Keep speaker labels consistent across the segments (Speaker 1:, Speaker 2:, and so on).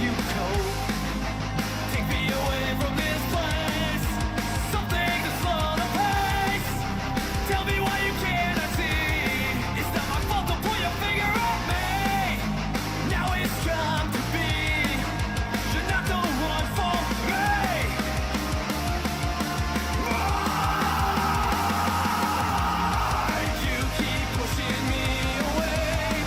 Speaker 1: you cope. Take me away from this place, something to slow the pace. Tell me why you cannot see. It's not my fault to point your finger at me. Now it's time to be. You're not the one for me. You keep pushing me away.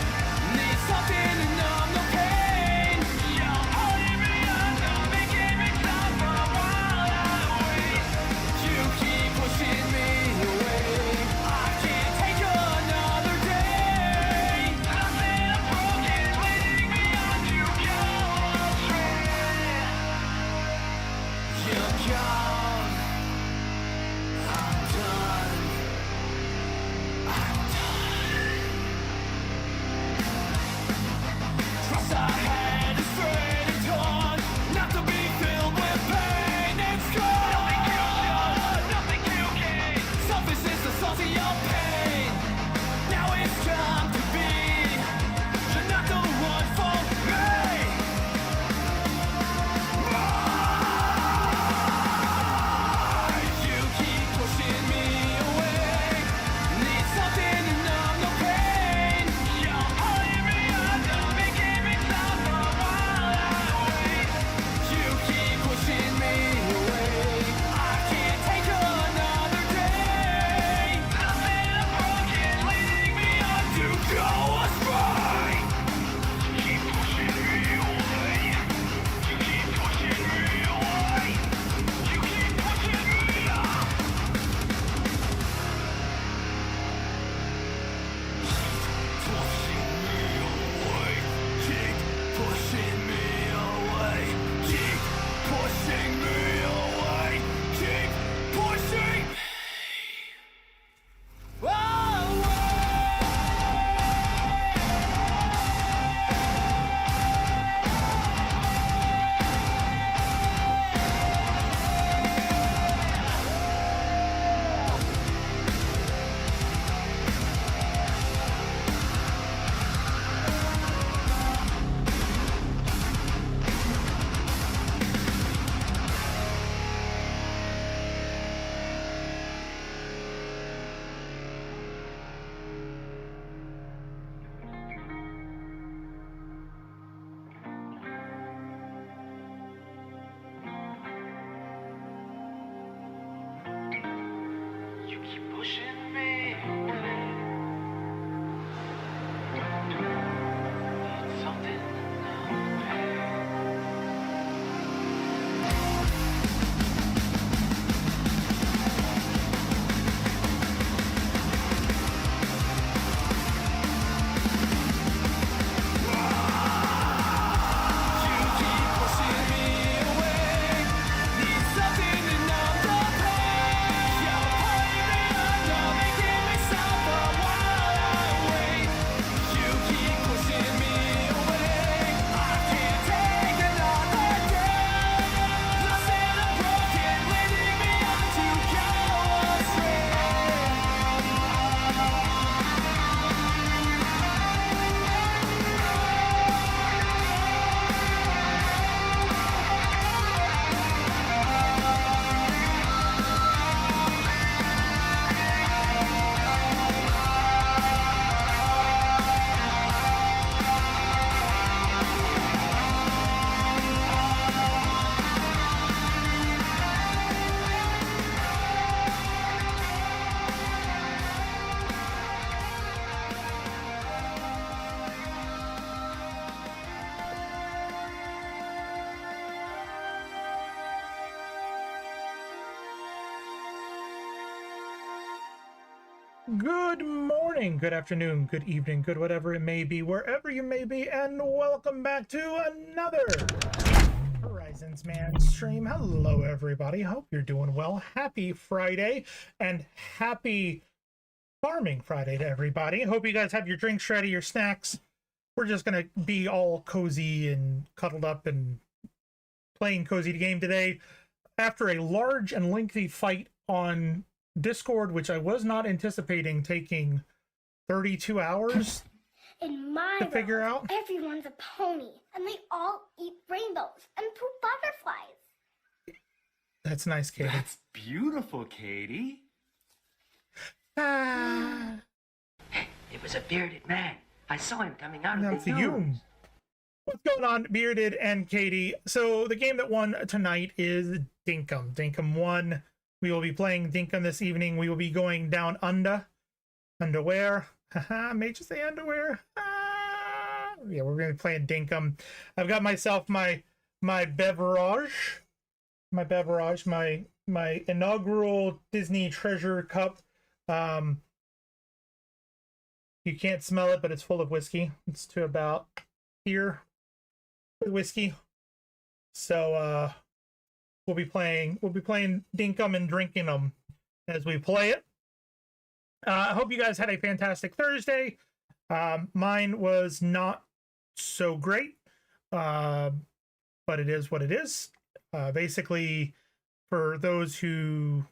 Speaker 1: Need something to numb the pain. You're holding me under, making me stop for a while I wait. You keep pushing me away. I can't take another day. Nothing is broken, leading me on to go astray. You're gone. I'm done. I'm done. Trust I had is straight and torn, not to be filled with pain. It's gone. Nothing you gain. Selfishness the source of your pain. Now it's time to be. You're not the one for me. You keep pushing me away. Need something to numb the pain. You're holding me under, making me stop for a while I wait. You keep pushing me away. I can't take another day. Nothing is broken, leading me on to go astray. Keep pushing me away. You keep pushing me away. You keep pushing me up. Pushing me away. Keep pushing me away. Keep pushing me away. Keep pushing me You keep pushing me away. Need something to numb the pain. You keep pushing me away. Need something to numb the pain. You're holding me under, making me stop for a while I wait. You keep pushing me away. I can't take another day. Nothing is broken, leading me on to go astray.
Speaker 2: Good morning, good afternoon, good evening, good whatever it may be, wherever you may be, and welcome back to another Horizons Man stream. Hello, everybody. Hope you're doing well. Happy Friday, and happy Farming Friday to everybody. Hope you guys have your drinks ready, your snacks. We're just going to be all cozy and cuddled up and playing cozy game today. After a large and lengthy fight on Discord, which I was not anticipating taking 32 hours
Speaker 3: In my
Speaker 2: to figure
Speaker 3: world,
Speaker 2: out.
Speaker 3: everyone's a pony, and they all eat brain
Speaker 2: That's nice, Katie.
Speaker 1: That's beautiful, Katie.
Speaker 2: Ah,
Speaker 3: It was a bearded man. I saw him coming out
Speaker 2: that's
Speaker 3: of the
Speaker 2: the
Speaker 3: Yum.
Speaker 2: What's going on, Bearded and Katie? So the game that won tonight is Dinkum. Dinkum won. We will be playing Dinkum this evening. We will be going down underwear. Haha, may just say underwear. Ah. Yeah, we're gonna be playing Dinkum. I've got myself my beverage, my inaugural Disney treasure cup. You can't smell it, but it's full of whiskey. It's to about here with whiskey. So we'll be playing Dinkum and drinking them as we play it. I hope you guys had a fantastic Thursday. Mine was not so great, but it is what it is. Basically, for those who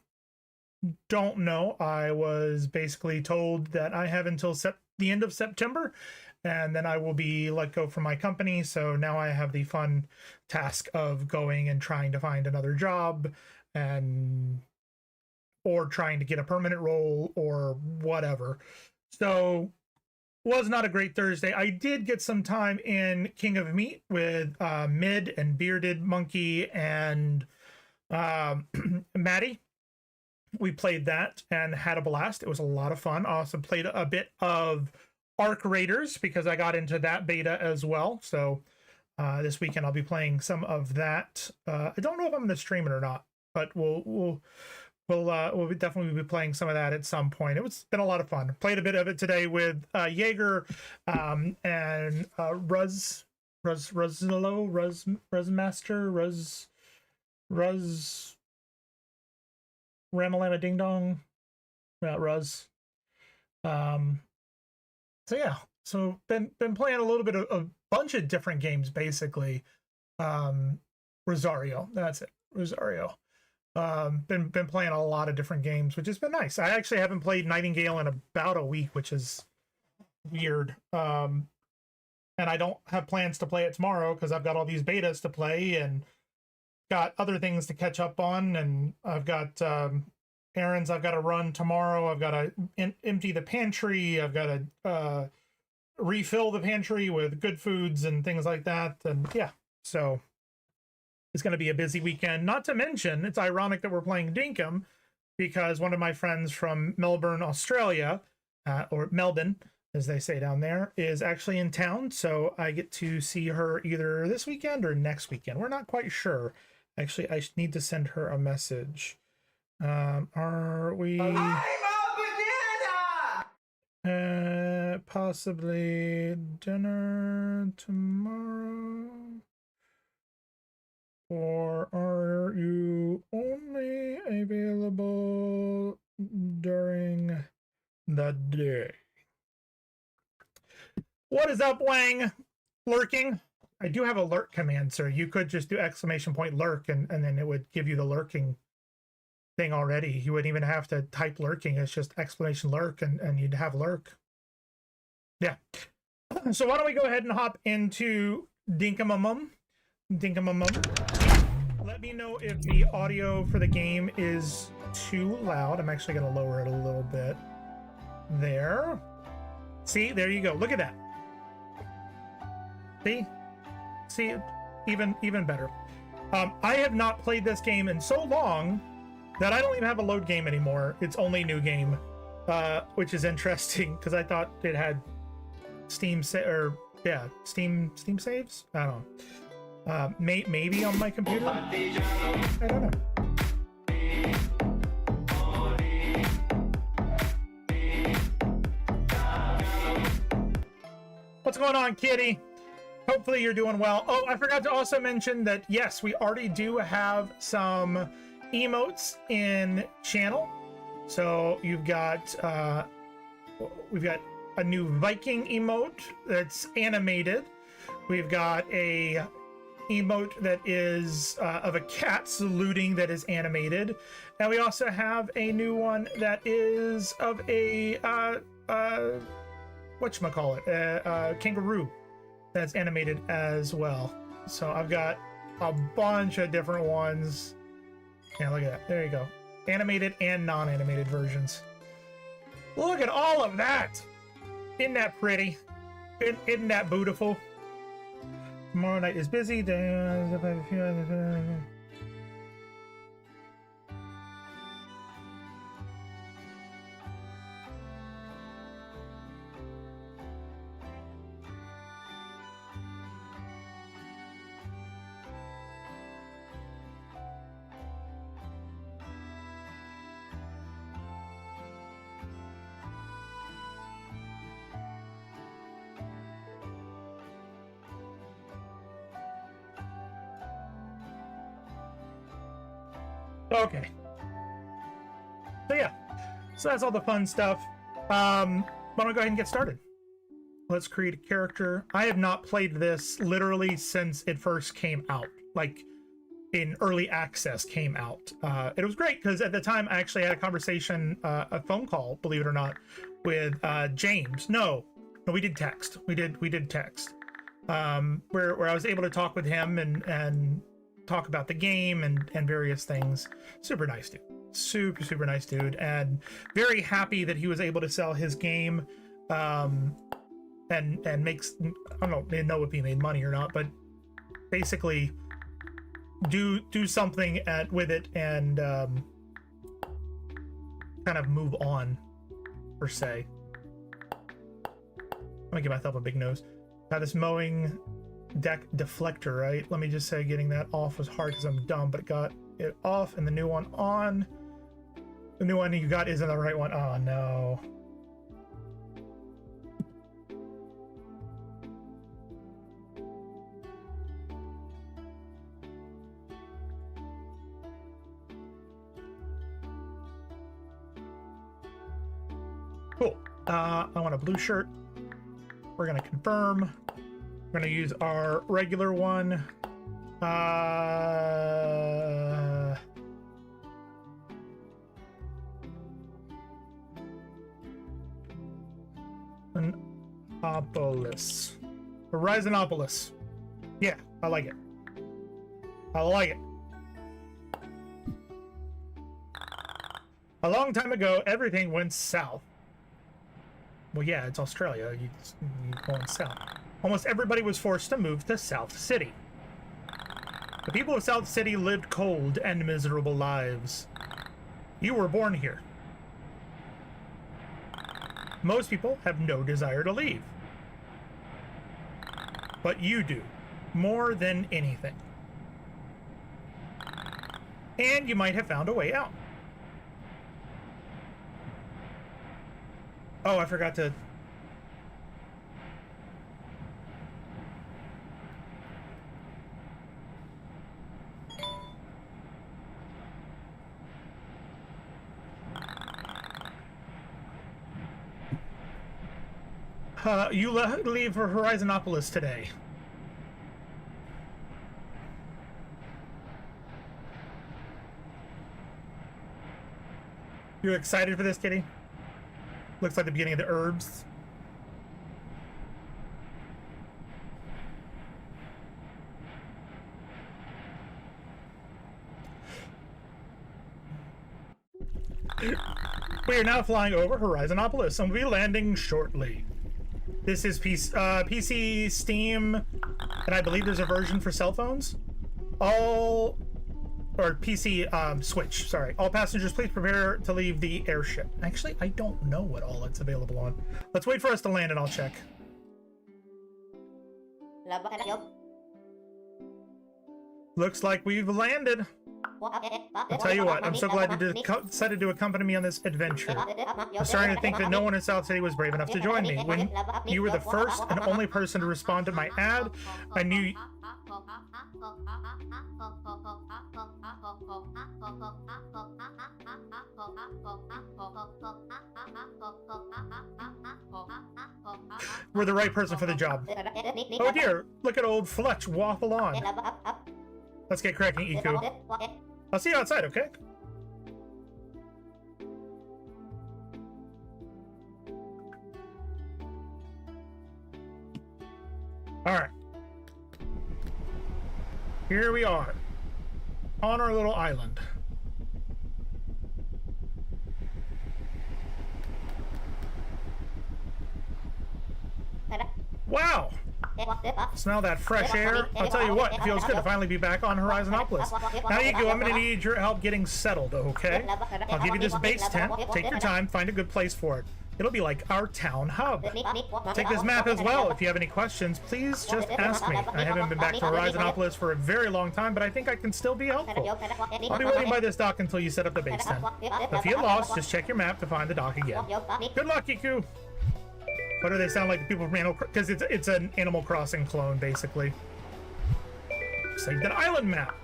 Speaker 2: don't know, I was basically told that I have until the end of September, and then I will be let go from my company. So now I have the fun task of going and trying to find another job, or trying to get a permanent role or whatever. So was not a great Thursday. I did get some time in King of Meat with Mid and Bearded Monkey and Maddie. We played that and had a blast. It was a lot of fun. I also played a bit of Arc Raiders because I got into that beta as well. So this weekend I'll be playing some of that. I don't know if I'm going to stream it or not, but we'll definitely be playing some of that at some point. It's been a lot of fun. Played a bit of it today with Jaeger and Ramalama Ding Dong, Ruz. So yeah, so been playing a little bit of a bunch of different games basically. Rosario, that's it, Rosario. Been playing a lot of different games, which has been nice. I actually haven't played Nightingale in about a week, which is weird. And I don't have plans to play it tomorrow because I've got all these betas to play and got other things to catch up on, and I've got errands I've got to run tomorrow. I've got to empty the pantry. I've got to refill the pantry with good foods and things like that. And yeah, so it's going to be a busy weekend. Not to mention, it's ironic that we're playing Dinkum because one of my friends from Melbourne, Australia, or Melbourne, as they say down there, is actually in town. So I get to see her either this weekend or next weekend. We're not quite sure. Actually, I need to send her a message. Are we... I'm a banana! Possibly dinner tomorrow? Or are you only available during the day? What is up, Wang? Lurking? I do have a lurk command, sir. You could just do !lurk and then it would give you the lurking thing already. You wouldn't even have to type lurking. It's just !lurk and you'd have lurk. Yeah. So why don't we go ahead and hop into Dinkum. Let me know if the audio for the game is too loud. I'm actually going to lower it a little bit. There. See, there you go. Look at that. See, even better. I have not played this game in so long that I don't even have a load game anymore. It's only new game, which is interesting because I thought it had Steam saves. I don't know. Maybe on my computer. I don't know. What's going on, kitty? Hopefully you're doing well. Oh, I forgot to also mention that, yes, we already do have some emotes in channel. So we've got a new Viking emote that's animated. We've got a emote that is of a cat saluting that is animated. And we also have a new one that is of a whatchamacallit, kangaroo that's animated as well. So I've got a bunch of different ones Yeah, look at that. There you go. Animated and non-animated versions. Look at all of that! Isn't that pretty? Isn't that beautiful? Tomorrow night is busy. Okay. So yeah, so that's all the fun stuff. Why don't we go ahead and get started? Let's create a character. I have not played this literally since it first came out, like in early access came out. It was great because at the time I actually had a conversation, a phone call, believe it or not, with James. No, we did text. We did text. Where I was able to talk with him and talk about the game and various things. Super nice dude. Super nice dude, and very happy that he was able to sell his game and makes, I don't know if he made money or not, but basically do something with it and kind of move on, per se. Let me give myself a big nose. Got this mowing deck deflector, right? Let me just say getting that off was hard because I'm dumb, but got it off and the new one on. The new one you got isn't the right one. Oh no. Cool. I want a blue shirt. We're gonna confirm. We're gonna use our regular one. Horizontopolis. Horizonopolis. Yeah, I like it. I like it. A long time ago, everything went south. Well, yeah, it's Australia. You going south. Almost everybody was forced to move to South City. The people of South City lived cold and miserable lives. You were born here. Most people have no desire to leave. But you do, more than anything. And you might have found a way out. Oh, I forgot to... you leave for Horizonopolis today. You excited for this, Kitty? Looks like the beginning of the herbs. We are now flying over Horizonopolis and we'll be landing shortly. This is PC, Steam, and I believe there's a version for cell phones. Or PC, Switch, sorry. All passengers, please prepare to leave the airship. Actually, I don't know what all it's available on. Let's wait for us to land and I'll check. Looks like we've landed. I'll tell you what, I'm so glad you decided to accompany me on this adventure. I'm starting to think that no one in South City was brave enough to join me. When you were the first and only person to respond to my ad, I knew... We're the right person for the job. Oh dear, look at old Fletch waffle on. Let's get cracking, Iku. I'll see you outside, okay? Alright. Here we are. On our little island. Smell that fresh air? I'll tell you what, it feels good to finally be back on Horizonopolis. Now you go, I'm gonna need your help getting settled, okay? I'll give you this base tent. Take your time, find a good place for it. It'll be like our town hub. Take this map as well. If you have any questions, please just ask me. I haven't been back to Horizonopolis for a very long time, but I think I can still be helpful. I'll be waiting by this dock until you set up the base tent. If you get lost, just check your map to find the dock again. Good luck, Iku! What do they sound like the people from Animal Crossing? Because it's an Animal Crossing clone, basically. Saved an island map!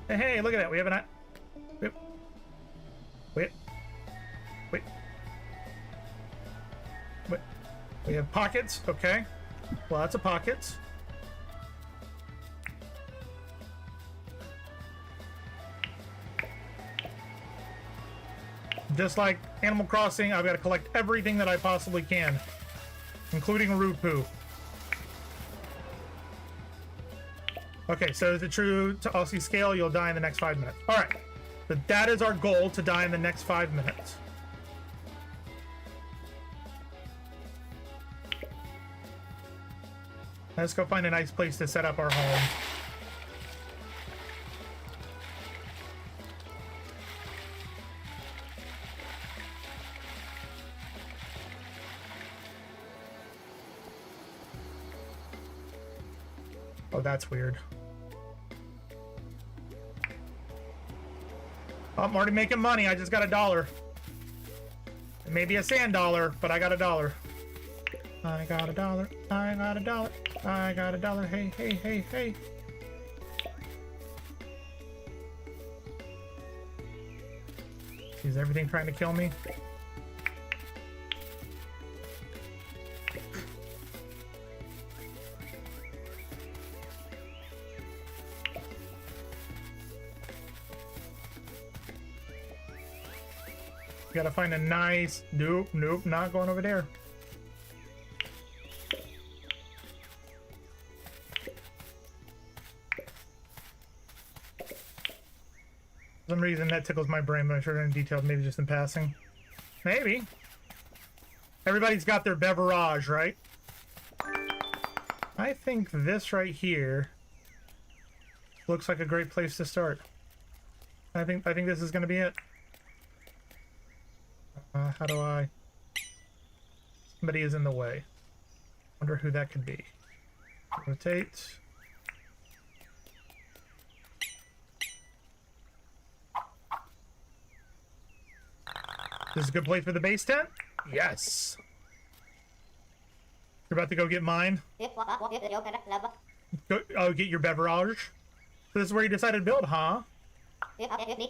Speaker 2: Hey, look at that. We have an... Wait. We have pockets, okay. Lots of pockets. Just like Animal Crossing, I've got to collect everything that I possibly can, including root poo. Okay, so is it true to Aussie scale, you'll die in the next 5 minutes? Alright, so that is our goal, to die in the next 5 minutes. Let's go find a nice place to set up our home. Oh, that's weird. Oh, I'm already making money. I just got $1. It may be a sand dollar, but I got $1. I got $1. I got $1. I got $1. Hey, hey, hey, hey. Is everything trying to kill me? Gotta find a nice... Nope, not going over there. For some reason that tickles my brain, but I'm sure in detail, maybe just in passing. Maybe. Everybody's got their beverage, right? I think this right here looks like a great place to start. I think this is going to be it. How do I... Somebody is in the way. Wonder who that could be. Rotate. This is a good place for the base tent? Yes. You're about to go get mine? Go, get your beverage? This is where you decided to build, huh?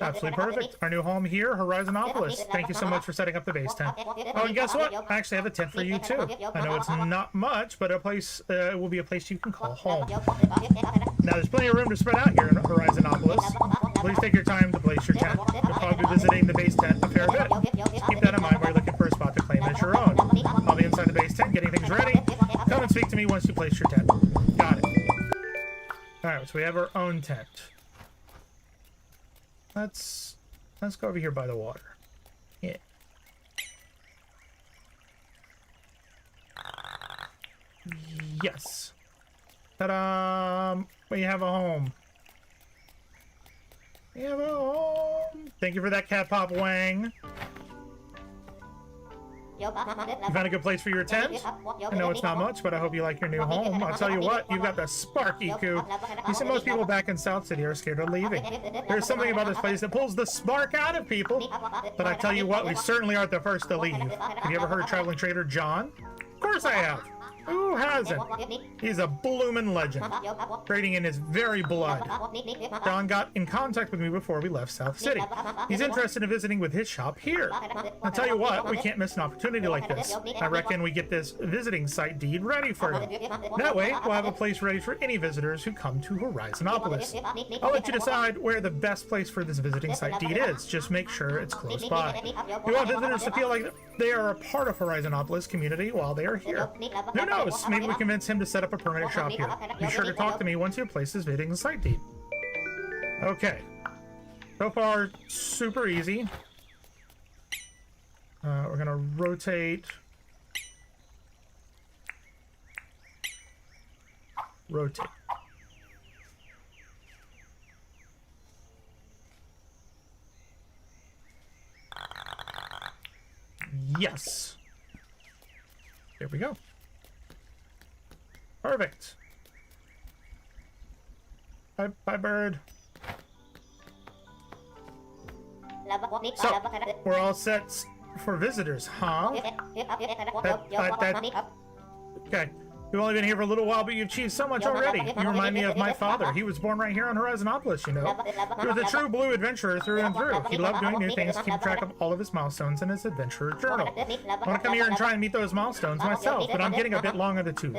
Speaker 2: Absolutely perfect. Our new home here, Horizonopolis. Thank you so much for setting up the base tent. Oh, and guess what? I actually have a tent for you too. I know it's not much, but a place it will be a place you can call home. Now, there's plenty of room to spread out here in Horizonopolis. Please take your time to place your tent. You'll probably be visiting the base tent a fair bit. Just keep that in mind while you're looking for a spot to claim as your own. I'll be inside the base tent getting things ready. Come and speak to me once you place your tent. Got it. Alright, so we have our own tent. Let's go over here by the water. Yeah. Yes. Ta-da! We have a home. We have a home. Thank you for that cat pop, Wang. You found a good place for your tent? I know it's not much, but I hope you like your new home. I'll tell you what, you've got the spark, Iku. You see, most people back in South City are scared of leaving. There's something about this place that pulls the spark out of people. But I tell you what, we certainly aren't the first to leave. Have you ever heard of Traveling Trader John? Of course I have. Who hasn't? He's a bloomin' legend. Trading in his very blood. John got in contact with me before we left South City. He's interested in visiting with his shop here. I'll tell you what, we can't miss an opportunity like this. I reckon we get this visiting site deed ready for him. That way, we'll have a place ready for any visitors who come to Horizonopolis. I'll let you decide where the best place for this visiting site deed is. Just make sure it's close by. We want visitors to feel like they are a part of Horizonopolis community while they are here. Who knows? Maybe we convince him to set up a permanent shop here. Be sure to talk to me once your place is visiting the site deed. Okay. So far, super easy. We're gonna rotate. rotate. Yes. There we go. Perfect. Bye, bird. So, we're all set for visitors, huh? Okay. You've only been here for a little while, but you've achieved so much already. You remind me of my father. He was born right here on Horizonopolis, you know. He was a true blue adventurer through and through. He loved doing new things, keeping track of all of his milestones in his adventurer journal. I want to come here and try and meet those milestones myself, but I'm getting a bit long on the tooth.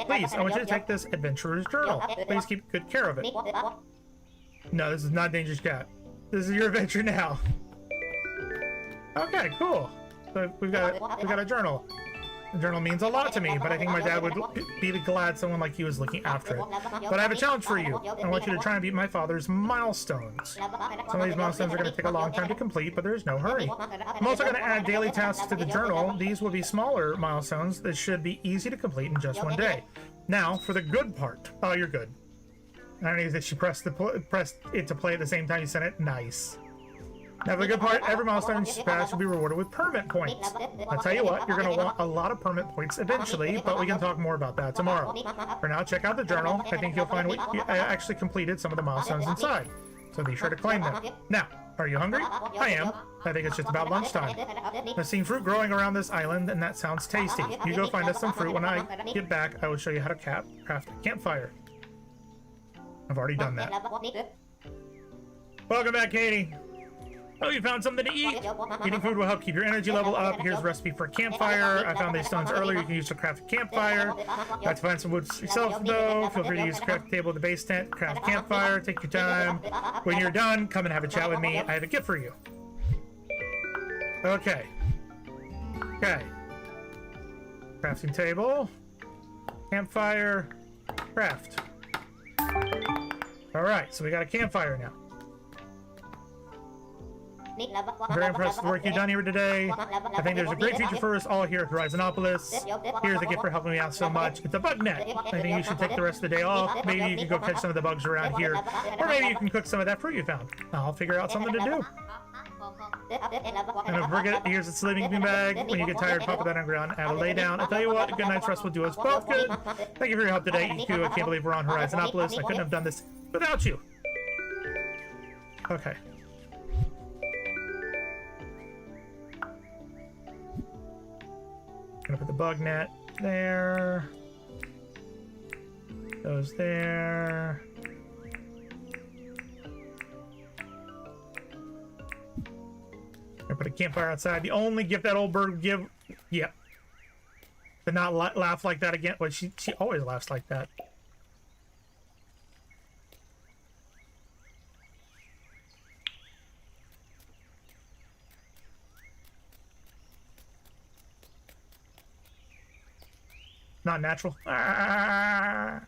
Speaker 2: Please, I want you to take this adventurer's journal. Please keep good care of it. No, this is not Dangerous Cat. This is your adventure now. Okay, cool. So we got a journal. The journal means a lot to me, but I think my dad would be glad someone like you was looking after it. But I have a challenge for you. I want you to try and beat my father's milestones. Some of these milestones are going to take a long time to complete, but there's no hurry. I'm also going to add daily tasks to the journal. These will be smaller milestones that should be easy to complete in just one day. Now, for the good part. Oh, you're good. I don't know that she pressed it to play at the same time you sent it. Nice. Now, for the good part, every milestone you pass will be rewarded with permit points. I'll tell you what, you're going to want a lot of permit points eventually, but we can talk more about that tomorrow. For now, check out the journal. I think you'll find I actually completed some of the milestones inside, so be sure to claim them. Now, are you hungry? I am. I think it's just about lunchtime. I've seen fruit growing around this island, and that sounds tasty. You go find us some fruit. When I get back, I will show you how to craft a campfire. I've already done that. Welcome back, Katie. Oh, you found something to eat! Eating food will help keep your energy level up. Here's a recipe for a campfire. I found these stones earlier. You can use to craft a campfire. You have to find some wood yourself, though. Feel free to use the craft table at the base tent. Craft a campfire. Take your time. When you're done, come and have a chat with me. I have a gift for you. Okay. Okay. Crafting table. Campfire. Craft. Alright, so we got a campfire now. I'm very impressed with the work you've done here today. I think there's a great future for us all here at Horizonopolis. Here's a gift for helping me out so much. It's a bug net. I think you should take the rest of the day off. Maybe you can go catch some of the bugs around here. Or maybe you can cook some of that fruit you found. I'll figure out something to do. And don't forget, here's a sleeping bag. When you get tired, pop that on the ground and have a lay down. I'll tell you what, a good night's rest will do us both good. Thank you for your help today, EQ. I can't believe we're on Horizonopolis. I couldn't have done this without you. Okay. Gonna put the bug net there. Those there. Gonna put a campfire outside. The only gift that old bird would give. Yep. To not laugh like that again. Well, she always laughs like that. Not natural. Ah.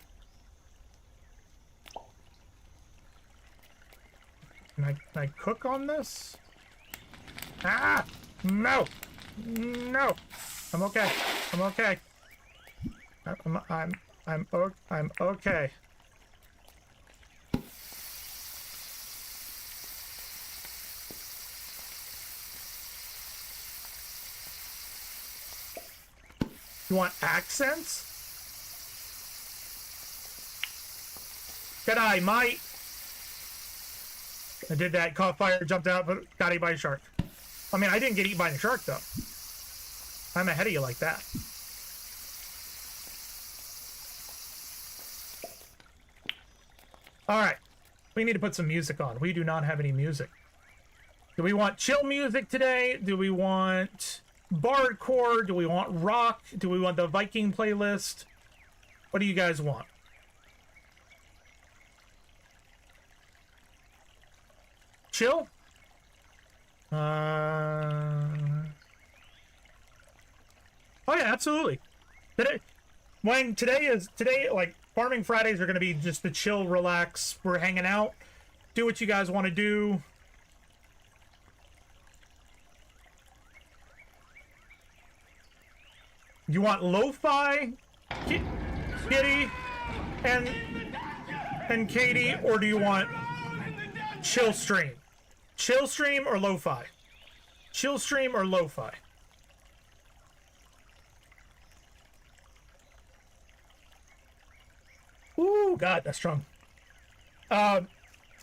Speaker 2: Can I cook on this? Ah! No! No! I'm okay. I'm okay. I'm okay. You want accents? G'day, mate. I did that, caught fire, jumped out, but got eaten by a shark. I mean, I didn't get eaten by a shark, though. I'm ahead of you like that. Alright. We need to put some music on. We do not have any music. Do we want chill music today? Do we want bardcore? Do we want rock? Do we want the Viking playlist? What do you guys want? Chill? Oh yeah, absolutely. Today, like, Farming Fridays are going to be just the chill, relax, we're hanging out, do what you guys want to do. You want lo-fi? Kitty? and Katie, or do you want chill stream? Chill stream or lo-fi? Chill stream or lo-fi? Ooh, God, that's strong.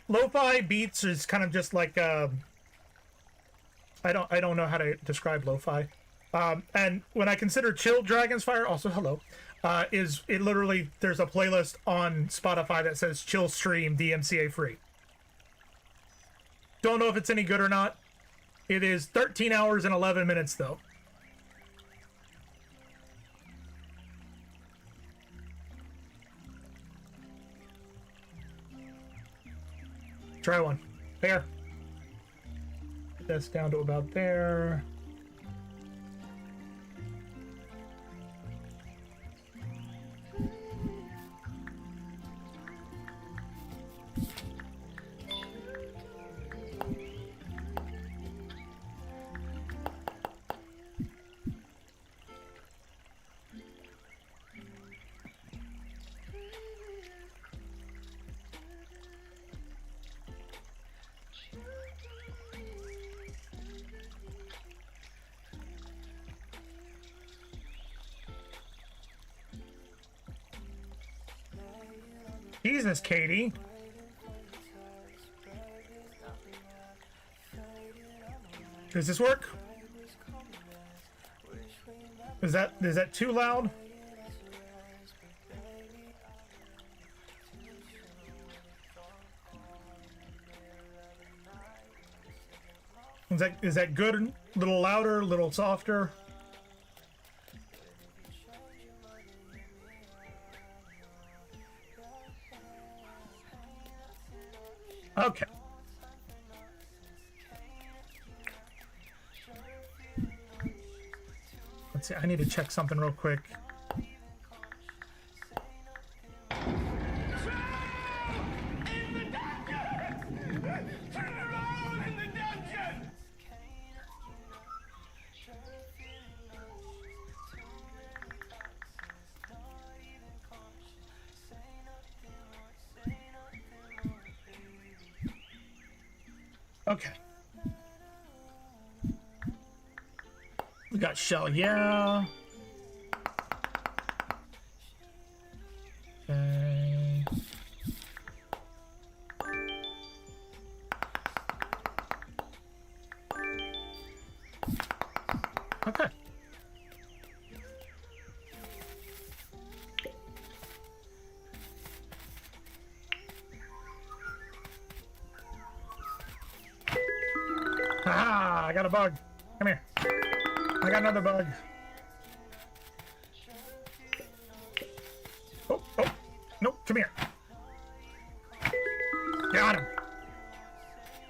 Speaker 2: Lo-fi beats is kind of just like I don't know how to describe lo-fi. And when I consider chill Dragon's Fire, also hello, is it literally, there's a playlist on Spotify that says chill stream DMCA free. Don't know if it's any good or not. It is 13 hours and 11 minutes though. Try one. There. Put this down to about there. Jesus, Katie. Does this work? Is that too loud? Is that good? A little louder, a little softer? Okay. Let's see, I need to check something real quick. Okay. We got shell, yeah. Okay. Okay. Ah, I got a bug. Come here. I got another bug. Oh, nope, come here. Got him.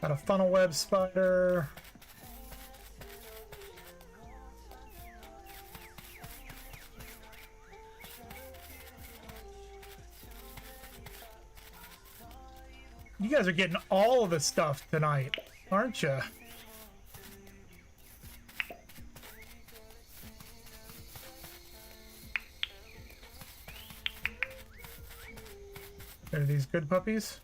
Speaker 2: Got a funnel web spider. You guys are getting all of the stuff tonight, aren't you? Are these good puppies?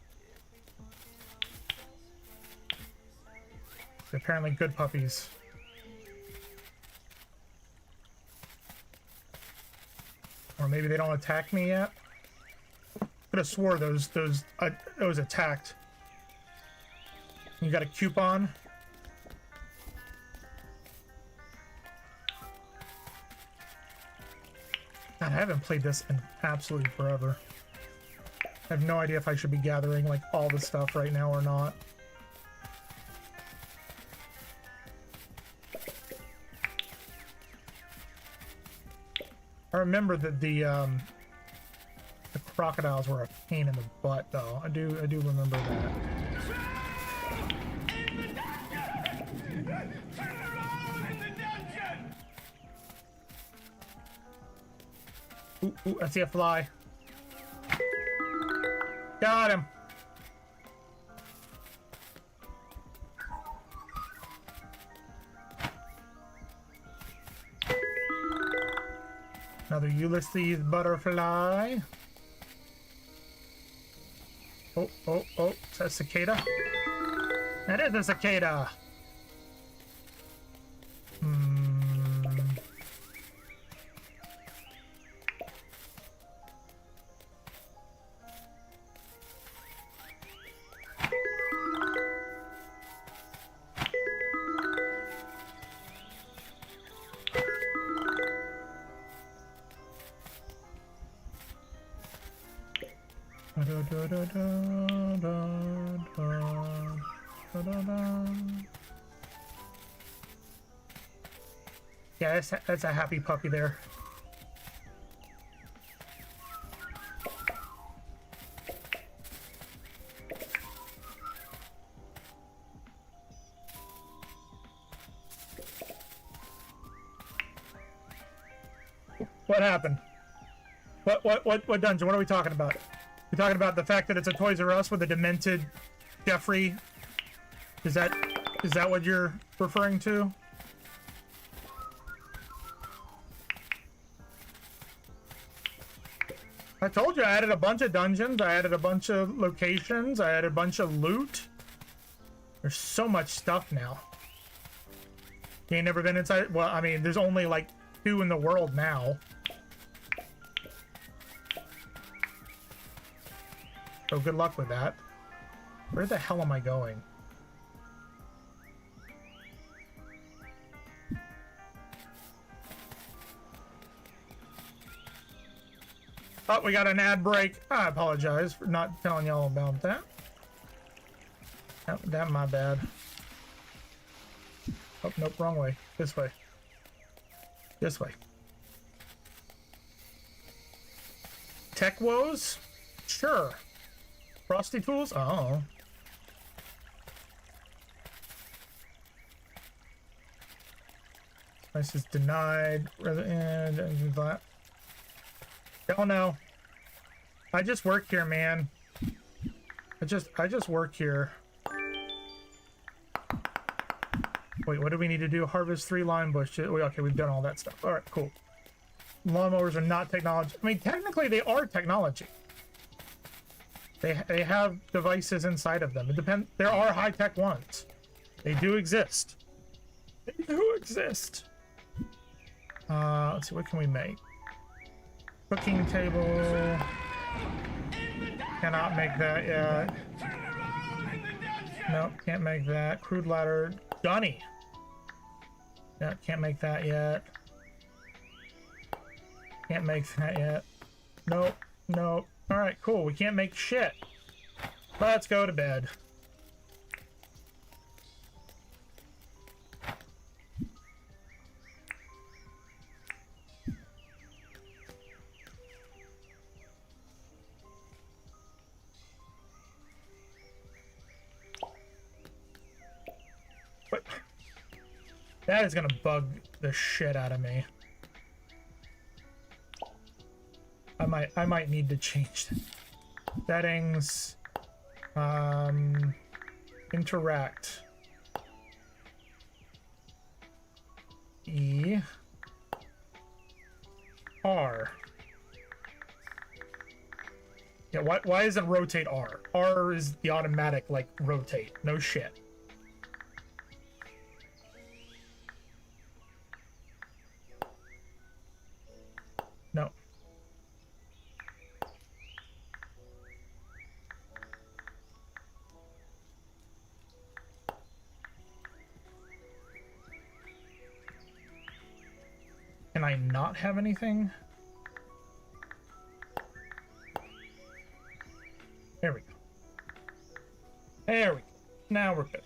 Speaker 2: They're apparently good puppies. Or maybe they don't attack me yet. Could have swore those attacked. You got a coupon. God, I haven't played this in absolutely forever. I have no idea if I should be gathering like all the stuff right now or not. I remember that the crocodiles were a pain in the butt, though. I do remember that. Ooh, I see a fly. Got him. Another Ulysses butterfly. Oh, oh, oh, is that a cicada? That is a cicada! Yeah, that's a happy puppy there. What happened? What dungeon? What are we talking about? We talking about the fact that it's a Toys R Us with a demented Jeffrey? Is that what you're referring to? I told you I added a bunch of dungeons, I added a bunch of locations, I added a bunch of loot. There's so much stuff now. You ain't never been inside? Well, I mean, there's only like 2 in the world now. So good luck with that. Where the hell am I going? Oh, we got an ad break. I apologize for not telling y'all about that. That my bad. Oh, nope, wrong way. This way. This way. Tech woes? Sure. Frosty tools? Oh. This is denied. And that. Don't know. I just work here, man. I just work here. Wait, what do we need to do? Harvest 3 lime bushes. Okay, we've done all that stuff. All right, cool. Lawnmowers are not technology. I mean, technically they are technology. They have devices inside of them. It depends. There are high-tech ones. They do exist. They do exist. Let's see, what can we make? Cooking table. Cannot make that yet. Nope, can't make that. Crude ladder. Gunny. Yeah, can't make that yet. Can't make that yet. Nope, nope. Alright, cool. We can't make shit. Let's go to bed. What? That is gonna bug the shit out of me. I might need to change settings. Interact. E. R. Yeah, why isn't rotate R? R is the automatic, like, rotate. No shit. No. Can I not have anything? There we go. There we go. Now we're good.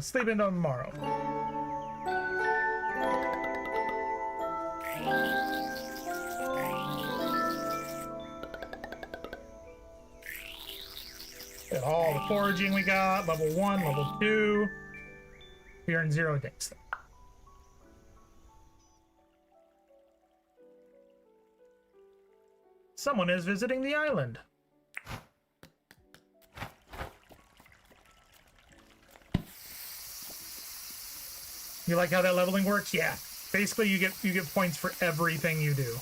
Speaker 2: Sleep until tomorrow. Get all the foraging we got. Level 1, level 2. We are in 0 days. Someone is visiting the island. You like how that leveling works? Yeah. Basically, you get points for everything you do.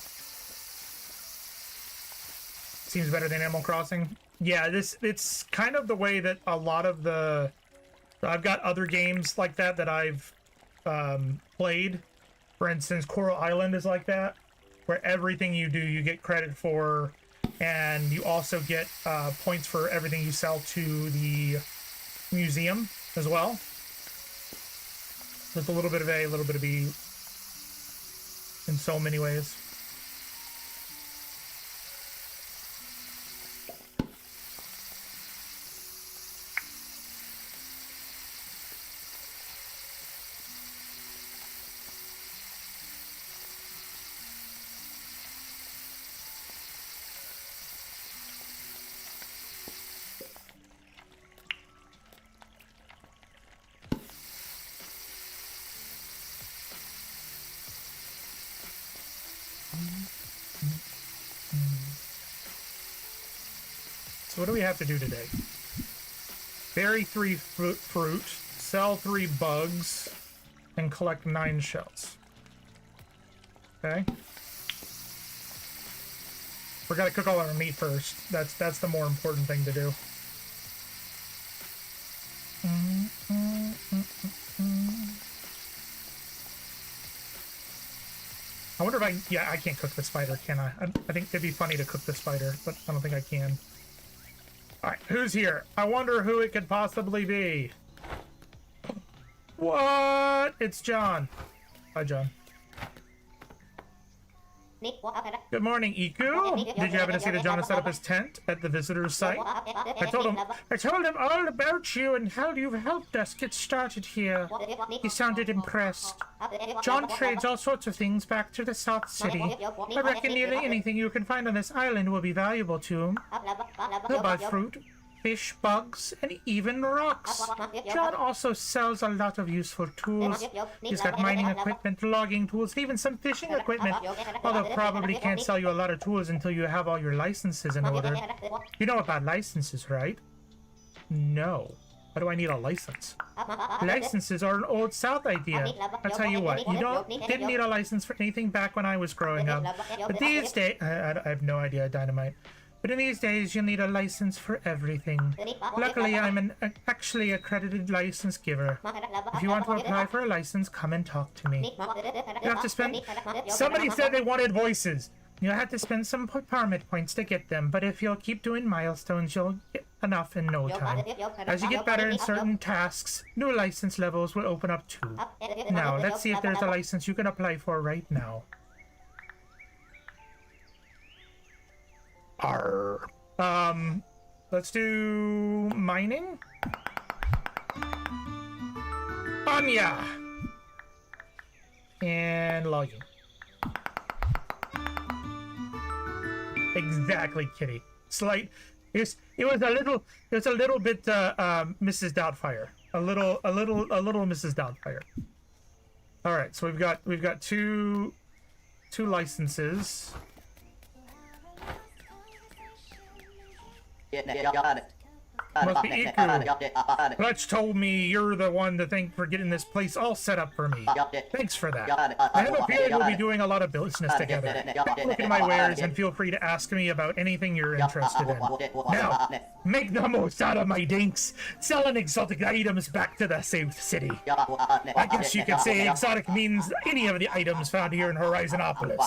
Speaker 2: Seems better than Animal Crossing. Yeah, it's kind of the way that a lot of the... I've got other games like that that I've played. For instance, Coral Island is like that, where everything you do, you get credit for, and you also get points for everything you sell to the museum as well. With a little bit of A, a little bit of B, in so many ways. So what do we have to do today? Bury 3 fruit, sell 3 bugs, and collect 9 shells. Okay. We're gonna cook all our meat first. That's the more important thing to do. I wonder if I... Yeah, I can't cook the spider, can I? I think it'd be funny to cook the spider, but I don't think I can. Alright, who's here? I wonder who it could possibly be. What? It's John. Hi, John. Good morning, Iku. Did you happen to see that John has set up his tent at the visitor's site? I told him all about you and how you've helped us get started here. He sounded impressed. John trades all sorts of things back to the South City. I reckon nearly anything you can find on this island will be valuable to him. He'll buy fruit, fish, bugs, and even rocks. John also sells a lot of useful tools. He's got mining equipment, logging tools, and even some fishing equipment. Although probably can't sell you a lot of tools until you have all your licenses in order. You know about licenses, right? No. Why do I need a license? Licenses are an old South idea. I'll tell you what, didn't need a license for anything back when I was growing up. But these days, I have no idea, Dynamite. But in these days, you'll need a license for everything. Luckily, I'm an actually accredited license giver. If you want to apply for a license, come and talk to me. You have to spend... Somebody said they wanted voices. You'll have to spend some permit points to get them, but if you'll keep doing milestones, you'll get enough in no time. As you get better in certain tasks, new license levels will open up too. Now, let's see if there's a license you can apply for right now. Arr. Let's do mining. Anya! And logging. Exactly, Kitty. Slight. It was a little bit Mrs. Doubtfire. A little Mrs. Doubtfire. All right, so we've got two licenses. Must be Iku. Fletch told me you're the one to thank for getting this place all set up for me. Thanks for that. I have a feeling we'll be doing a lot of business together. Take a look at my wares and feel free to ask me about anything you're interested in. Now, make the most out of my dinks. Selling exotic items back to the South City. I guess you could say exotic means any of the items found here in Horizonopolis.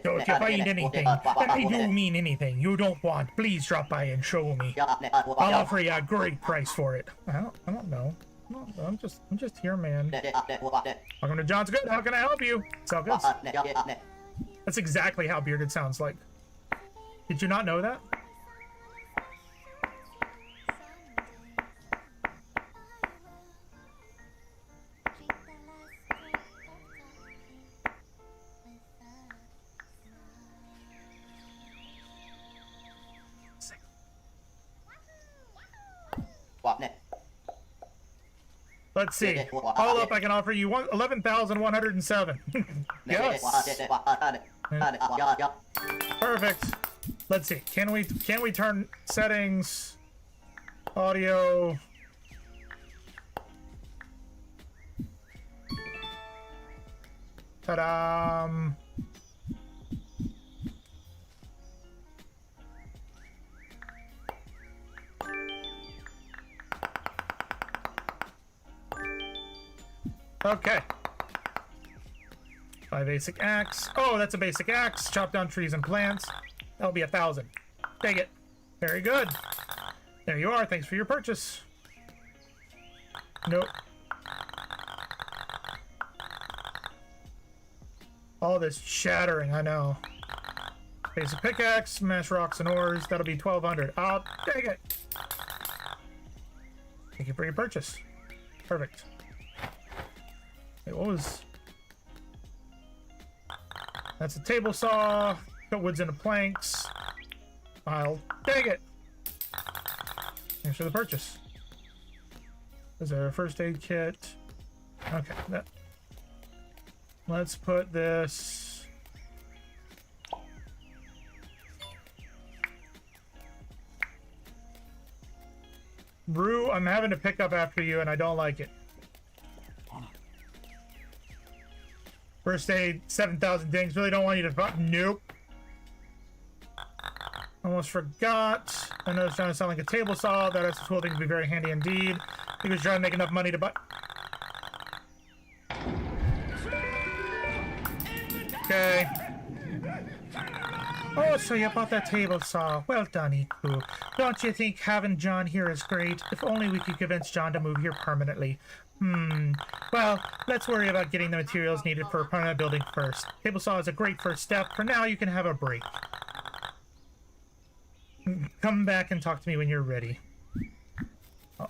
Speaker 2: So if you find anything, and I do mean anything, you don't want, please drop by and show me. I'll offer you a great price for it. I don't know. I'm just here, man. Welcome to John's Good. How can I help you? So good. That's exactly how Bearded sounds like. Did you not know that? Let's see. All up, I can offer you 11,107. Yes. Perfect. Let's see. Can we turn settings, audio? Ta-da! Okay. 5 basic axe. Oh, that's a basic axe. Chop down trees and plants. That'll be 1,000. Take it. Very good. There you are. Thanks for your purchase. Nope. All this chattering, I know. Basic pickaxe, smash rocks and ores. That'll be 1,200. I'll take it. Thank you for your purchase. Perfect. Wait, what was... That's a table saw. Cut woods into planks. I'll take it. Thanks for the purchase. Is there a first aid kit? Okay, that. Let's put this. Brew, I'm having to pick up after you and I don't like it. First aid, 7,000 dings. Really don't want you to... Nope. Almost forgot. I know it's trying to sound like a table saw. That is a tool thing to be very handy indeed. He was trying to make enough money to buy... Okay. Oh, so you bought that table saw. Well done, Iku. Don't you think having John here is great? If only we could convince John to move here permanently. Well, let's worry about getting the materials needed for a permanent building first. Table saw is a great first step. For now, you can have a break. Come back and talk to me when you're ready.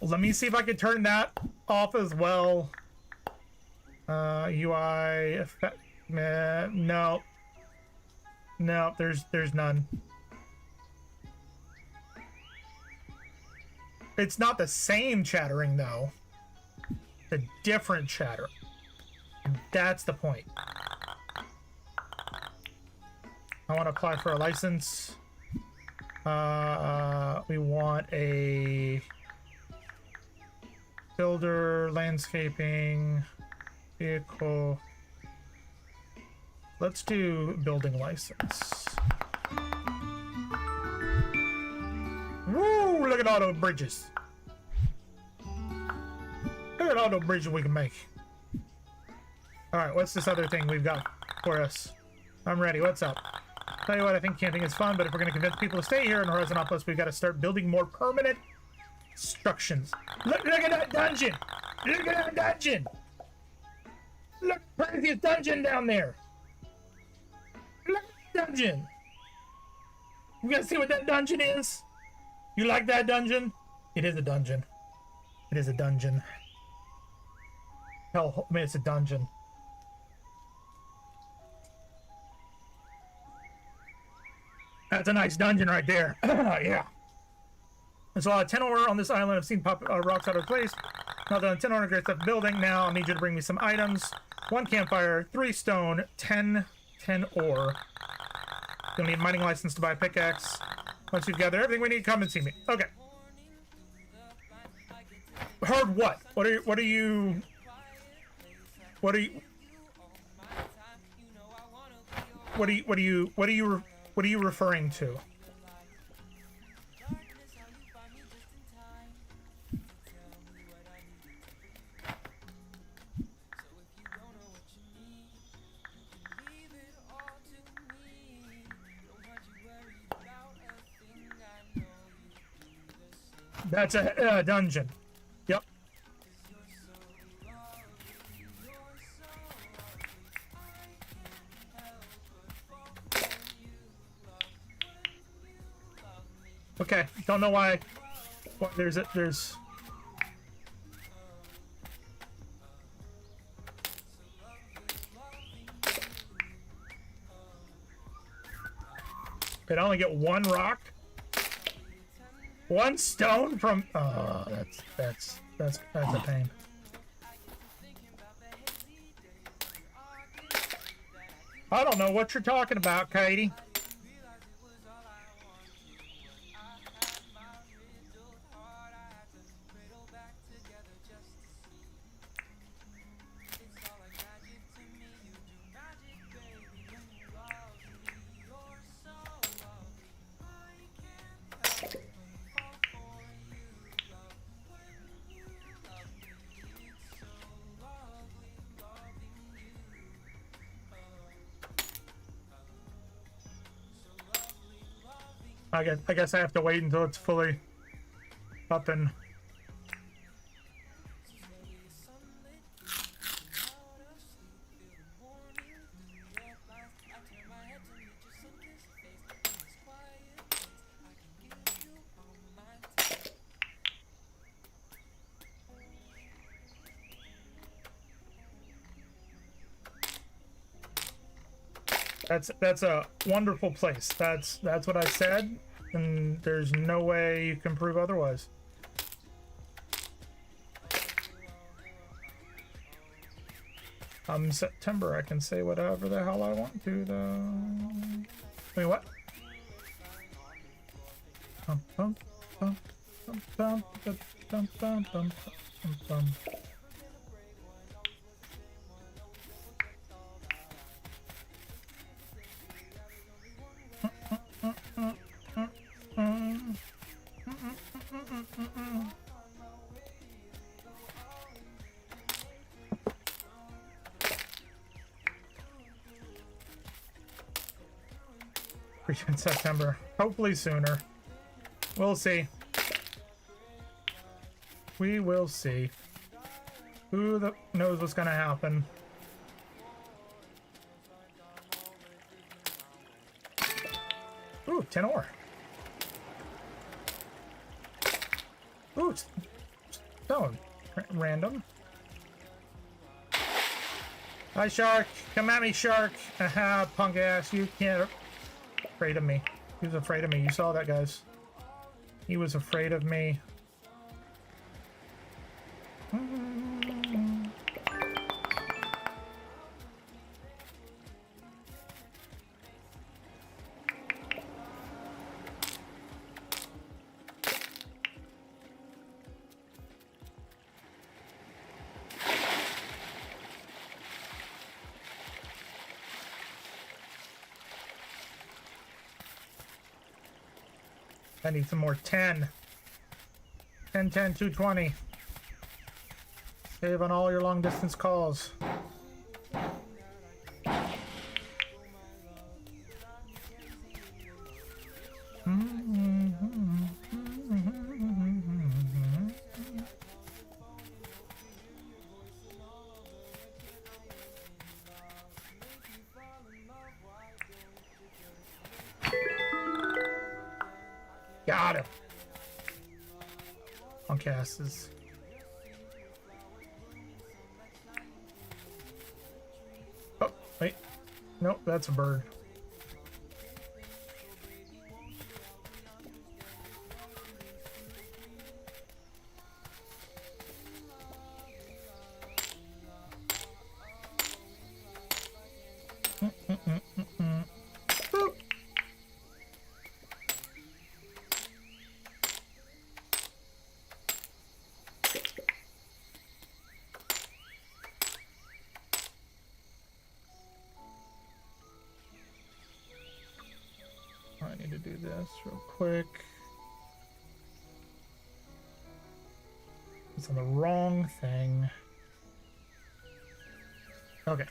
Speaker 2: Let me see if I can turn that off as well. UI effect. No. No, there's none. It's not the same chattering though. A different chatter. That's the point. I want to apply for a license. We want a builder, landscaping, vehicle. Let's do building license. Woo! Look at all those bridges. Look at all those bridges we can make. Alright, what's this other thing we've got for us? I'm ready. What's up? Tell you what, I think camping is fun, but if we're going to convince people to stay here in Horizontopolis, we've got to start building more permanent structures. Look at that dungeon! Look at that dungeon! Look at the craziest dungeon down there! Look at that dungeon! You guys see what that dungeon is? You like that dungeon? It is a dungeon. It is a dungeon. Hell, I mean, it's a dungeon. That's a nice dungeon right there. Yeah. There's a lot of tin ore on this island. I've seen pop rocks out of place. Now that tin ore great stuff building. Now I need you to bring me some items. 1 campfire, 3 stone, 10 ore. You'll need a mining license to buy a pickaxe. Once you've gathered everything we need, come and see me. Okay. Heard what? What are you referring to? That's a dungeon. Yep. Okay, don't know why. What there's. Could I only get 1 rock? 1 stone from. Oh, that's a pain. I don't know what you're talking about, Katie. I guess I have to wait until it's fully up and. That's a wonderful place. That's what I said, and there's no way you can prove otherwise. September, I can say whatever the hell I want to though. Wait, what? Bum, bum, bum, bum, bum, bum, bum, bum, bum, bum. In September, hopefully sooner. We'll see. We will see. Who knows what's gonna happen? Ooh, 10 ore. Ooh, stone. Random. Hi, shark. Come at me, shark. Aha, punk ass. You can't. Afraid of me. He was afraid of me. You saw that, guys. He was afraid of me. I need some more 10. 10, 10, 220. Save on all your long distance calls. Got him. On casts. Oh, wait. Nope, that's a bird. I need to do this real quick. It's on the wrong thing. Okay.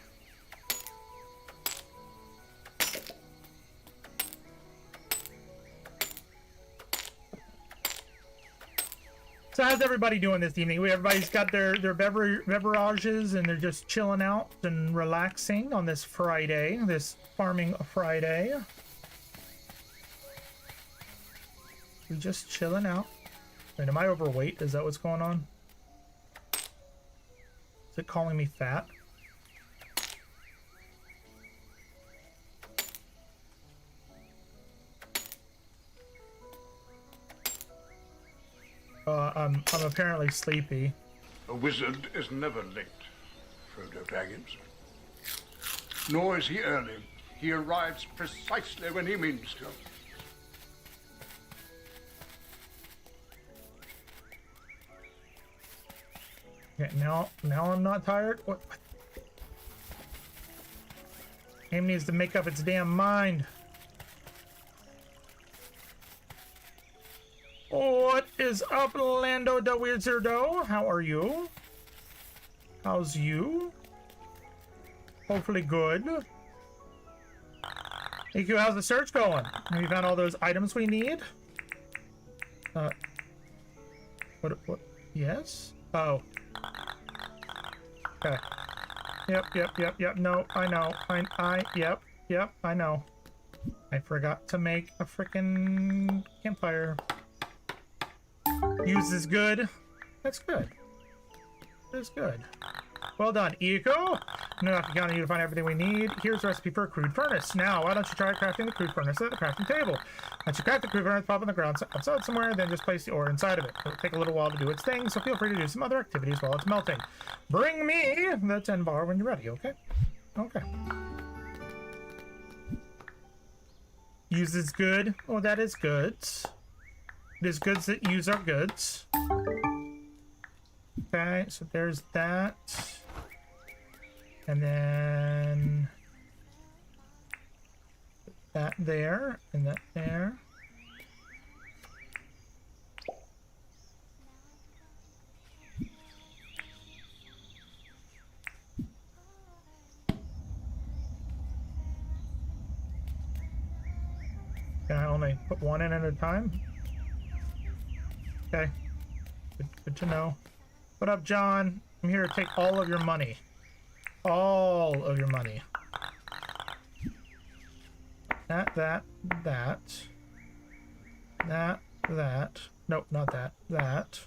Speaker 2: So how's everybody doing this evening? Everybody's got their beverages and they're just chilling out and relaxing on this Friday, this farming Friday. We just chilling out. Wait, am I overweight? Is that what's going on? Is it calling me fat? I'm apparently sleepy.
Speaker 4: A wizard is never late, Frodo Baggins. Nor is he early. He arrives precisely when he means to.
Speaker 2: Okay, now I'm not tired. What? Game needs to make up its damn mind. What is up, Lando the Wizardo? How are you? How's you? Hopefully good. EQ, how's the search going? Have you found all those items we need? What? Yes? Oh. Okay. Yep. No, I know. Yep, I know. I forgot to make a frickin' campfire. Use is good. That's good. That's good. Well done, Eco. No, I have to count on you to find everything we need. Here's a recipe for a crude furnace. Now, why don't you try crafting the crude furnace at the crafting table? Once you craft the crude furnace, pop on the ground outside somewhere, then just place the ore inside of it. It'll take a little while to do its thing, so feel free to do some other activities while it's melting. Bring me the 10 bar when you're ready, okay? Okay. Use is good. Oh, that is good. It is goods that use our goods. Okay, so there's that. And then that there, and that there. Can I only put one in at a time? Okay. Good to know. What up, John? I'm here to take all of your money. All of your money. That. Nope, not that. That.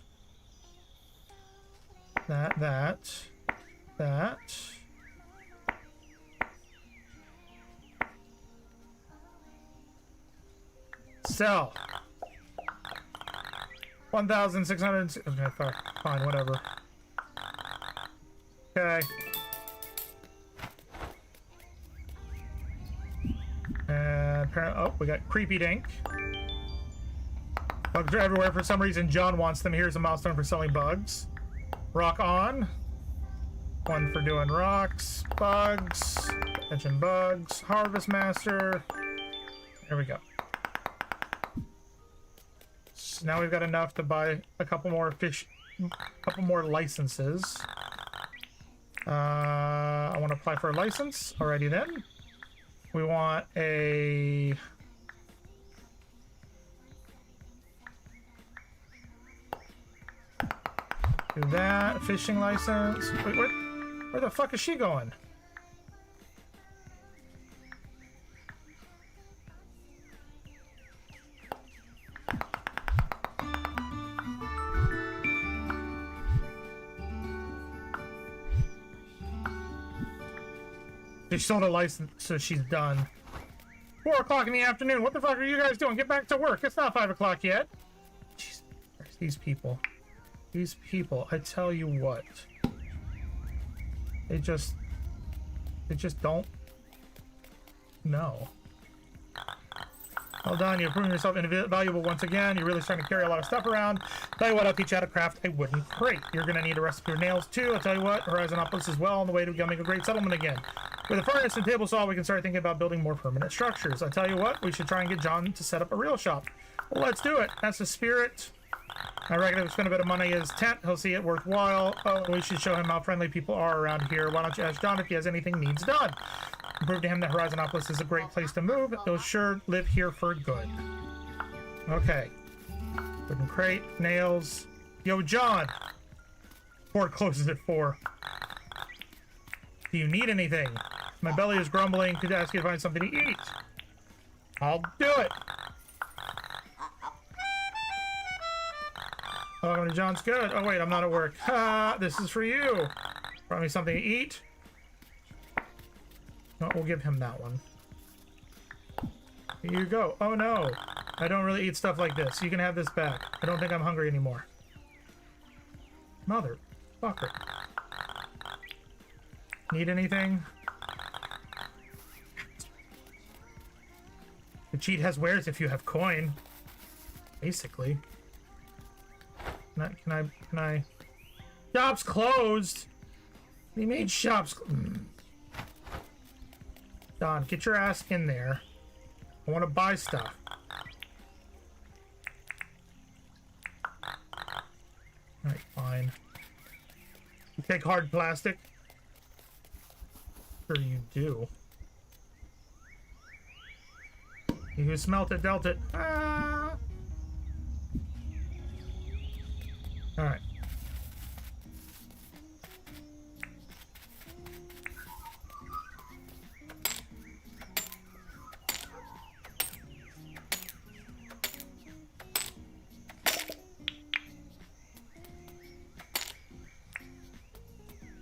Speaker 2: Sell. 1,600. Okay, fine, whatever. Okay. And apparently, oh, we got creepy dink. Bugs are everywhere for some reason. John wants them. Here's a milestone for selling bugs. Rock on. One for doing rocks. Bugs. Mention bugs. Harvest master. There we go. So now we've got enough to buy a couple more fish, a couple more licenses. I want to apply for a license. Alrighty then. We want a... do that. Fishing license. Wait, where the fuck is she going? She sold a license, so she's done. 4 o'clock in the afternoon. What the fuck are you guys doing? Get back to work. It's not 5 o'clock yet. Jesus Christ, these people. These people, I tell you what. They just don't know. Well done, you're proving yourself invaluable once again. You're really starting to carry a lot of stuff around. Tell you what, I'll teach you how to craft a wooden crate. You're going to need a recipe for nails too. I'll tell you what, Horizonopolis is well on the way to becoming a great settlement again. With a furnace and table saw, we can start thinking about building more permanent structures. I tell you what, we should try and get John to set up a real shop. Well, let's do it. That's the spirit. I reckon if we spend a bit of money at his tent, he'll see it worthwhile. Oh, we should show him how friendly people are around here. Why don't you ask John if he has anything needs done? Prove to him that Horizonopolis is a great place to move. He'll sure live here for good. Okay. Wooden crate, nails. Yo, John! Port closes at 4. Do you need anything? My belly is grumbling. Could ask you to find something to eat. I'll do it. Welcome to John's Good. Oh wait, I'm not at work. Ha! This is for you. Brought me something to eat. No, we'll give him that one. Here you go. Oh no, I don't really eat stuff like this. You can have this back. I don't think I'm hungry anymore. Motherfucker. Need anything? The cheat has wares if you have coin. Basically. Can I? Shops closed! They made shops... Don, get your ass in there. I want to buy stuff. Alright, fine. You take hard plastic? Sure you do. He who smelt it dealt it. Ah. All right.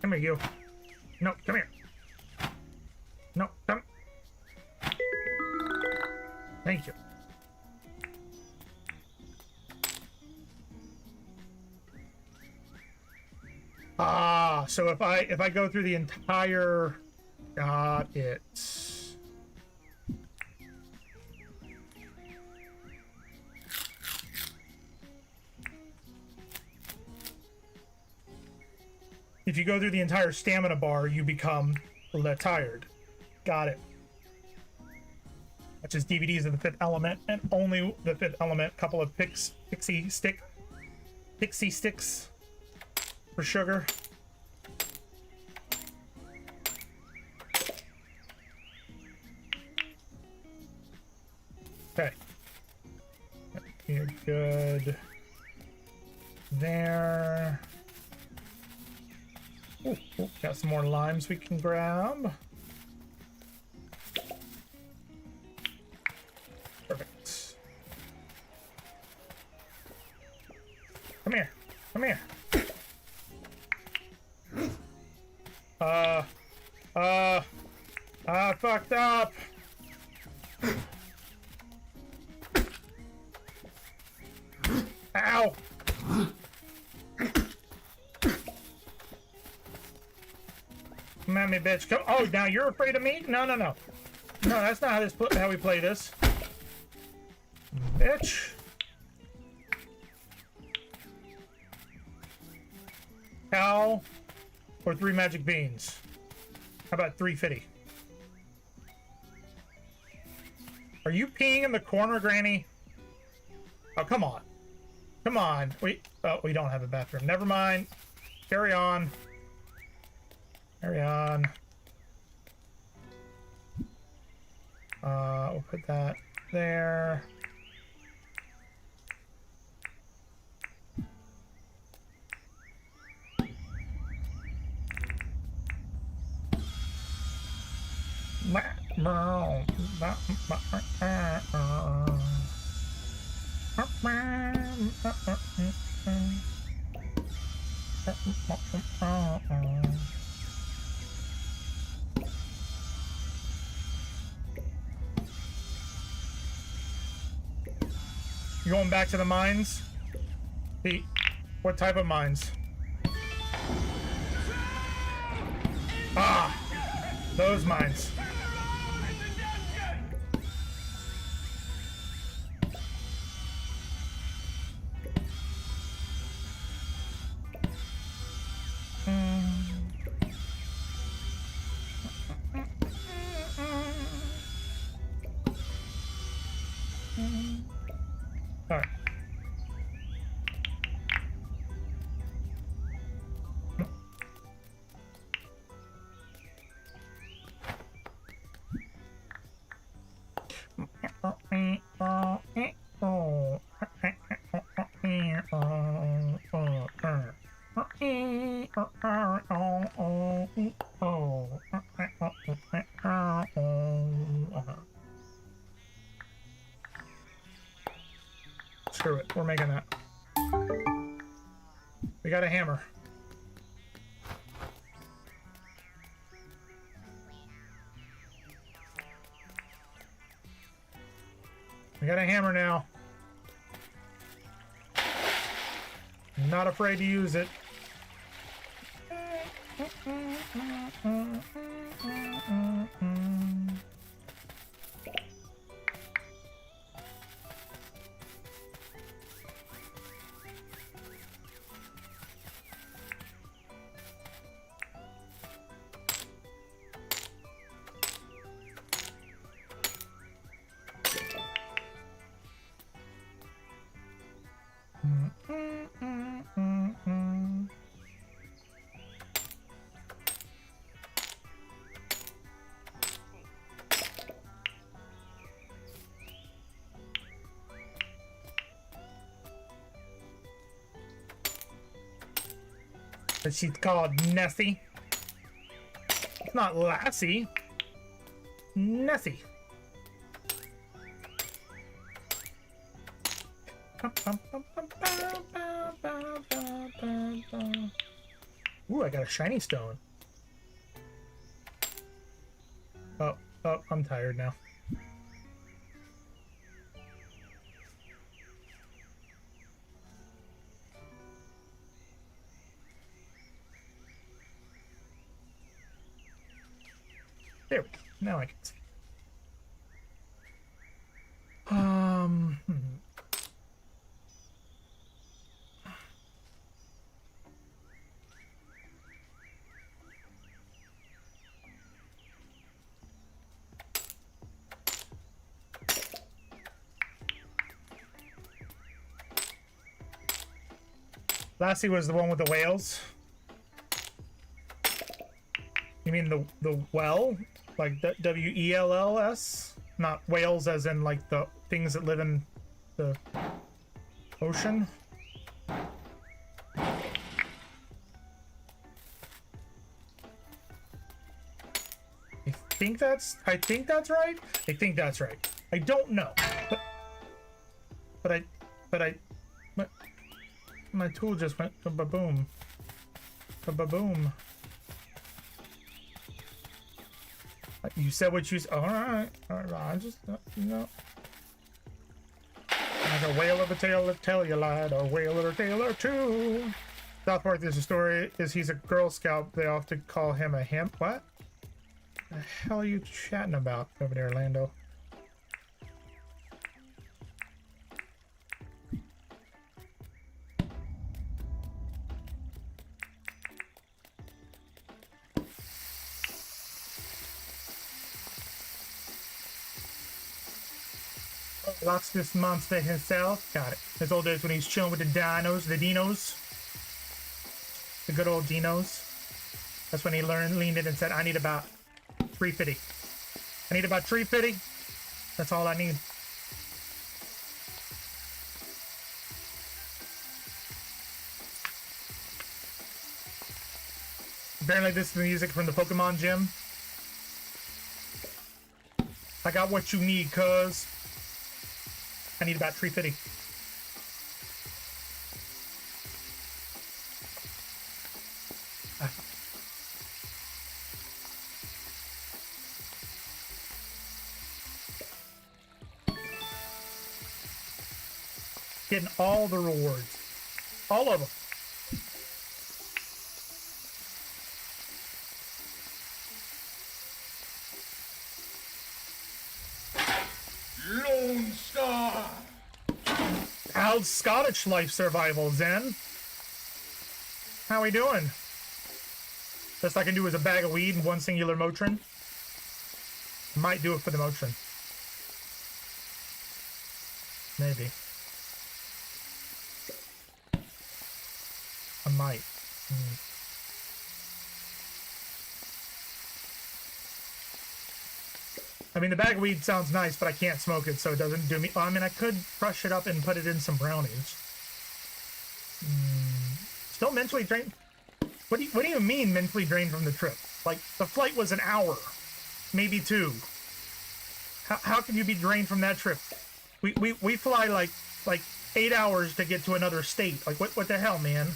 Speaker 2: Come here, you. No, come here. No, come. Thank you. Ah, so if I go through the entire, got it. If you go through the entire stamina bar, you become tired. Got it. That's just DVDs of the Fifth Element, and only the Fifth Element. Couple of pixie sticks for sugar. Okay. You're good. There. Ooh, ooh, got some more limes we can grab. Perfect. Come here. Come here. I fucked up. Ow. Come at me, bitch. Come. Oh, now you're afraid of me? No, no, no. No, that's not how we play this. Bitch. Cow or 3 magic beans? How about 350? Are you peeing in the corner, Granny? Oh, come on. Come on. Oh, we don't have a bathroom. Never mind. Carry on. Carry on. We'll put that there. You going back to the mines? What type of mines? Ah, those mines. All right. Screw it, we're making that. We got a hammer. We got a hammer now. I'm not afraid to use it. But she's called Nessie. It's not Lassie. Nessie. Ooh, I got a shiny stone. Oh, I'm tired now. There we go. Now I can see. Lassie was the one with the whales. You mean the well? Like WELLS? Not whales as in like the things that live in the ocean? I think that's right. I think that's right. I don't know. But my tool just went ba-boom. Ba-boom. You said what you said. Alright. I just, you know. Like a whale of a tale to tell you lied, a whale of a tale or two. South Park, there's a story, is he's a Girl Scout. They often call him a hemp. What? The hell are you chatting about over there, Lando? Lots this monster himself. Got it. His old days when he's chilling with the dinos, the good old dinos. That's when he leaned in and said, I need about 350. I need about 350. That's all I need. Apparently this is the music from the Pokemon gym. I got what you need, cuz. I need about 350. Getting all the rewards. All of them.
Speaker 4: Lone Star!
Speaker 2: How's Scottish life survival, Zen? How we doing? Best I can do is a bag of weed and one singular Motrin. Might do it for the Motrin. Maybe. I might. I mean, the bag of weed sounds nice, but I can't smoke it, so it doesn't do me. Well, I mean, I could crush it up and put it in some brownies. Still mentally drained. What do you mean mentally drained from the trip? Like, the flight was an hour, maybe 2. How can you be drained from that trip? We fly like 8 hours to get to another state. Like, what the hell, man?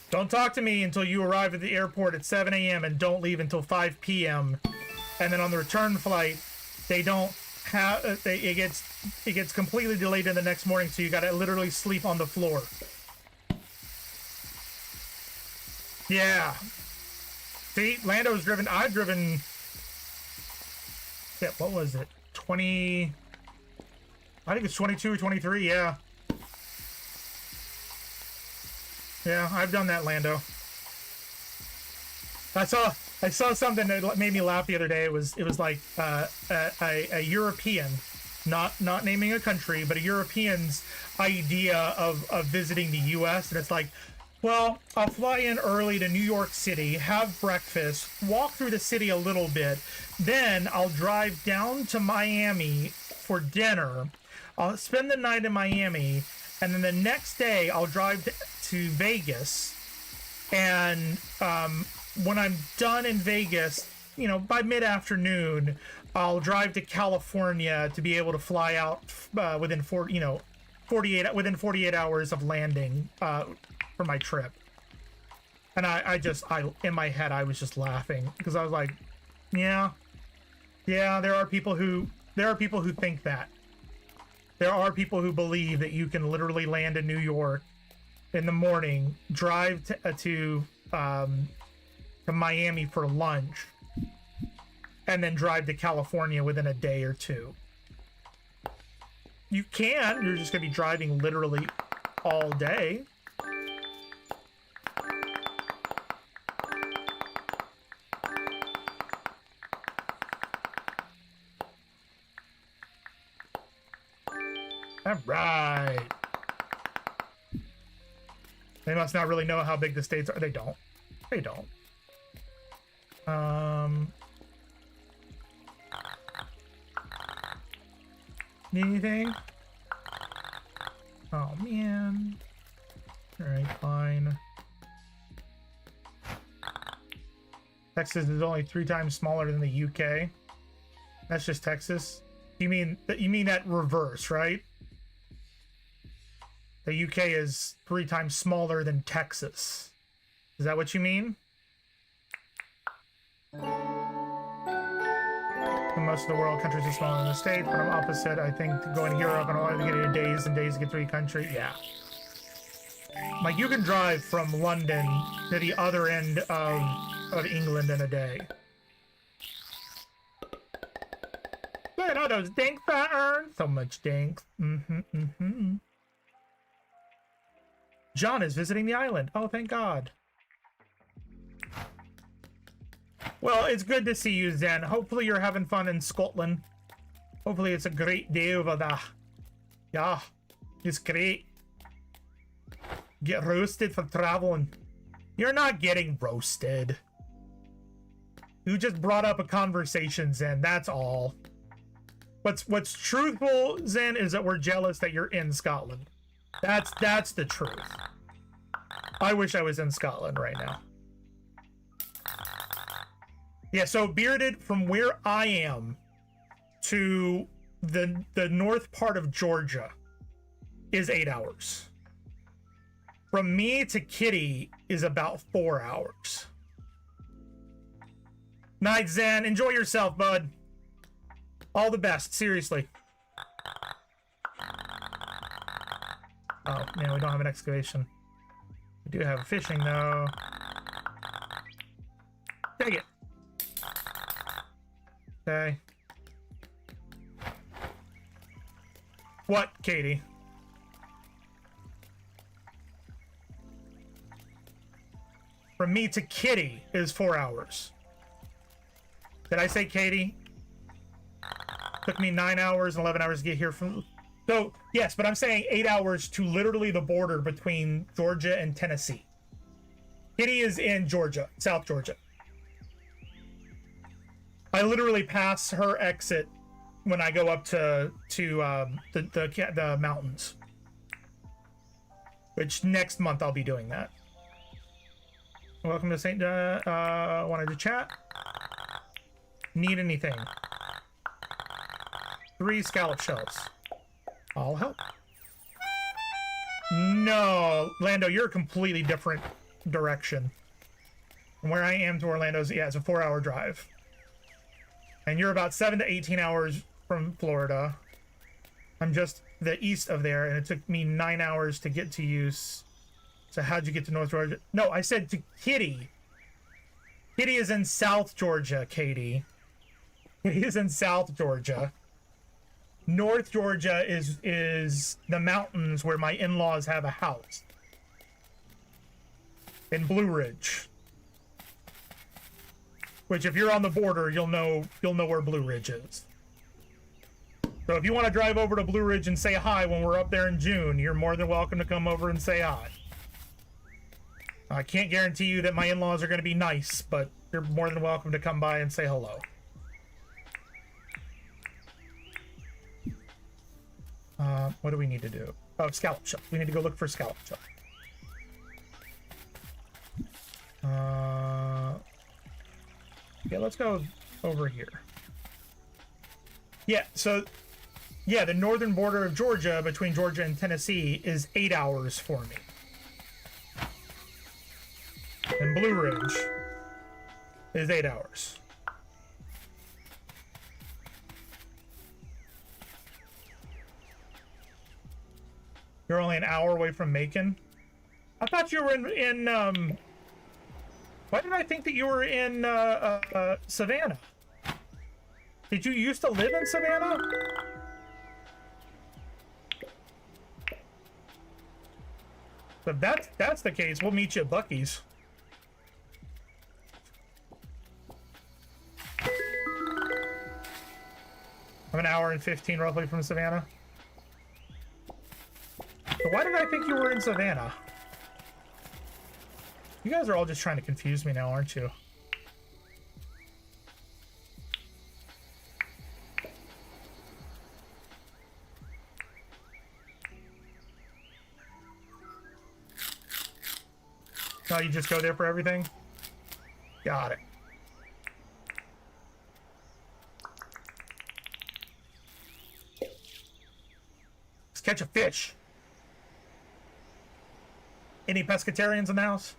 Speaker 2: Don't talk to me until you arrive at the airport at 7 a.m. and don't leave until 5 p.m. And then on the return flight, they don't have it gets completely delayed in the next morning, so you gotta literally sleep on the floor. Yeah. See, Lando's driven. I've driven. Yeah, what was it? 20. I think it's 22 or 23. Yeah. Yeah, I've done that, Lando. I saw something that made me laugh the other day. It was like a European, not naming a country, but a European's idea of visiting the U.S. And it's like, well, I'll fly in early to New York City, have breakfast, walk through the city a little bit, then I'll drive down to Miami for dinner. I'll spend the night in Miami. and then the next day I'll drive to Vegas, and when I'm done in Vegas, you know, by mid-afternoon, I'll drive to California to be able to fly out within 48 hours of landing for my trip. And I in my head I was just laughing because I was like, yeah, there are people who think that. There are people who believe that you can literally land in New York in the morning, drive to Miami for lunch, and then drive to California within a day or two. You can. You're just going to be driving literally all day. All right. They must not really know how big the states are. They don't. They don't. Need anything? Oh, man. Alright, fine. Texas is only 3 times smaller than the UK. That's just Texas. You mean that reverse, right? The UK is 3 times smaller than Texas. Is that what you mean? In most of the world, countries are smaller than the States, but I'm opposite. I think going to Europe and all, I get into days and days to get through a country. Yeah. Like, you can drive from London to the other end of England in a day. Look at all those dink patterns. So much dink. John is visiting the island. Oh, thank God. Well, it's good to see you, Zen. Hopefully you're having fun in Scotland. Hopefully it's a great day over there. Yeah, it's great. Get roasted for traveling. You're not getting roasted. You just brought up a conversation, Zen. That's all. What's truthful, Zen, is that we're jealous that you're in Scotland. That's the truth. I wish I was in Scotland right now. Yeah, so Bearded, from where I am to the north part of Georgia is 8 hours. From me to Kitty is about 4 hours. Night, Zen. Enjoy yourself, bud. All the best, seriously. Oh, man, we don't have an excavation. We do have fishing, though. Dang it. Okay. What, Katie? From me to Kitty is 4 hours. Did I say Katie? Took me 9 hours and 11 hours to get here from... So, yes, but I'm saying 8 hours to literally the border between Georgia and Tennessee. Kitty is in Georgia, South Georgia. I literally pass her exit when I go up to the mountains. Which next month I'll be doing that. Welcome to St. Wanted to chat? Need anything? 3 scallop shells. I'll help. No, Lando, you're a completely different direction. From where I am to Orlando's, yeah, it's a 4-hour drive. And you're about 7 to 18 hours from Florida. I'm just the east of there, and it took me 9 hours to get to you. So how'd you get to North Georgia? No, I said to Kitty. Kitty is in South Georgia, Katie. Kitty is in South Georgia. North Georgia is the mountains where my in-laws have a house. In Blue Ridge. Which, if you're on the border, you'll know where Blue Ridge is. So if you want to drive over to Blue Ridge and say hi when we're up there in June, you're more than welcome to come over and say hi. I can't guarantee you that my in-laws are going to be nice, but you're more than welcome to come by and say hello. What do we need to do? of scallop shell. We need to go look for scallop shell. Yeah, let's go over here. Yeah, so yeah, the northern border of Georgia, between Georgia and Tennessee, is 8 hours for me. And Blue Ridge is 8 hours. You're only an hour away from Macon? I thought you were in why did I think that you were in Savannah? Did you used to live in Savannah? So if that's the case, we'll meet you at Buc-ee's. I'm an hour and 15 roughly from Savannah. So why did I think you were in Savannah? You guys are all just trying to confuse me now, aren't you? No, you just go there for everything? Got it. Let's catch a fish. Any pescatarians in the house?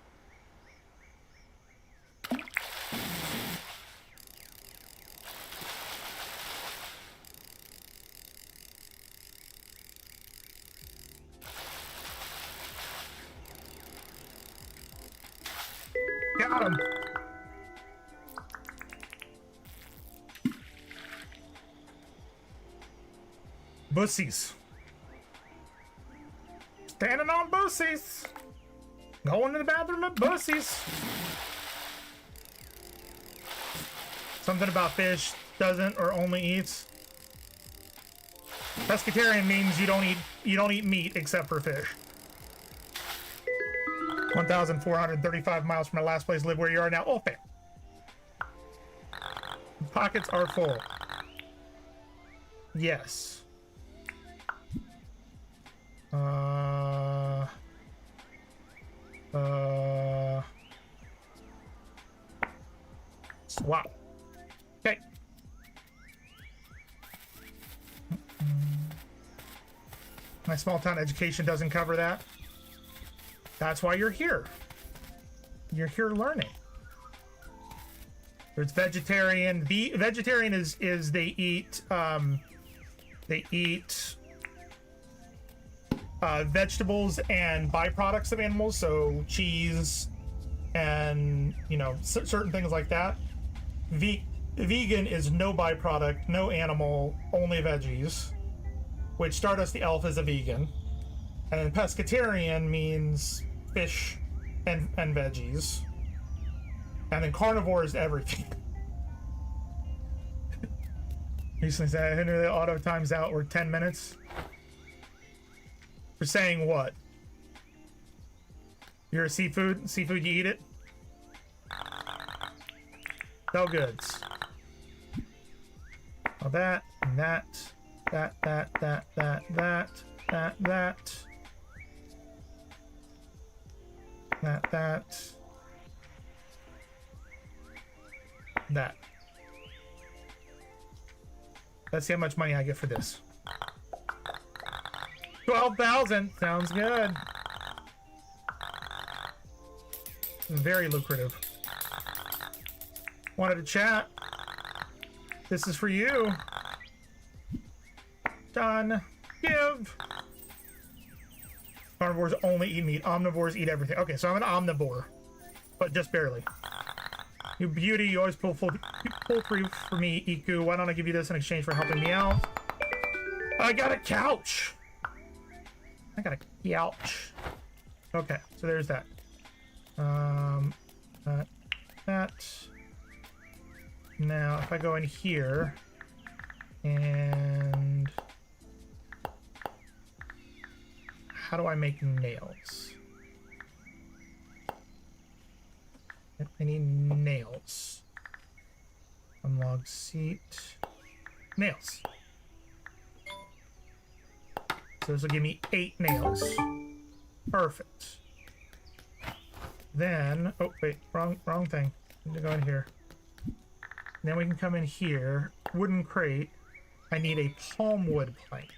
Speaker 2: Got him. Bussies. Standing on bussies. Going to the bathroom at bussies. Something about fish doesn't or only eats. Pescatarian means you don't eat meat except for fish. 1,435 miles from my last place. Live where you are now. Oh, fair. Pockets are full. Yes. Swap. Okay. My small town education doesn't cover that. That's why you're here. You're here learning. There's vegetarian. The vegetarian is they eat vegetables and byproducts of animals, so cheese and certain things like that. Vegan is no byproduct, no animal, only veggies. Which Stardust the Elf is a vegan, and then pescatarian means fish and veggies, and then carnivore is everything. Recently said I knew the auto times out were 10 minutes. For saying what? You're a seafood? Seafood, you eat it? No goods. Well, that, and that, that, that. Let's see how much money I get for this. 12,000 sounds good. Very lucrative. Wanted to chat. This is for you. Done. Give. Carnivores only eat meat. Omnivores eat everything. Okay, so I'm an omnivore, but just barely. You beauty, you always pull through for me, Iku. Why don't I give you this in exchange for helping me out? I got a couch. I got a couch. Okay, so there's that. That. Now, if I go in here and how do I make nails? I need nails. Unlog seat. Nails. So this will give me 8 nails. Perfect. Then, oh wait, wrong thing. Need to go in here. Then we can come in here. Wooden crate. I need a palm wood plank.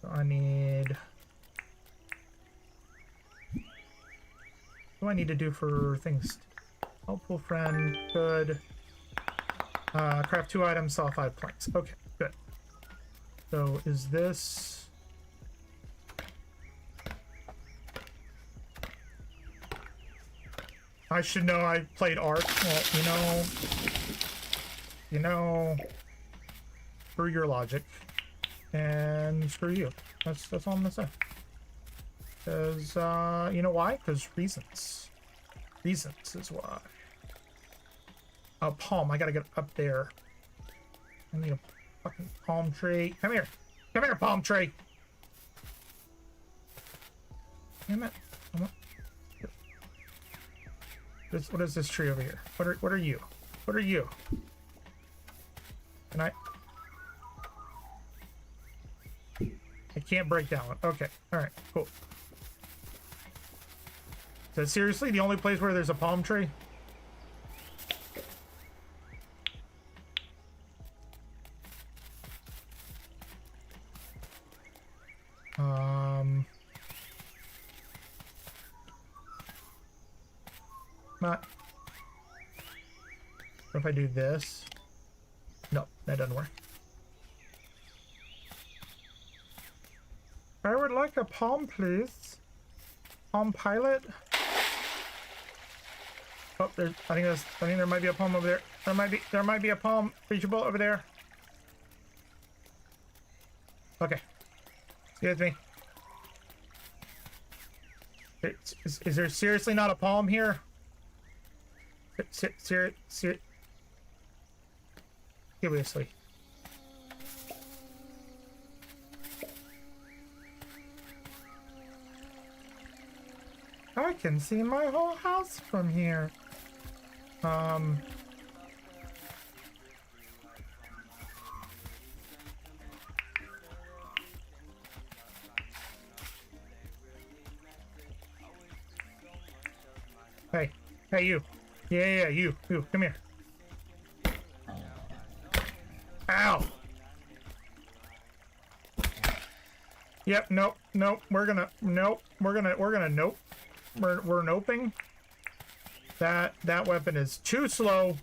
Speaker 2: So I need... What do I need to do for things? Helpful friend. Good. Craft 2 items, saw 5 planks. Okay, good. So is this... I should know I played Ark. Well, you know, screw your logic, and screw you. That's all I'm gonna say. Because, you know why? Because reasons. Reasons is why. A palm. I gotta get up there. I need a fucking palm tree. Come here. Come here, palm tree. Damn it. What is this tree over here? What are you? What are you? Can I can't break that one. Okay. Alright, cool. Is that seriously the only place where there's a palm tree? Not. What if I do this? No, that doesn't work. I would like a palm, please. Palm pilot. Oh, there's. I think there might be a palm over there. There might be a palm reachable over there. Okay. Excuse me. Is there seriously not a palm here? Seriously. I can see my whole house from here. Hey, you. Yeah, you, come here. Ow! Yep, nope. We're gonna nope. We're noping. That weapon is too slow.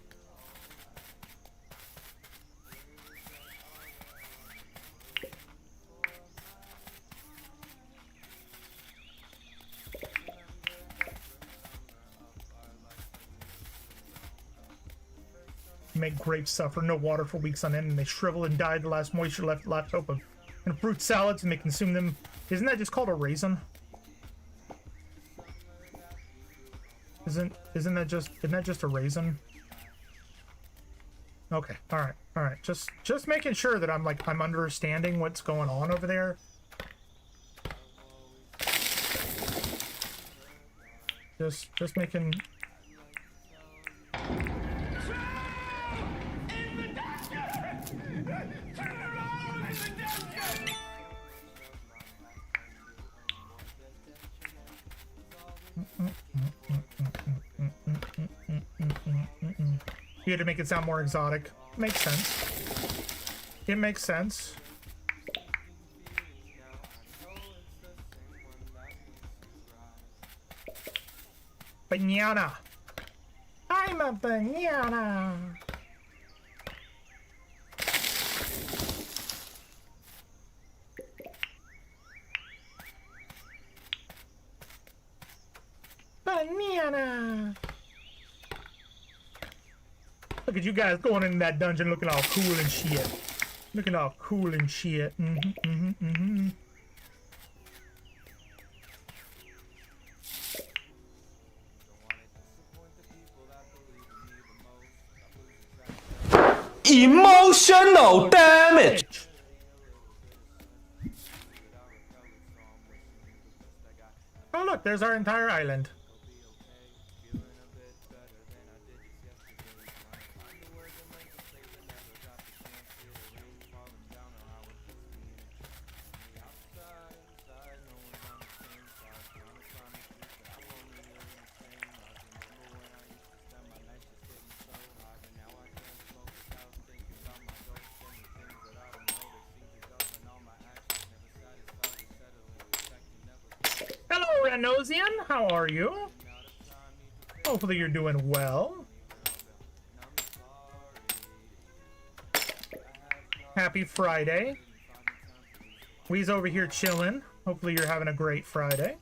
Speaker 2: Make grapes suffer no water for weeks on end, and they shrivel and die. The last moisture left open. And fruit salads, and they consume them. Isn't that just called a raisin? Isn't that just a raisin? Okay, all right. Just making sure that I'm understanding what's going on over there. Just making. You had to make it sound more exotic. Makes sense. It makes sense. Banana. I'm a banana. Banana. Look at you guys going in that dungeon looking all cool and shit. Looking all cool and shit.
Speaker 1: Emotional damage.
Speaker 2: Oh look, there's our entire island. Renosian. How are you? Hopefully you're doing well. Happy Friday. We's over here chilling. Hopefully you're having a great Friday.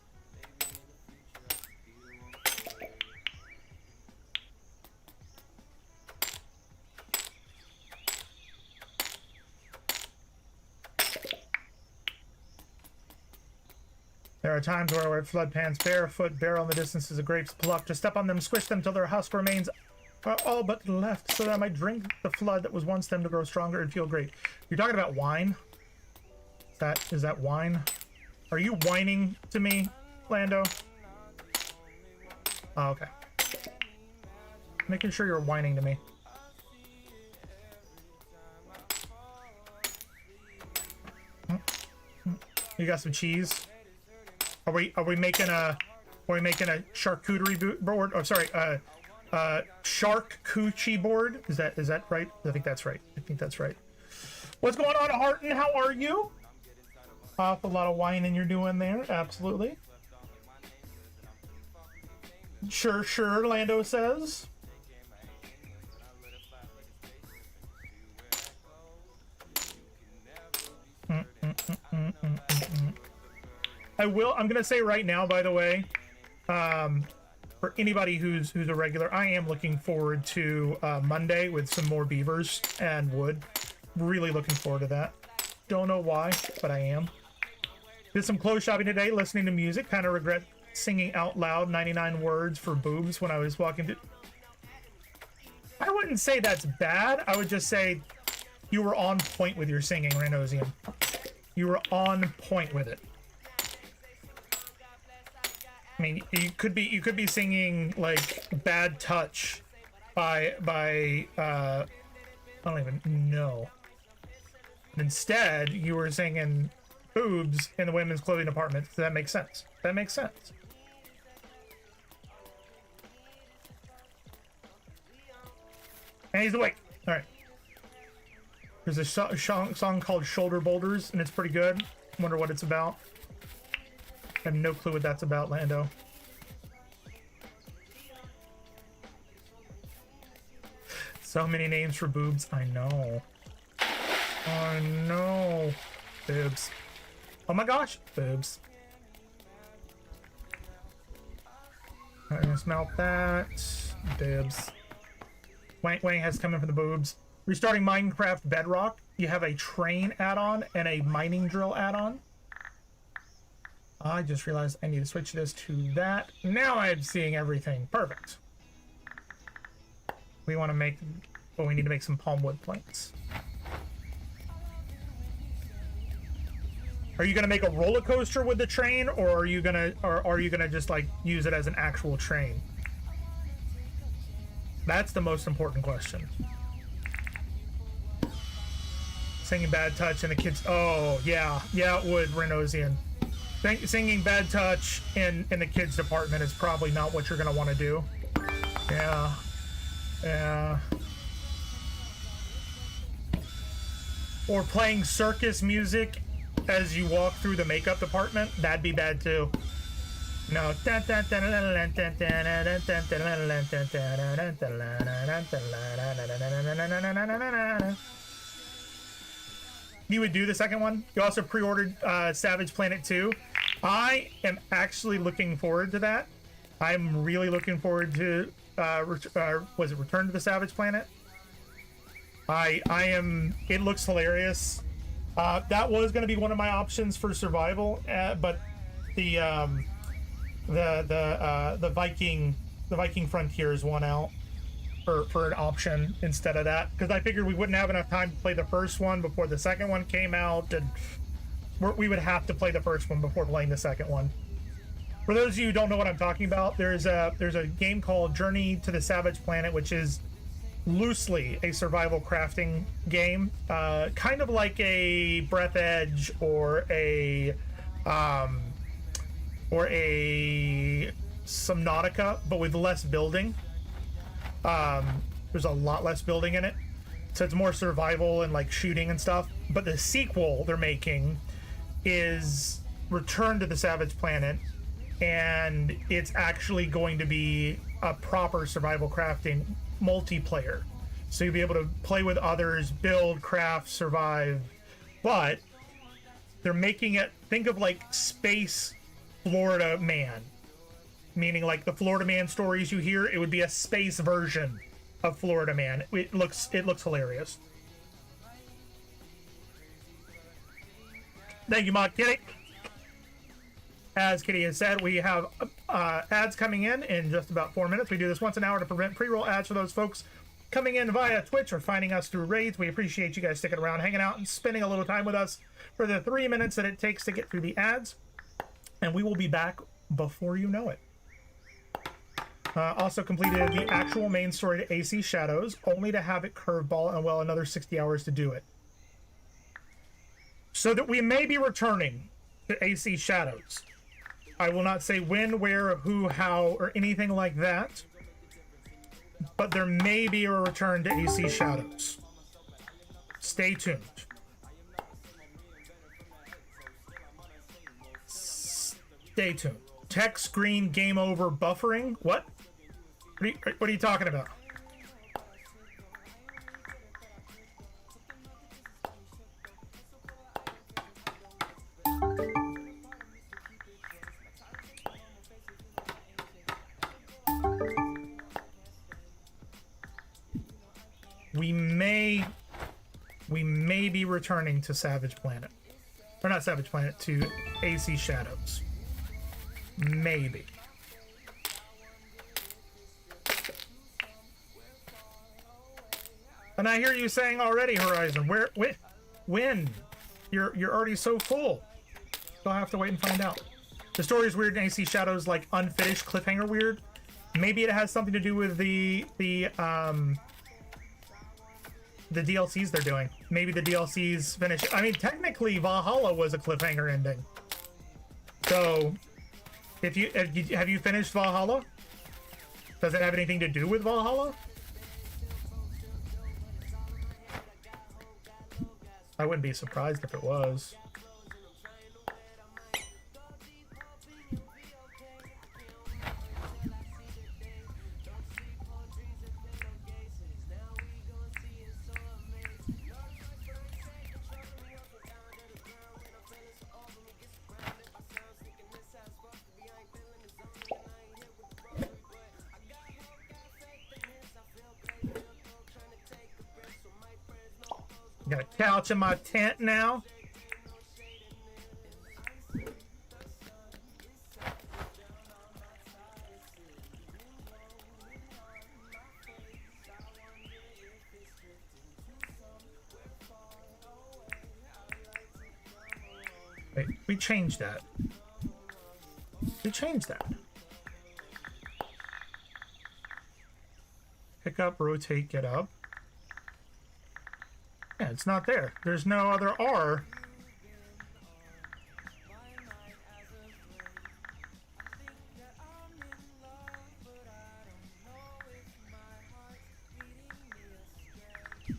Speaker 2: There are times where I wear flood pants barefoot, barrel in the distance as the grapes pluck. To step on them, squish them till their husk remains all but left, so that I might drink the flood that was once them to grow stronger and feel great. You're talking about wine? Is that wine? Are you whining to me, Lando? Oh, okay. Making sure you're whining to me. You got some cheese? Are we making a charcuterie board? Oh, sorry, shark coochie board. Is that right? I think that's right. What's going on, Harton? How are you? A lot of whining you're doing there. Absolutely. Sure, Lando says. I'm gonna say right now, by the way, for anybody who's a regular, I am looking forward to Monday with some more beavers and wood. Really looking forward to that. Don't know why, but I am. Did some clothes shopping today, listening to music. Kind of regret singing out loud 99 words for boobs when I was walking to... I wouldn't say that's bad. I would just say you were on point with your singing, Renosian. You were on point with it. I mean, you could be singing like "Bad Touch" by I don't even know. Instead, you were singing "Boobs" in the women's clothing department. Does that make sense? That makes sense. And he's awake. All right. There's a song called "Shoulder Boulders," and it's pretty good. Wonder what it's about. I have no clue what that's about, Lando. So many names for boobs. I know. Oh no. Boobs. Oh my gosh. Boobs. I'm gonna smelt that. Boobs. Wang has come in for the boobs. Restarting Minecraft Bedrock. You have a train add-on and a mining drill add-on. I just realized I need to switch this to that. Now I'm seeing everything. Perfect. We want to make... Oh, we need to make some palm wood planks. Are you going to make a roller coaster with the train, or are you going to just like use it as an actual train? That's the most important question. Singing "Bad Touch" and the kids... Oh, yeah. Yeah, it would, Renosian. Singing "Bad Touch" in the kids department is probably not what you're going to want to do. Yeah. Yeah. Or playing circus music as you walk through the makeup department. That'd be bad too. No. You would do the second one. You also pre-ordered Savage Planet 2. I am actually looking forward to that. I'm really looking forward to was it Return to the Savage Planet? I am. It looks hilarious. That was going to be one of my options for survival, but the Viking Frontiers won out for an option instead of that, because I figured we wouldn't have enough time to play the first one before the second one came out, and we would have to play the first one before playing the second one. For those of you who don't know what I'm talking about, there's a game called Journey to the Savage Planet, which is loosely a survival crafting game, kind of like a Breath Edge or a Subnautica, but with less building. There's a lot less building in it, so it's more survival and like shooting and stuff. But the sequel they're making is Return to the Savage Planet, and it's actually going to be a proper survival crafting multiplayer. So you'll be able to play with others, build, craft, survive. But they're making it, think of like Space Florida Man. Meaning like the Florida Man stories you hear, it would be a space version of Florida Man. It looks hilarious. Thank you, Mod Kitty. As Kitty has said, we have ads coming in just about 4 minutes. We do this once an hour to prevent pre-roll ads for those folks coming in via Twitch or finding us through raids. We appreciate you guys sticking around, hanging out, and spending a little time with us for the 3 minutes that it takes to get through the ads. And we will be back before you know it. Also completed the actual main story to AC Shadows, only to have it curveball and, well, another 60 hours to do it. So that we may be returning to AC Shadows. I will not say when, where, who, how, or anything like that. But there may be a return to AC Shadows. Stay tuned. Stay tuned. Text screen game over buffering? What? What are you talking about? We may be returning to Savage Planet. Or not Savage Planet, to AC Shadows. Maybe. And I hear you saying already, Horizon, when? You're already so full. You'll have to wait and find out. The story is weird, and AC Shadows like unfinished cliffhanger weird. Maybe it has something to do with the DLCs they're doing. Maybe the DLCs finish. I mean, technically, Valhalla was a cliffhanger ending. So, have you finished Valhalla? Does it have anything to do with Valhalla? I wouldn't be surprised if it was. Got a couch in my tent now. Wait, we changed that. We changed that. Pick up, rotate, get up. Yeah, it's not there. There's no other R.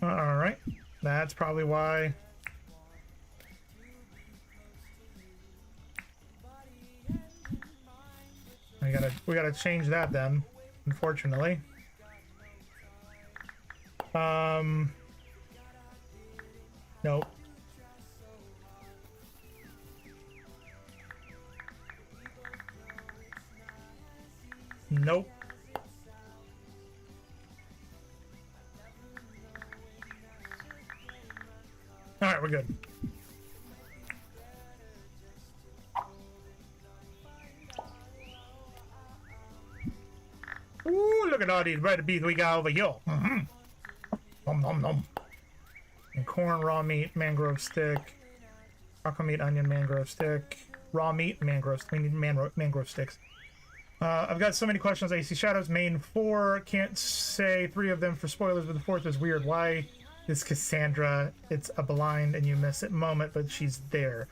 Speaker 2: All right, that's probably why. We gotta change that then, unfortunately. Nope. Nope. All right, we're good. Ooh, look at all these red beef we got over here. Nom nom nom. And corn, raw meat, mangrove stick, aqua meat, onion, mangrove stick, raw meat, mangrove. We need mangrove sticks. I've got so many questions. AC Shadows main 4. Can't say 3 of them for spoilers, but the 4th is weird. Why is Cassandra? It's a blind and you miss it moment, but she's there.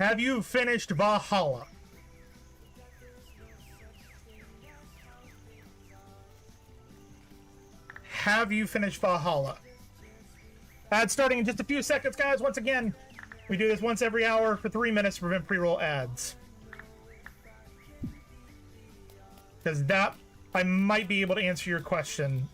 Speaker 2: Have you finished Valhalla? Have you finished Valhalla? Ads starting in just a few seconds, guys. Once again, we do this once every hour for 3 minutes to prevent pre-roll ads. because that I might be able to answer your question.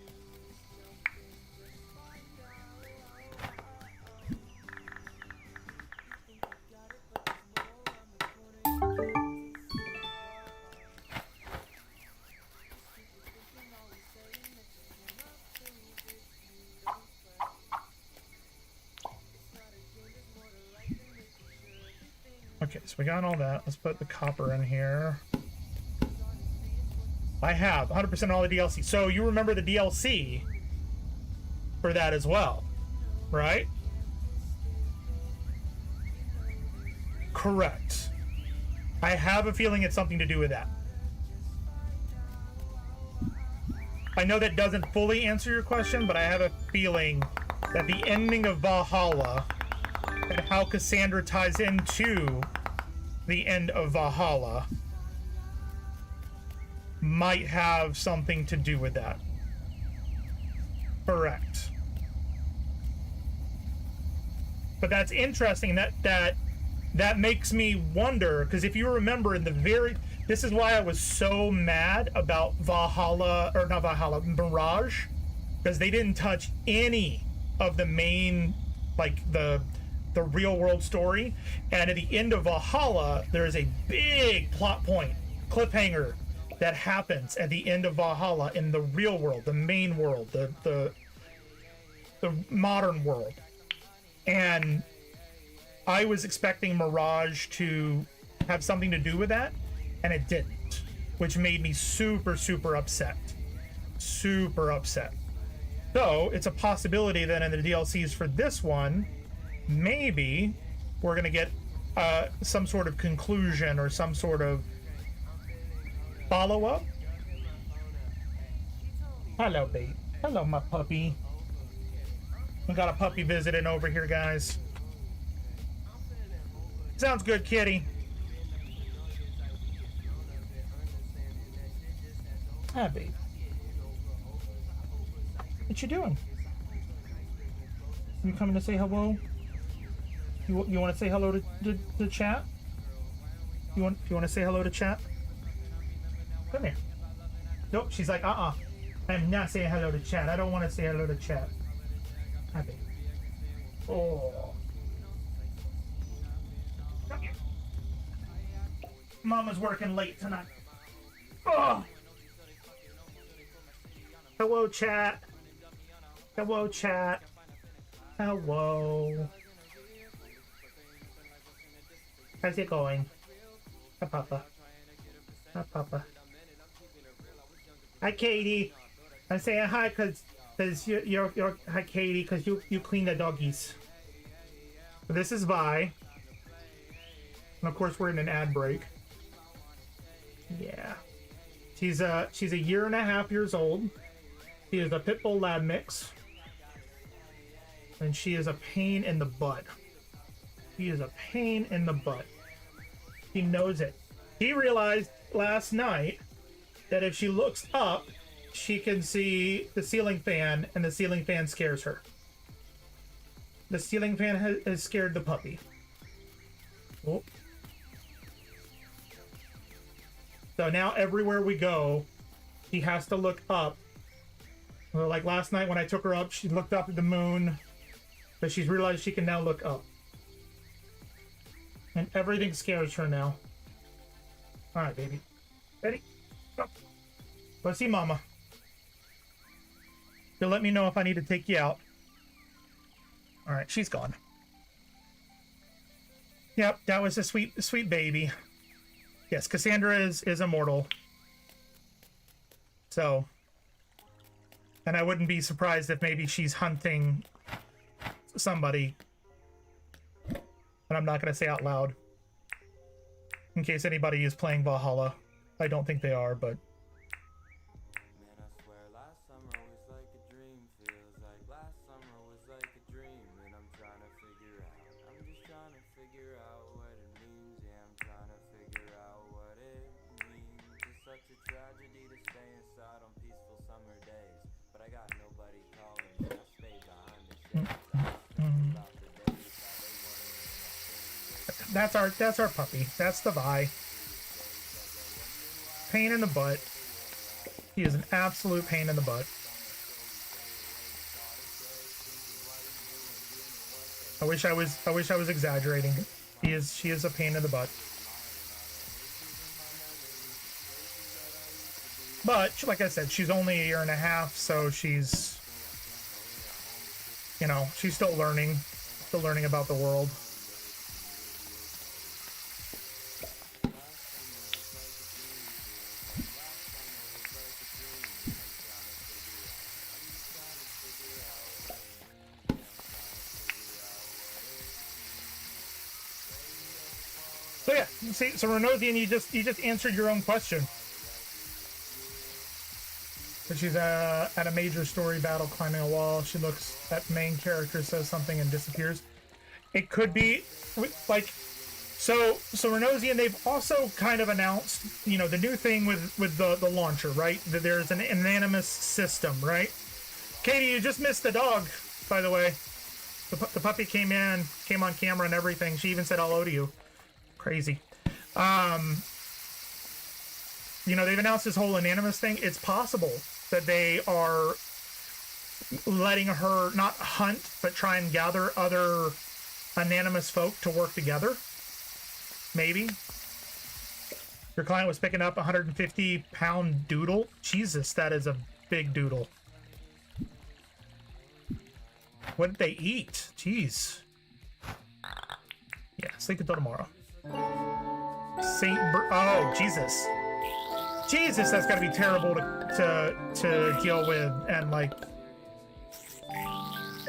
Speaker 2: Okay, so we got all that. Let's put the copper in here. I have 100% all the DLC. So you remember the DLC for that as well, right? Correct. I have a feeling it's something to do with that. I know that doesn't fully answer your question, but I have a feeling that the ending of Valhalla and how Cassandra ties into the end of Valhalla might have something to do with that. Correct. But that's interesting. That makes me wonder, because if you remember in the this is why I was so mad about Valhalla, or not Valhalla, Mirage, because they didn't touch any of the main, like the real world story. And at the end of Valhalla, there is a big plot point, cliffhanger, that happens at the end of Valhalla in the real world, the main world, the modern world. And I was expecting Mirage to have something to do with that, and it didn't, which made me super, super upset. Super upset. So it's a possibility that in the DLCs for this one, maybe we're gonna get some sort of conclusion or some sort of follow-up. Hello, babe. Hello, my puppy. We got a puppy visiting over here, guys. Sounds good, kitty. Hi, babe. What you doing? You coming to say hello? You want to say hello to the chat? You want to say hello to chat? Come here. Nope, she's like, I'm not saying hello to chat. I don't want to say hello to chat. Hi, babe. Oh. Come here. Mama's working late tonight. Oh. Hello, chat. Hello, chat. Hello. How's it going? Hi, Papa. Hi, Papa. Hi, Katie. I'm saying hi because you're hi, Katie, because you clean the doggies. This is Vi. And of course we're in an ad break. Yeah. She's a 1.5 years old. She is a pit bull lab mix. And she is a pain in the butt. She is a pain in the butt. She knows it. She realized last night that if she looks up, she can see the ceiling fan, and the ceiling fan scares her. The ceiling fan has scared the puppy. Oh. So now everywhere we go, she has to look up. Well, like last night when I took her up, she looked up at the moon, but she's realized she can now look up. And everything scares her now. All right, baby. Ready? Go. Go see Mama. You'll let me know if I need to take you out. All right, she's gone. Yep, that was a sweet, sweet baby. Yes, Cassandra is immortal. So, and I wouldn't be surprised if maybe she's hunting somebody. But I'm not going to say out loud. In case anybody is playing Valhalla. I don't think they are, but...
Speaker 1: Man, I swear last summer was like a dream. Feels like last summer was like a dream. And I'm just trying to figure out what it means. Yeah, I'm trying to figure out what it means. It's such a tragedy to stay inside on peaceful summer days. But I got nobody calling me. I stay behind the shades. About the days how they
Speaker 2: That's our puppy. That's the Vi. Pain in the butt. He is an absolute pain in the butt. I wish I was exaggerating. She is a pain in the butt. But like I said, she's only a year and a half, so she's, you know, she's still learning about the world. So yeah, see, so Renosian, you just answered your own question. So she's at a major story battle climbing a wall. She looks at main character, says something, and disappears. It could be like, so Renosian, they've also kind of announced, you know, the new thing with the launcher, right? That there's an anonymous system, right? Katie, you just missed the dog, by the way. The puppy came on camera and everything. She even said hello to you. Crazy. You know, they've announced this whole anonymous thing. It's possible that they are letting her not hunt, but try and gather other anonymous folk to work together. Maybe. Your client was picking up a 150-pound doodle. Jesus, that is a big doodle. What did they eat? Jeez. Yeah, sleep until tomorrow. Oh, Jesus. Jesus, that's gotta be terrible to deal with and, like,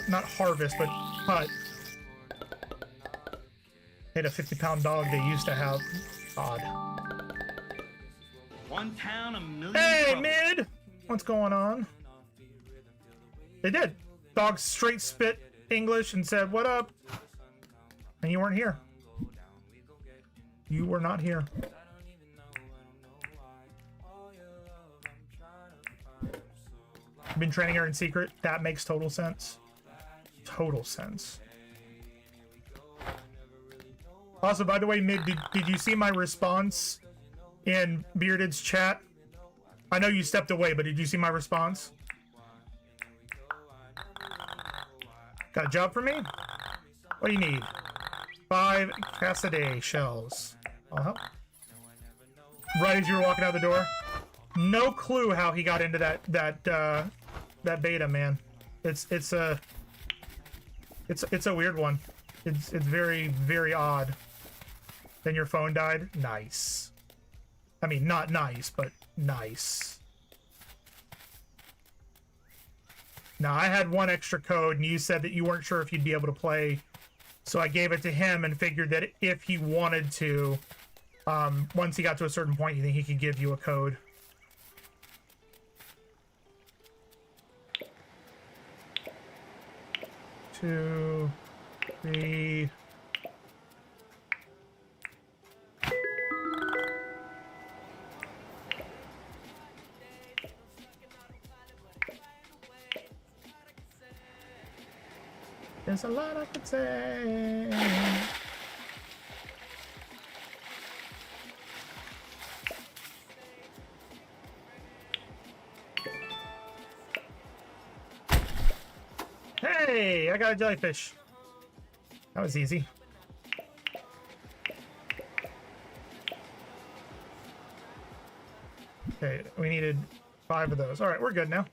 Speaker 2: not harvest, but cut. They had a 50-pound dog they used to have. Odd.
Speaker 1: One town, a million.
Speaker 2: Hey,
Speaker 1: troubles.
Speaker 2: Mid! What's going on? They did. Dog straight spit English and said, "What up?" And you weren't here. You were not here. I've been training her in secret. That makes total sense. Total sense. Also, by the way, Mid, did you see my response in Bearded's chat? I know you stepped away, but did you see my response? Got a job for me? What do you need? 5 Cassaday shells. I'll help. Right as you were walking out the door. No clue how he got into that beta, man. It's a weird one. It's very, very odd. Then your phone died. Nice. I mean, not nice, but nice. Now, I had one extra code, and you said that you weren't sure if you'd be able to play, so I gave it to him and figured that if he wanted to, once he got to a certain point, you think he could give you a code. Two, three. There's a lot I could say. Hey, I got a jellyfish. That was easy. Okay, we needed 5 of those. All right, we're good now.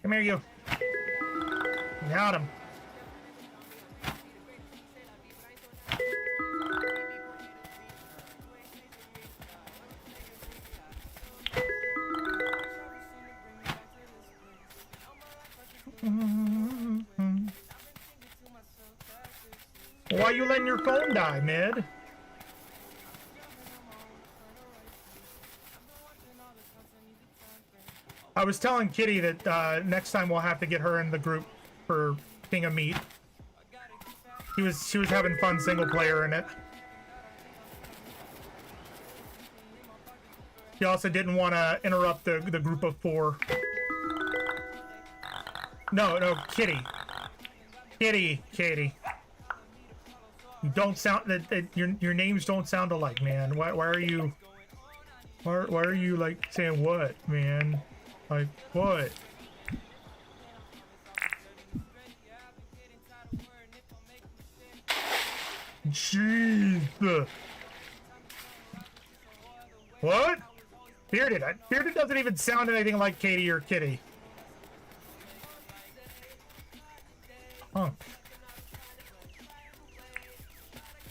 Speaker 2: Come here, you. Got him. Why you letting your phone die, Mid? I was telling Kitty that next time we'll have to get her in the group for King of Meat. She was having fun single player in it. She also didn't want to interrupt the group of 4. No, Kitty. Katie. You don't sound that your names don't sound alike, man. Why are you why are you like saying what, man? Like what? Jeez. What? Bearded. Bearded doesn't even sound anything like Katie or Kitty. Huh.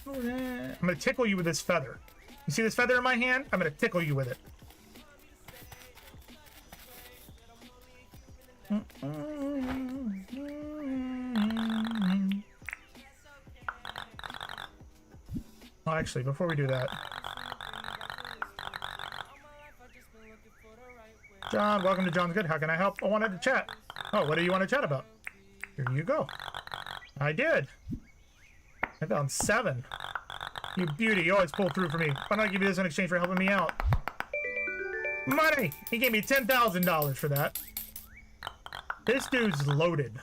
Speaker 2: I'm gonna tickle you with this feather. You see this feather in my hand? I'm gonna tickle you with it. Oh, actually, before we do that, John, welcome to John's Good. How can I help? I wanted to chat. Oh, what do you want to chat about? Here you go. I did. I found 7. You beauty, you always pull through for me. Why don't I give you this in exchange for helping me out? Money! He gave me $10,000 for that. This dude's loaded.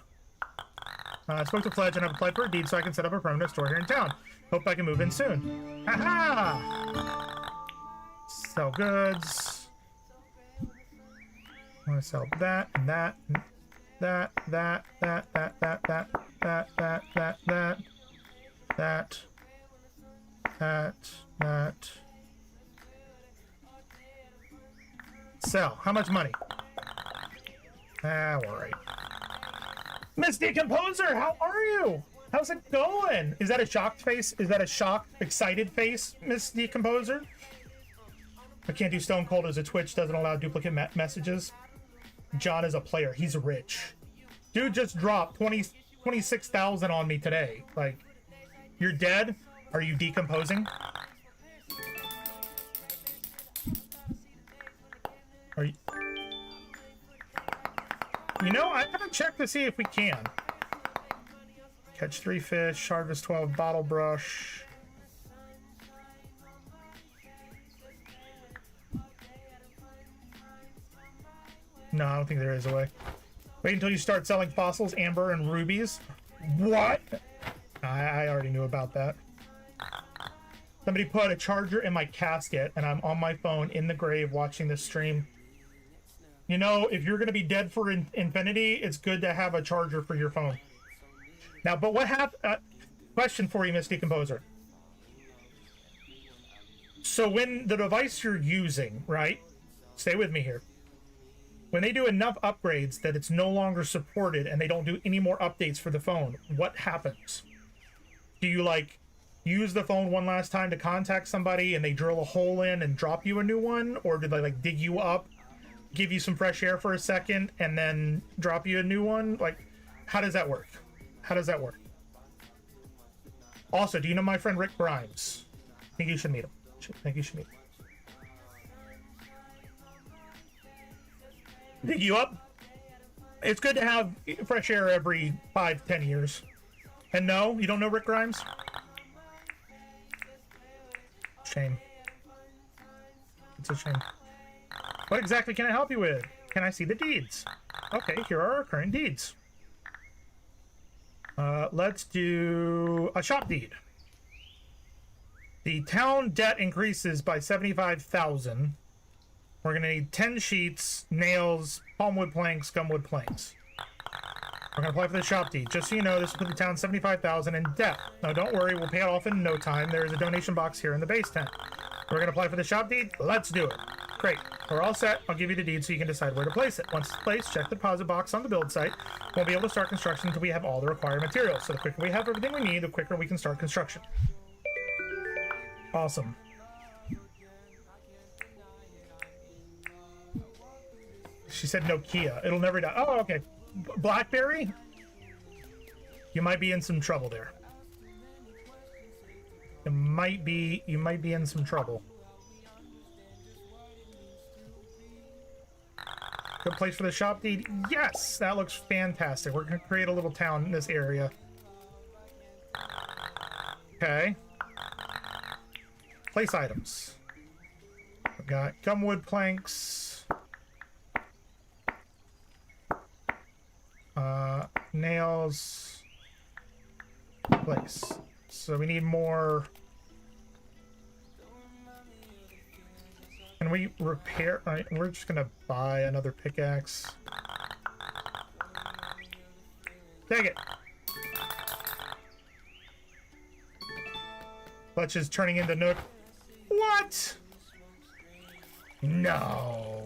Speaker 2: I spoke to Pledge and I've applied for a deed so I can set up a permanent store here in town. Hope I can move in soon. Haha! Sell goods. I want to sell that and that and that, that, that, that, that, that, that, that, that, that, that. Sell. How much money? Ah, all right. Miss Decomposer, how are you? How's it going? Is that a shocked face? Is that a shocked, excited face, Miss Decomposer? I can't do Stone Cold as a Twitch doesn't allow duplicate messages. John is a player. He's rich. Dude just dropped 26,000 on me today. Like, you're dead? Are you decomposing? Are you... You know, I haven't checked to see if we can. Catch 3 fish, harvest 12, bottle brush. No, I don't think there is a way. Wait until you start selling fossils, amber, and rubies. What? I already knew about that. Somebody put a charger in my casket, and I'm on my phone in the grave watching this stream. You know, if you're going to be dead for infinity, it's good to have a charger for your phone. Now, but what happened? Question for you, Miss Decomposer. So when the device you're using, right? Stay with me here. When they do enough upgrades that it's no longer supported and they don't do any more updates for the phone, what happens? Do you, like, use the phone one last time to contact somebody and they drill a hole in and drop you a new one? Or do they, like, dig you up, give you some fresh air for a second, and then drop you a new one? Like, how does that work? How does that work? Also, do you know my friend Rick Grimes? I think you should meet him. I think you should meet him. Dig you up? It's good to have fresh air every 5-10 years. And no, you don't know Rick Grimes? Shame. It's a shame. What exactly can I help you with? Can I see the deeds? Okay, here are our current deeds. Let's do a shop deed. The town debt increases by 75,000. We're going to need 10 sheets, nails, palmwood planks, gumwood planks. We're going to apply for the shop deed. Just so you know, this will put the town 75,000 in debt. Now, don't worry, we'll pay it off in no time. There is a donation box here in the base tent. We're going to apply for the shop deed. Let's do it. Great. We're all set. I'll give you the deed so you can decide where to place it. Once it's placed, check the deposit box on the build site. We'll be able to start construction until we have all the required materials. So the quicker we have everything we need, the quicker we can start construction. Awesome. She said Nokia. It'll never die. Oh, okay. BlackBerry? You might be in some trouble there. You might be in some trouble. Good place for the shop deed? Yes! That looks fantastic. We're going to create a little town in this area. Okay. Place items. We've got gumwood planks. Nails. Place. So we need more. Can we repair? All right, we're just gonna buy another pickaxe. Take it. Fletch is turning into Nook. What? No.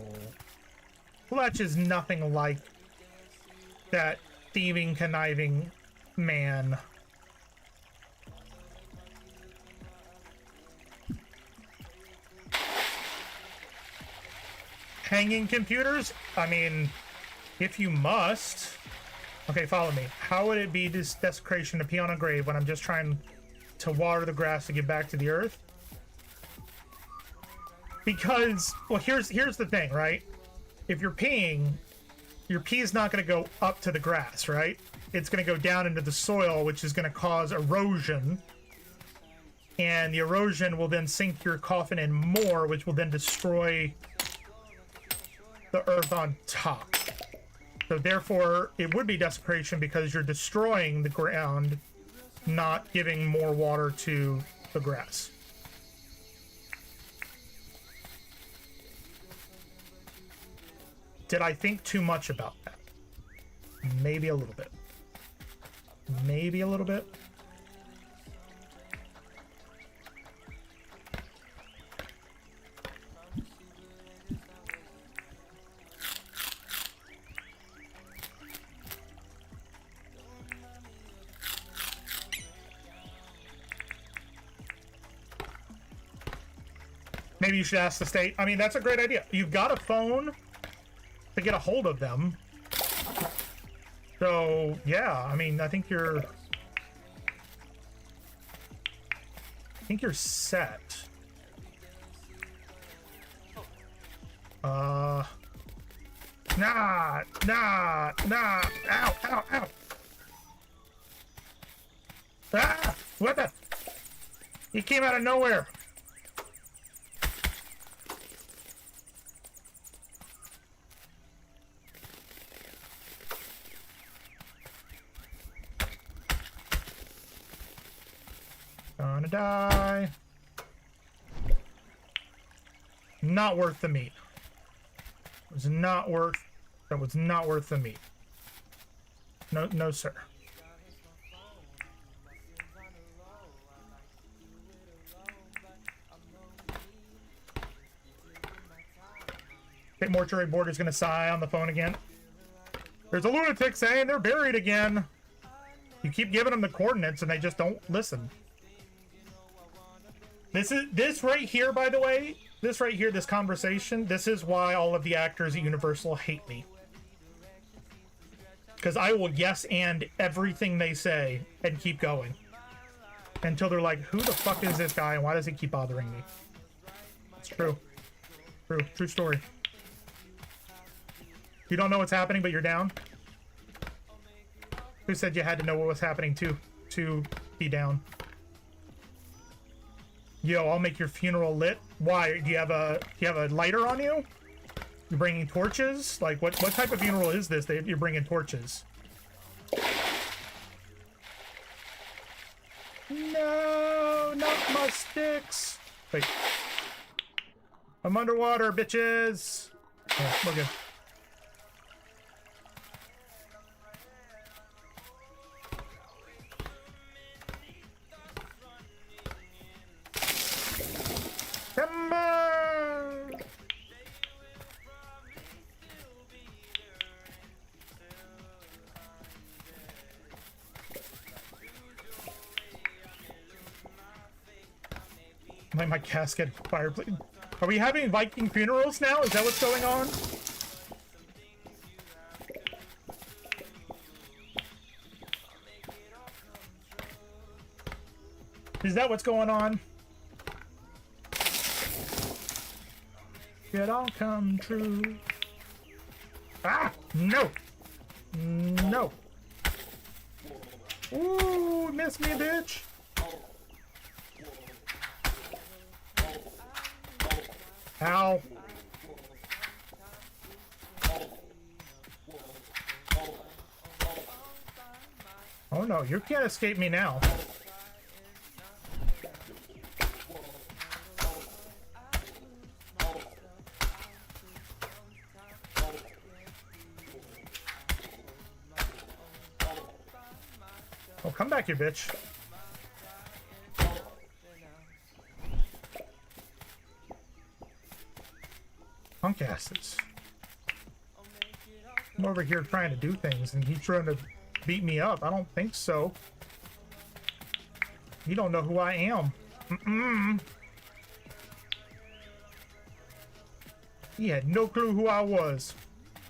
Speaker 2: Fletch is nothing like that thieving, conniving man. Hanging computers? I mean, if you must. Okay, follow me. How would it be this desecration to pee on a grave when I'm just trying to water the grass to get back to the earth? Because, well, here's the thing, right? If you're peeing, your pee is not going to go up to the grass, right? It's going to go down into the soil, which is going to cause erosion. And the erosion will then sink your coffin in more, which will then destroy the earth on top. So therefore, it would be desecration because you're destroying the ground, not giving more water to the grass. Did I think too much about that? Maybe a little bit. Maybe a little bit. Maybe you should ask the state. I mean, that's a great idea. You've got a phone to get a hold of them. So, yeah, I mean, I think you're set. Nah. Ow, ow, ow. Ah, what the? He came out of nowhere. Gonna die. Not worth the meat. It was not worth. That was not worth the meat. No, no, sir. Okay, mortuary board is gonna sigh on the phone again. There's a lunatic saying they're buried again. You keep giving them the coordinates and they just don't listen. This right here, by the way, this right here, this conversation, this is why all of the actors at Universal hate me. Because I will yes and everything they say and keep going. Until they're like, who the fuck is this guy and why does he keep bothering me? It's true. True story. You don't know what's happening, but you're down? Who said you had to know what was happening to be down? Yo, I'll make your funeral lit. Why? Do you have a lighter on you? You're bringing torches? Like, what type of funeral is this that you're bringing torches? No, not my sticks. Wait. I'm underwater, bitches. Oh, we're good. Like my casket fireplace. Are we having Viking funerals now? Is that what's going on? Is that what's going on? It all come true. Ah! No! No! Ooh, miss me, bitch! Ow. Oh no, you can't escape me now. come back here, bitch. Punk asses. I'm over here trying to do things, and he's trying to beat me up. I don't think so. You don't know who I am. He had no clue who I was. I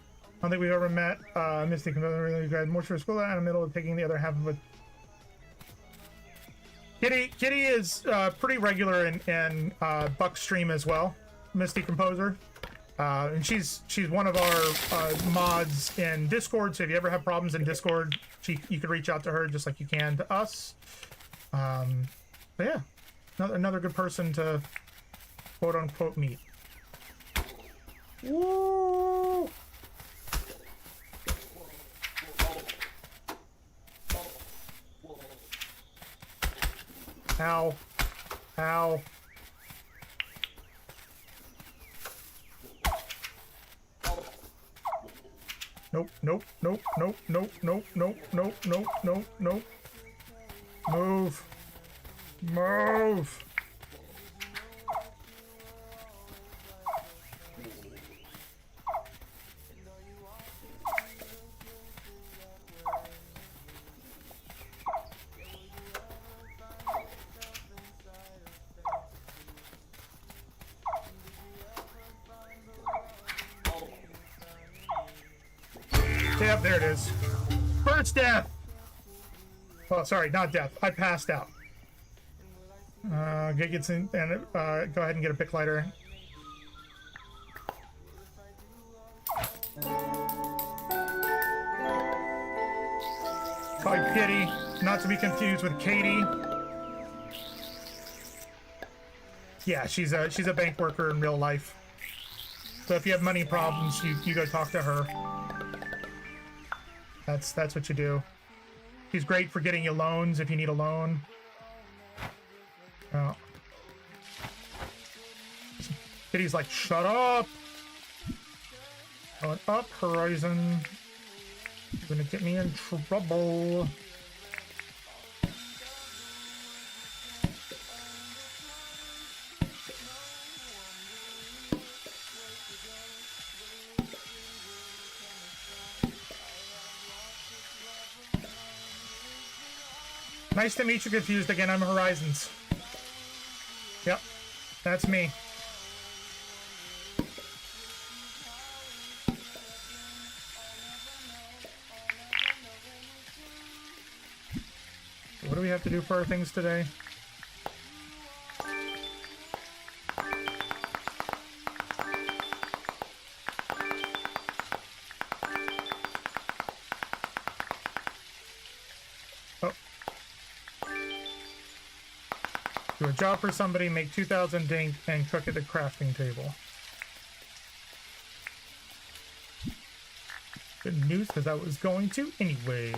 Speaker 2: don't think we've ever met. Misty, really grad more for school in the middle of taking the other half of it. Kitty is pretty regular in Buck's stream as well. Misty Composer. And she's one of our mods in Discord, so if you ever have problems in Discord, you could reach out to her just like you can to us. But yeah, another good person to quote unquote meet. Woo! Ow. Ow. Nope, nope, nope, nope, nope, nope, nope, nope, nope, nope, nope. Move. Move. Yep, there it is. First death! Oh, sorry, not death. I passed out. Get some, and go ahead and get a pick lighter. By Kitty, not to be confused with Katie. Yeah, she's a bank worker in real life. So if you have money problems, you go talk to her. That's what you do. She's great for getting you loans if you need a loan. Oh. Kitty's like, shut up! Shut up, Horizon. You're gonna get me in trouble. Nice to meet you, Confused again. I'm Horizons. Yep, that's me. What do we have to do for our things today? Do a job for somebody, make 2,000 dink, and cook at the crafting table. Good news, because I was going to anyways.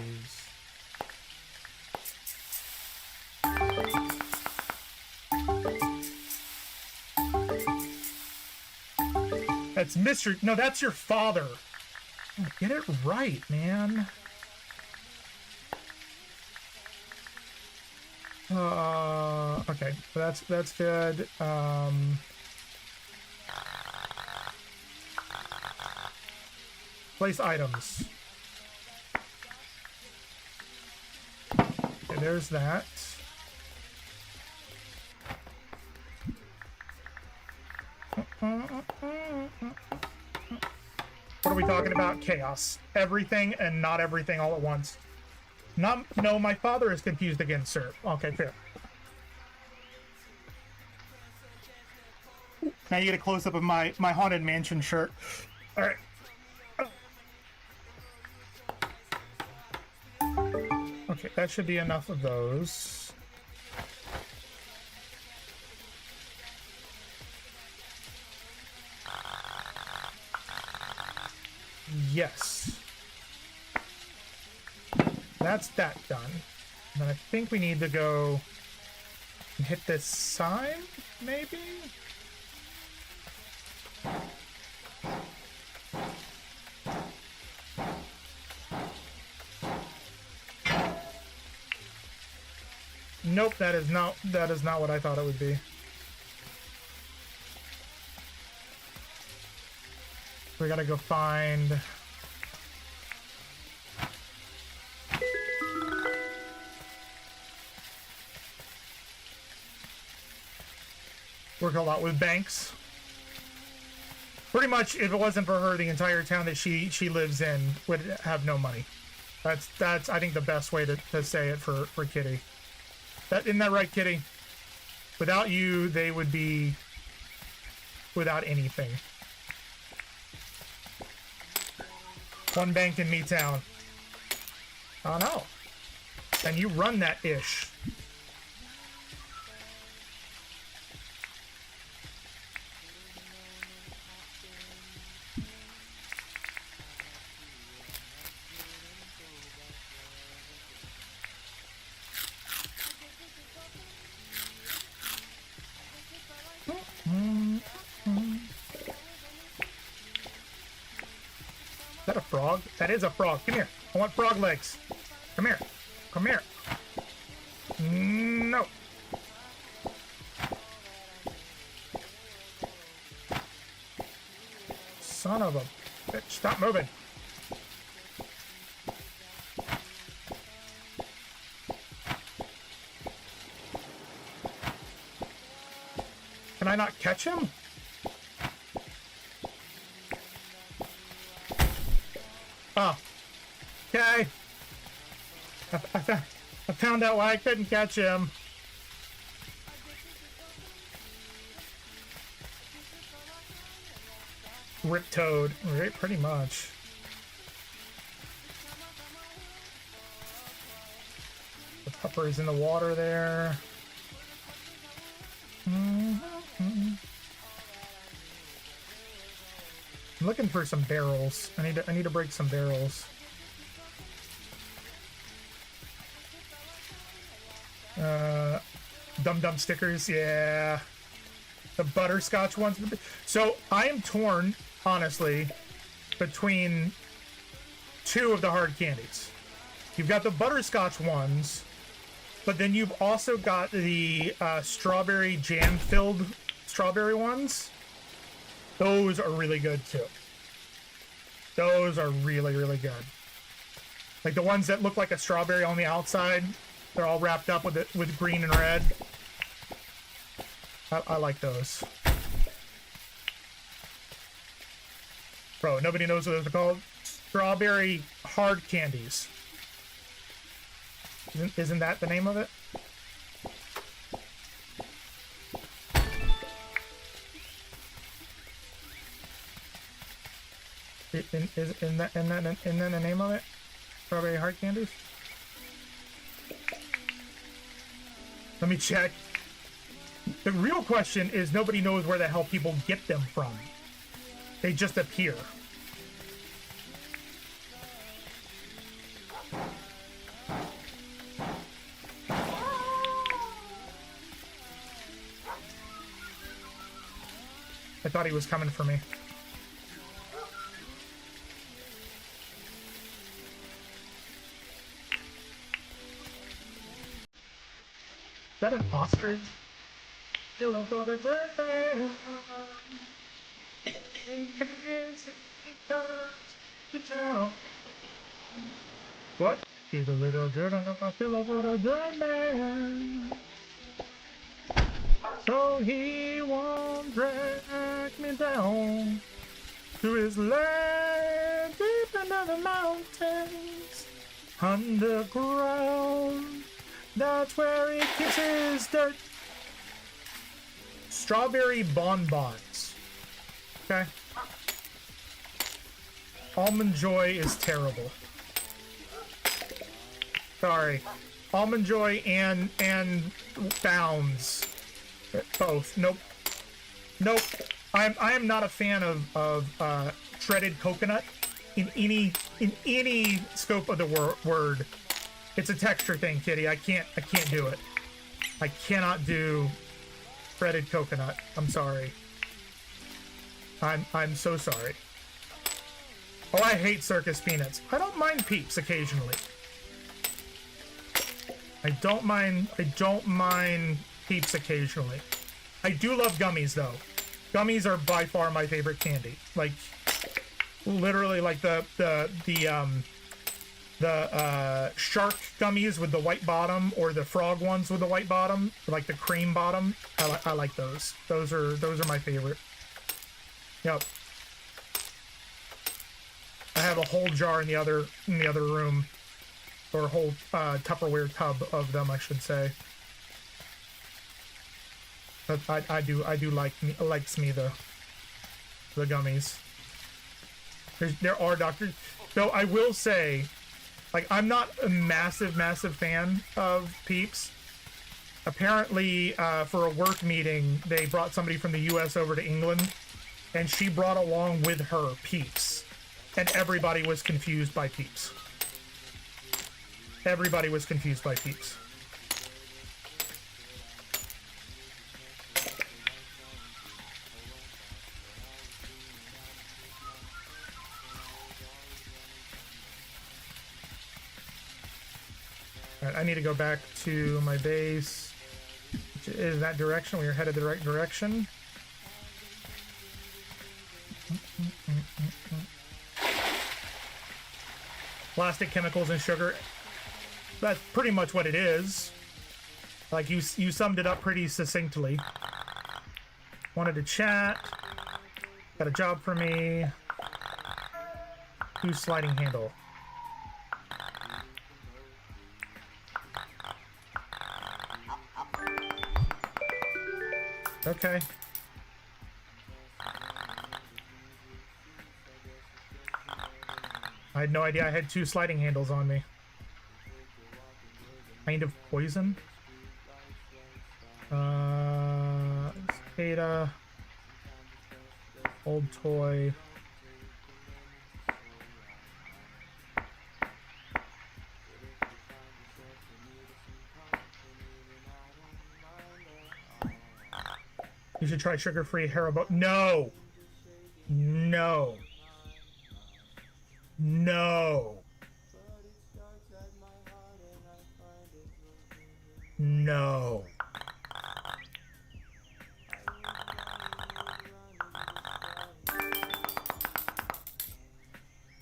Speaker 2: That's Mr. No, that's your father. Get it right, man. Okay, so that's good. Place items. Okay, there's that. What are we talking about? Chaos. Everything and not everything all at once. No, my father is confused again, sir. Okay, fair. Now you get a close-up of my Haunted Mansion shirt. All right. Okay, that should be enough of those. Yes. That's that done. And then I think we need to go and hit this sign, maybe? Nope, that is not what I thought it would be. We gotta go find... Work a lot with banks. Pretty much, if it wasn't for her, the entire town that she lives in would have no money. That's I think the best way to say it for Kitty. Isn't that right, Kitty? Without you, they would be without anything. One bank in Me-town. Oh no. And you run that ish. Is that a frog? That is a frog. Come here. I want frog legs. Come here. Come here. No. Son of a bitch. Stop moving. Can I not catch him? Oh. Okay. I found out why I couldn't catch him. Rip Toad. Right, pretty much. The pupper's in the water there. I'm looking for some barrels. I need to break some barrels. Dum-dum stickers, yeah. The butterscotch ones. So I am torn, honestly, between two of the hard candies. You've got the butterscotch ones, but then you've also got the strawberry jam-filled strawberry ones. Those are really good too. Those are really, really good. Like the ones that look like a strawberry on the outside, they're all wrapped up with green and red. I like those. Bro, nobody knows what those are called. Strawberry hard candies. Isn't that the name of it? Isn't that the name of it? Strawberry hard candies? Let me check. The real question is nobody knows where the hell people get them from. They just appear. I thought he was coming for me. Is that an ostrich? What? He's a little dirt on my pillow for the good man. So he won't drag me down to his land deep into the mountains. Underground, that's where he keeps his dirt. Strawberry bonbons. Okay. Almond Joy is terrible. Sorry. Almond Joy and Bounds. Both. Nope. Nope. I am not a fan of shredded coconut in any scope of the word. It's a texture thing, Kitty. I can't do it. I cannot do shredded coconut. I'm sorry. I'm so sorry. Oh, I hate circus peanuts. I don't mind Peeps occasionally. I don't mind Peeps occasionally. I do love gummies though. Gummies are by far my favorite candy. Like, literally, like the shark gummies with the white bottom, or the frog ones with the white bottom, like the cream bottom. I like those. Those are my favorite. Yep. I have a whole jar in the other room, or a whole Tupperware tub of them, I should say. But I do like me the gummies. There are doctors, though. I will say, like, I'm not a massive fan of Peeps. Apparently, for a work meeting, they brought somebody from the U.S. over to England, and she brought along with her Peeps, and everybody was confused by Peeps. Everybody was confused by Peeps. Alright, I need to go back to my base, which is that direction. We are headed the right direction. Plastic, chemicals, and sugar. That's pretty much what it is. Like, you summed it up pretty succinctly. Wanted to chat. Got a job for me. Use sliding handle. Okay. I had no idea I had 2 sliding handles on me. Kind of poison. Cicada. Old toy. You should try sugar-free Haribo. No! No. No. No.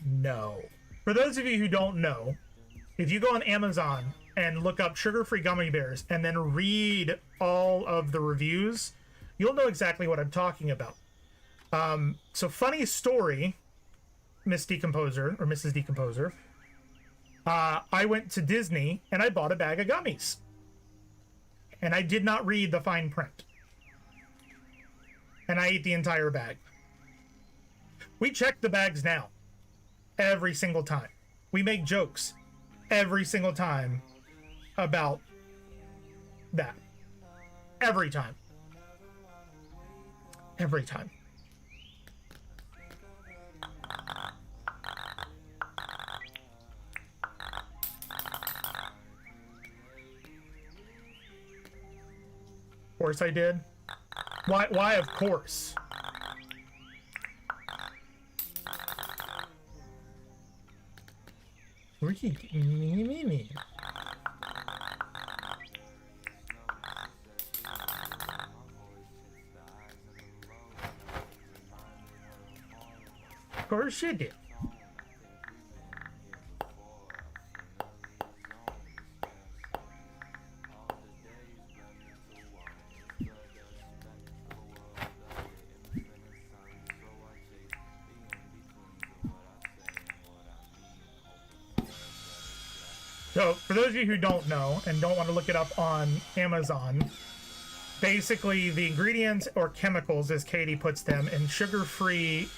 Speaker 2: No. For those of you who don't know, if you go on Amazon and look up sugar-free gummy bears and then read all of the reviews, you'll know exactly what I'm talking about. So, funny story, Miss Decomposer, or Mrs. Decomposer. I went to Disney and I bought a bag of gummies. And I did not read the fine print. And I ate the entire bag. We check the bags now. Every single time. We make jokes every single time about that. Every time. Every time. Of course I did. Why of course? Me. Of course you did. So, for those of you who don't know and don't want to look it up on Amazon, basically the ingredients or chemicals, as Katie puts them, in sugar-free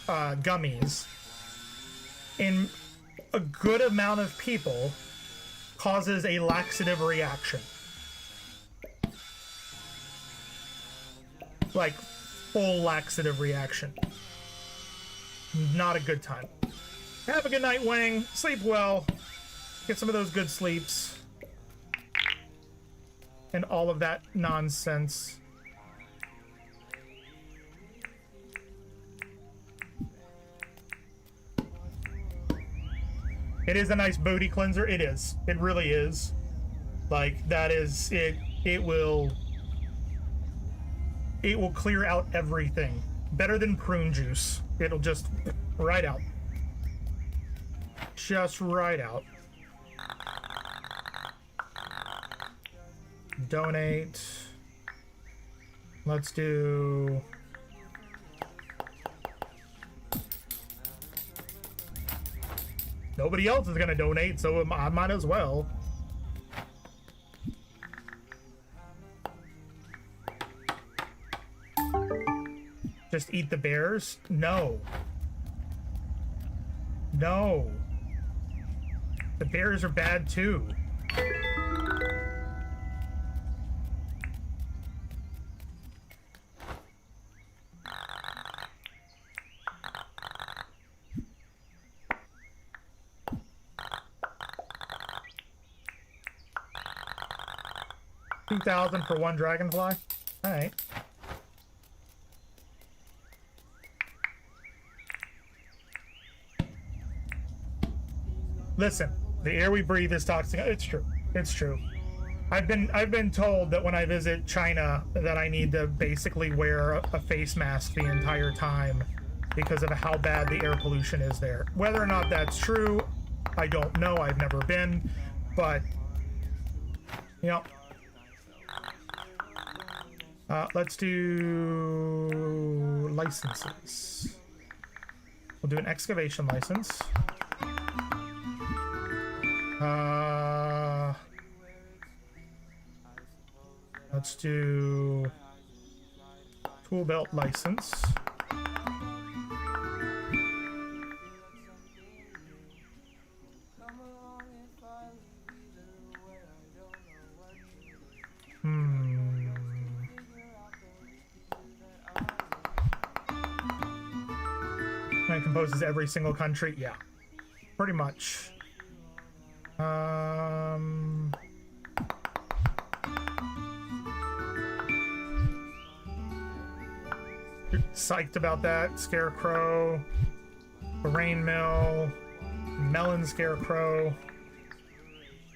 Speaker 2: gummies, in a good amount of people, causes a laxative reaction. Like, full laxative reaction. Not a good time. Have a good night, Wang. Sleep well. Get some of those good sleeps. And all of that nonsense. It is a nice booty cleanser. It is. It really is. Like, that is it. It will clear out everything. Better than prune juice. It'll just right out. Just right out. Donate. Let's do... Nobody else is gonna donate, so I might as well. Just eat the bears? No. No. The bears are bad too. $2,000 for one dragonfly? Alright. Listen, the air we breathe is toxic. It's true. It's true. I've been told that when I visit China that I need to basically wear a face mask the entire time because of how bad the air pollution is there. Whether or not that's true, I don't know. I've never been, but you know. Let's do licenses. We'll do an excavation license. Let's do tool belt license. It composes every single country. Yeah, pretty much. Psyched about that. Scarecrow, the rain mill, melon scarecrow.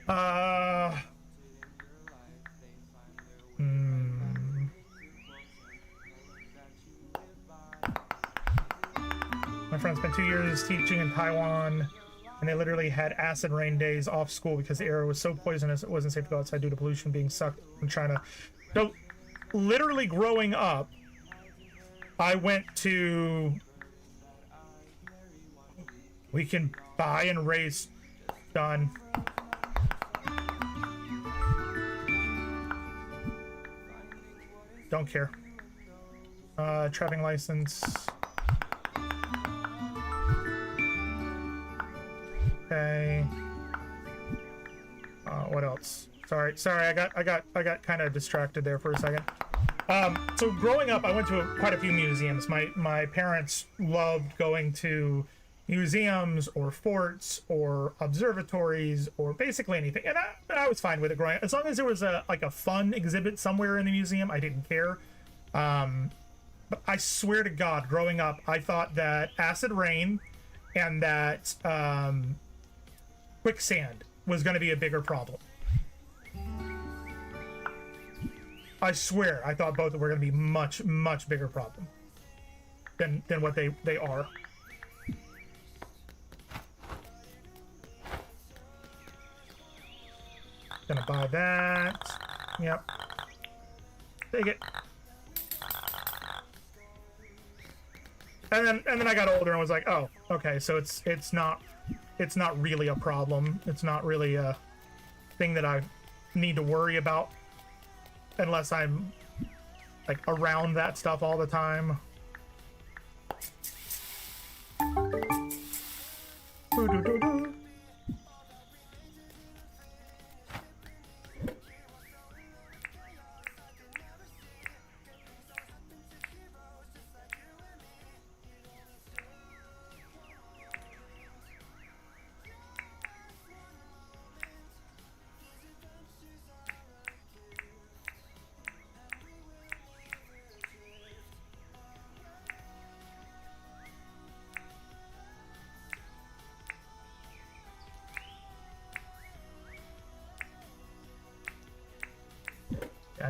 Speaker 2: My friend spent 2 years teaching in Taiwan, and they literally had acid rain days off school because the air was so poisonous it wasn't safe to go outside due to pollution being sucked from China. So, literally growing up, I went to... We can buy and raise... Done. Don't care. Trapping license... Okay. What else? Sorry, I got kind of distracted there for a second. So growing up, I went to quite a few museums. My parents loved going to museums or forts or observatories or basically anything, and I was fine with it growing up. As long as there was a fun exhibit somewhere in the museum, I didn't care. But I swear to God, growing up, I thought that acid rain and that quicksand was going to be a bigger problem. I swear, I thought both were going to be much, much bigger problem than what they are. Gonna buy that. Yep. Take it. And then I got older and was like, oh, okay, so it's not really a problem. It's not really a thing that I need to worry about unless I'm like around that stuff all the time. Doo-doo-doo-doo.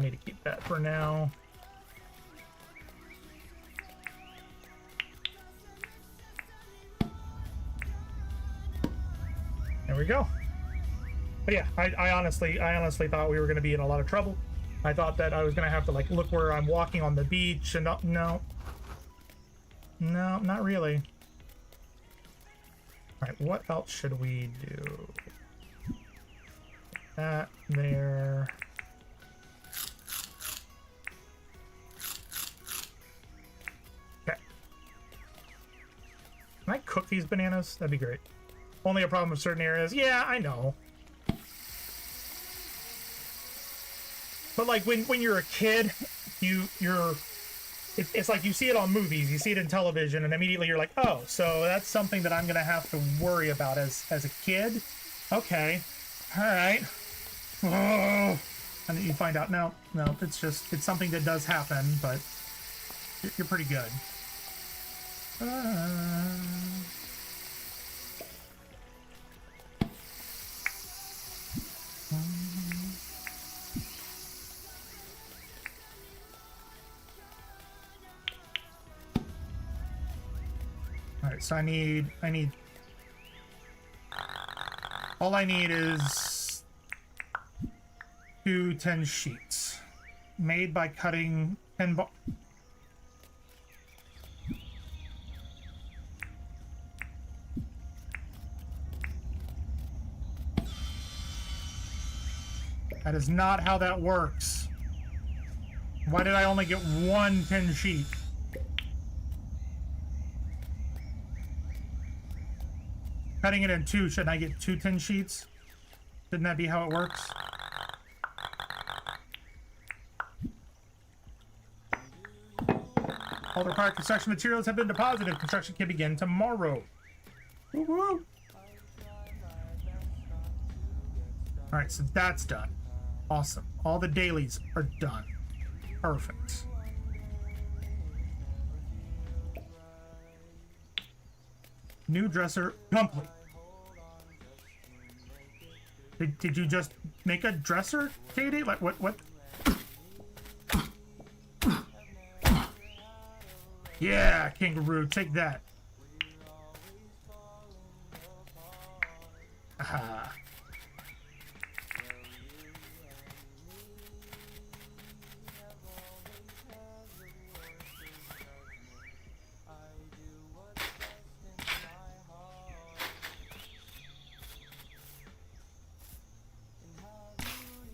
Speaker 2: I need to keep that for now. There we go. But yeah, I honestly thought we were going to be in a lot of trouble. I thought that I was going to have to like look where I'm walking on the beach and no, not really. All right, what else should we do? That there. Okay. Can I cook these bananas? That'd be great. Only a problem with certain areas. Yeah, I know. But like when you're a kid, it's like you see it on movies, you see it in television, and immediately you're like, oh, so that's something that I'm gonna have to worry about as a kid. Okay, all right. Oh. And then you find out, no, it's something that does happen, but you're pretty good. Alright, so I need all I need is 2 10 sheets made by cutting 10 That is not how that works. Why did I only get 1 10 sheet? Cutting it in 2, shouldn't I get 2 10 sheets? Shouldn't that be how it works? All required construction materials have been deposited. Construction can begin tomorrow. Woo-hoo. Alright, so that's done. Awesome. All the dailies are done. Perfect. New dresser complete. Did you just make a dresser, Katie? Like what? Yeah, kangaroo, take that. Aha.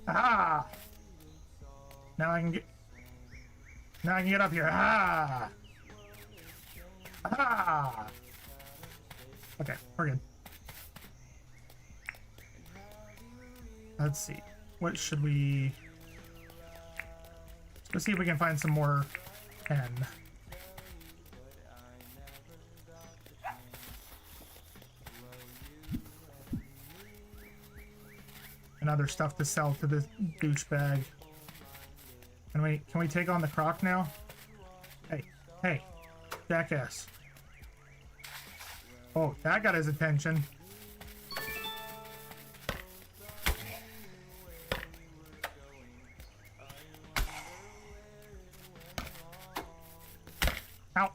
Speaker 2: Ah! Now I can get up here. Ah! Ah! Okay, we're good. Let's see. What should we... Let's see if we can find some more pen. And other stuff to sell to this douchebag. Can we take on the croc now? Hey, jackass. Oh, that got his attention. Ow.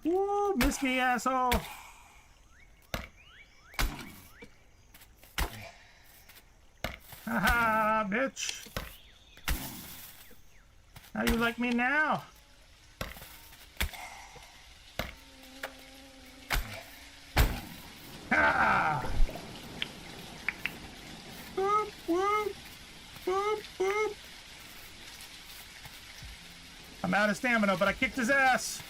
Speaker 2: Woo, missed me, asshole. Haha, bitch. How you like me now? Ah! Boop, boop, boop, boop. I'm out of stamina, but I kicked his ass.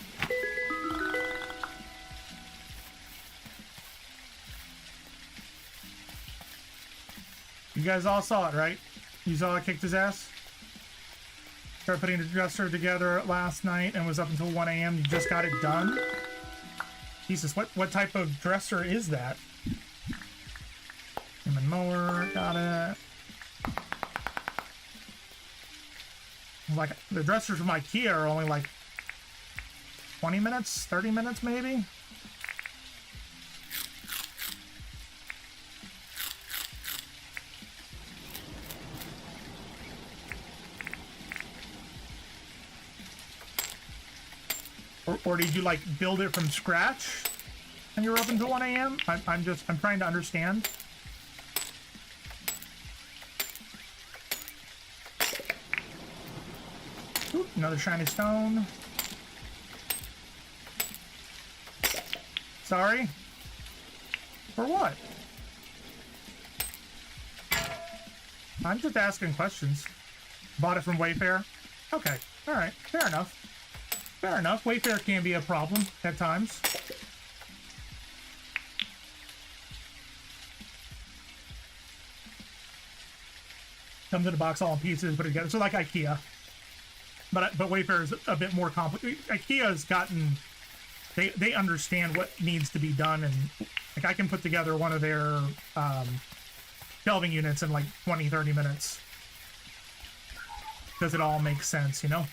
Speaker 2: You guys all saw it, right? You saw I kicked his ass? Started putting the dresser together last night and was up until 1 a.m. You just got it done? Jesus, what type of dresser is that? Human mower, got it. Like, the dressers from IKEA are only like 20 minutes, 30 minutes maybe. Or did you like build it from scratch and you're up until 1 a.m.? I'm trying to understand. Oop, another shiny stone. Sorry? For what? I'm just asking questions. Bought it from Wayfair? Okay, alright, fair enough. Fair enough, Wayfair can be a problem at times. Comes in a box all in pieces, put it together. So like IKEA. But Wayfair is a bit more complicated. IKEA has gotten... They understand what needs to be done, and like I can put together one of their shelving units in like 20, 30 minutes. Because it all makes sense, you know?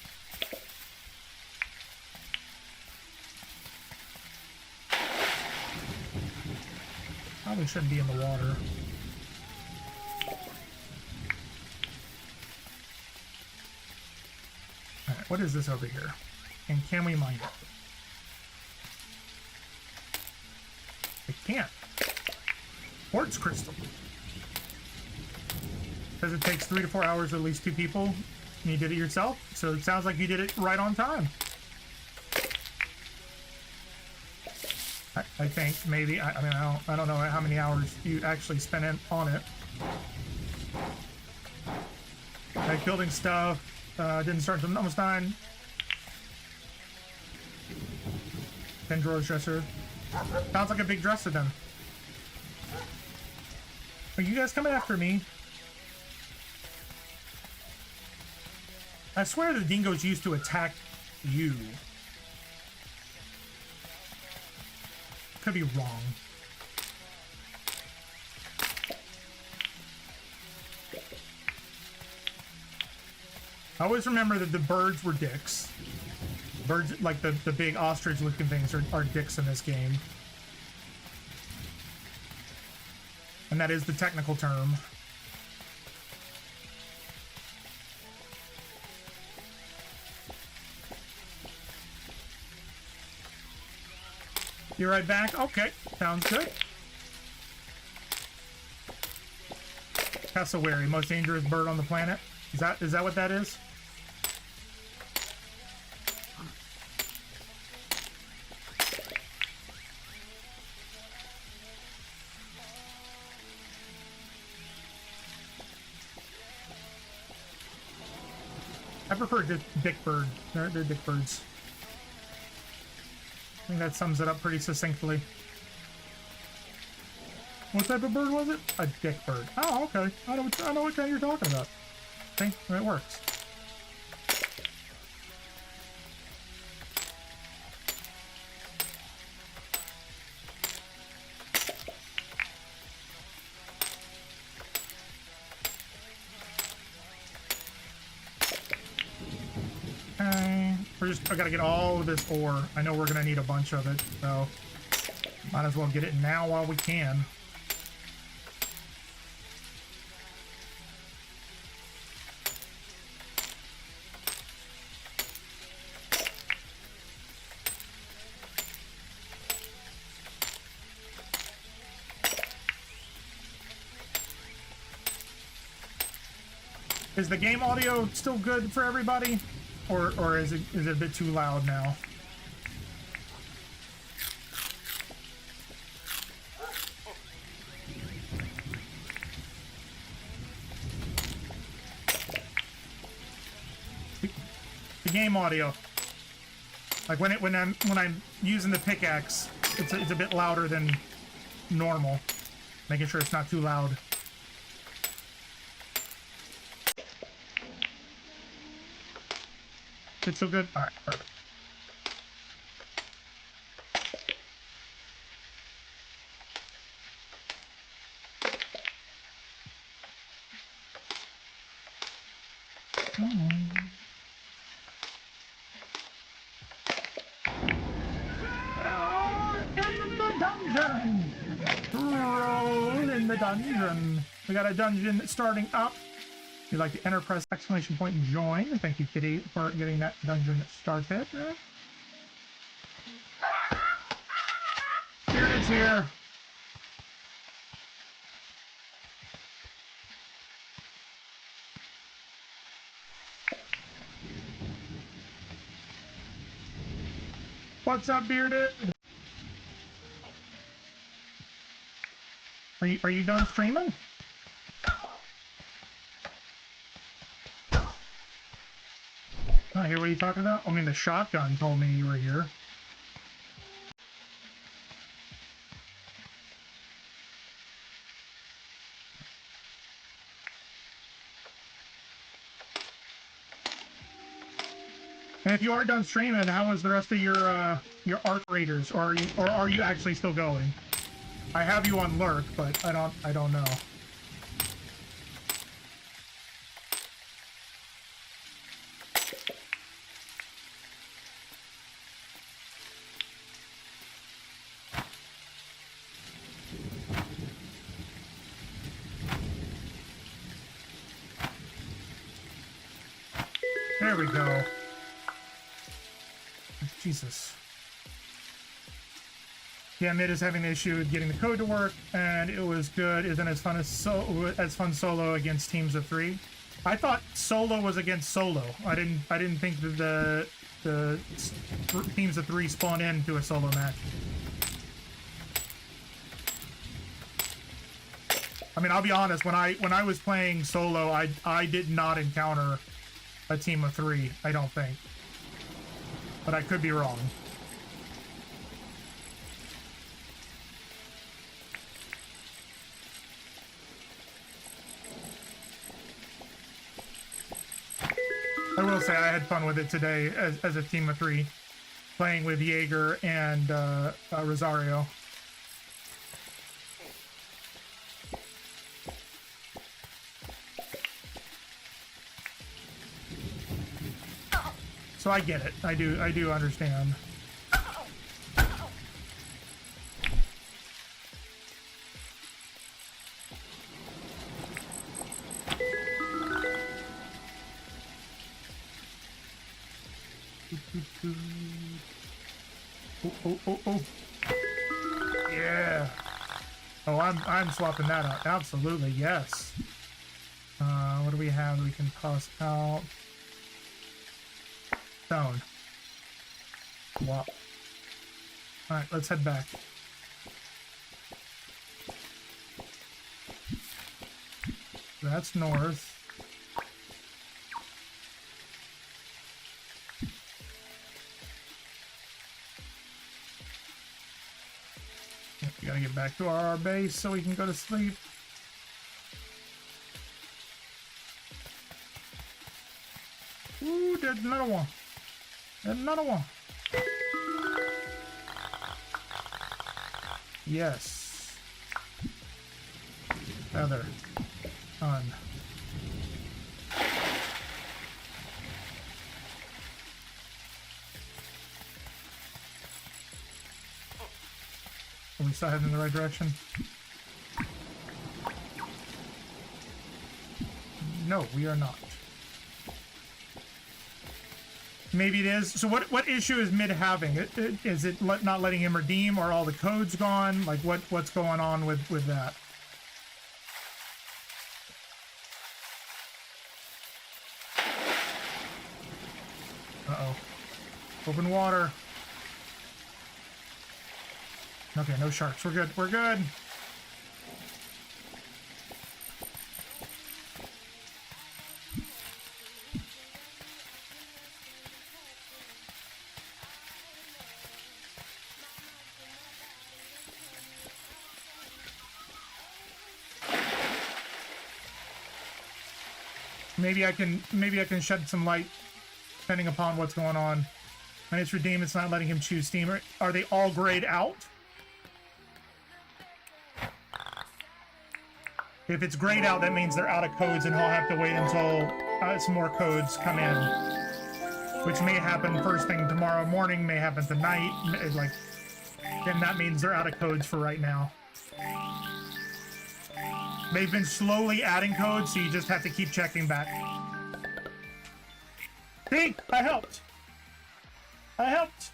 Speaker 2: Probably shouldn't be in the water. Alright, what is this over here? And can we mine it? I can't. Quartz crystal. Says it takes 3 to 4 hours, at least 2 people. And you did it yourself, so it sounds like you did it right on time. I think maybe. I mean, I don't know how many hours you actually spent on it. Like building stuff. Didn't start until almost 9. 10 drawers dresser. Sounds like a big dresser then. Are you guys coming after me? I swear the dingoes used to attack you. Could be wrong. I always remember that the birds were dicks. Birds, like the big ostrich-looking things, are dicks in this game. And that is the technical term. You're right back? Okay, sounds good. Cassowary, most dangerous bird on the planet. Is that what that is? I prefer dick bird. They're dick birds. I think that sums it up pretty succinctly. What type of bird was it? A dick bird. Oh, okay. I know what kind you're talking about. See? It works. I gotta get all of this ore. I know we're gonna need a bunch of it, so might as well get it now while we can. Is the game audio still good for everybody? Or is it a bit too loud now? The game audio, like when I'm using the pickaxe, it's a bit louder than normal. Making sure it's not too loud. It's so good. All right, perfect. dungeon. Roll in the dungeon. We got a dungeon starting up. If you'd like to enter, press exclamation point and join. Thank you, Kitty, for getting that dungeon started. Here it is here. What's up, Bearded? Are you done streaming? I hear what you talking about. I mean, the shotgun told me you were here. And if you are done streaming, how is the rest of your arc raiders, or are you actually still going? I have you on lurk, but I don't know. There we go. Jesus. Yeah, Mid is having an issue with getting the code to work, and it was good. Isn't as fun as fun solo against teams of 3. I thought solo was against solo. I didn't think that the teams of 3 spawn into a solo match. I mean, I'll be honest. When I was playing solo, I did not encounter a team of 3. I don't think, but I could be wrong. I will say I had fun with it today as a team of 3, playing with Jaeger and Rosario. So I get it. I do understand. Oh. Yeah. Oh, I'm swapping that out. Absolutely, yes. What do we have that we can toss out? Stone. Wow. Alright, let's head back. That's north. We gotta get back to our base so we can go to sleep. Ooh, there's another one. There's another one. Yes. Feather. On. Are we still heading in the right direction? No, we are not. Maybe it is. So what issue is Mid having? Is it not letting him redeem, or all the codes gone? Like what's going on with that? Uh-oh. Open water. Okay, no sharks. We're good. We're good. Maybe I can shed some light depending upon what's going on. When it's redeemed, it's not letting him choose steamer. Are they all grayed out? If it's grayed out, that means they're out of codes, and he'll have to wait until some more codes come in, which may happen first thing tomorrow morning, may happen tonight. Like, And that means they're out of codes for right now. They've been slowly adding codes, so you just have to keep checking back. See? I helped. I helped.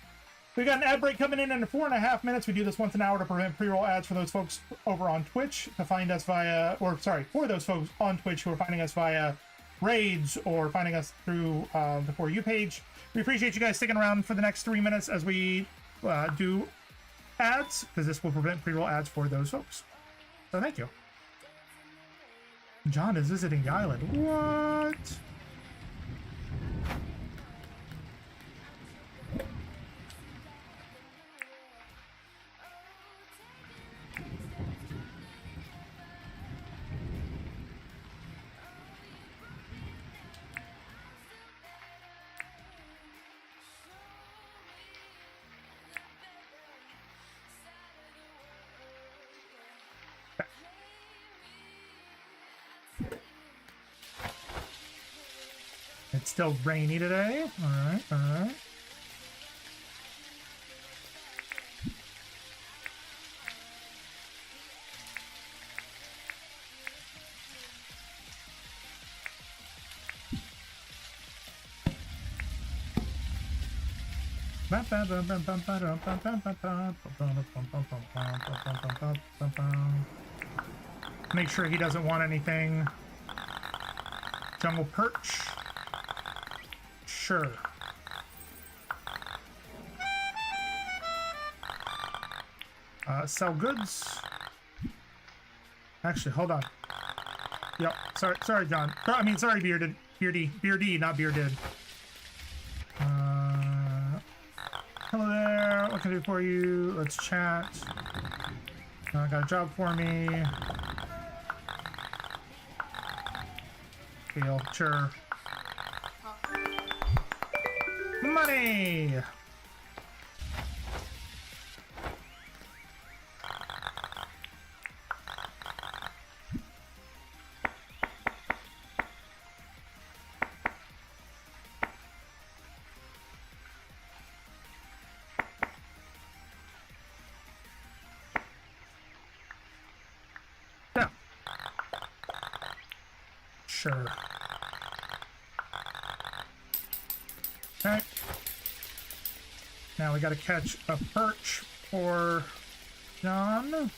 Speaker 2: We got an ad break coming in 4.5 minutes. We do this once an hour to prevent pre-roll ads for those folks over on Twitch to find us via, or sorry, for those folks on Twitch who are finding us via raids or finding us through the For You page. We appreciate you guys sticking around for the next 3 minutes as we do ads, because this will prevent pre-roll ads for those folks. So thank you. John is visiting the island. What? It's still rainy today. All right, all right. Make sure he doesn't want anything. Jungle perch. Sure. Sell goods. Actually, hold on. Yep. Sorry, John. I mean, sorry, Beardy, not Bearded. Hello there. What can I do for you? Let's chat. Got a job for me. Deal. Sure. Money! Yeah. Sure. Okay. Now we gotta catch a perch for John.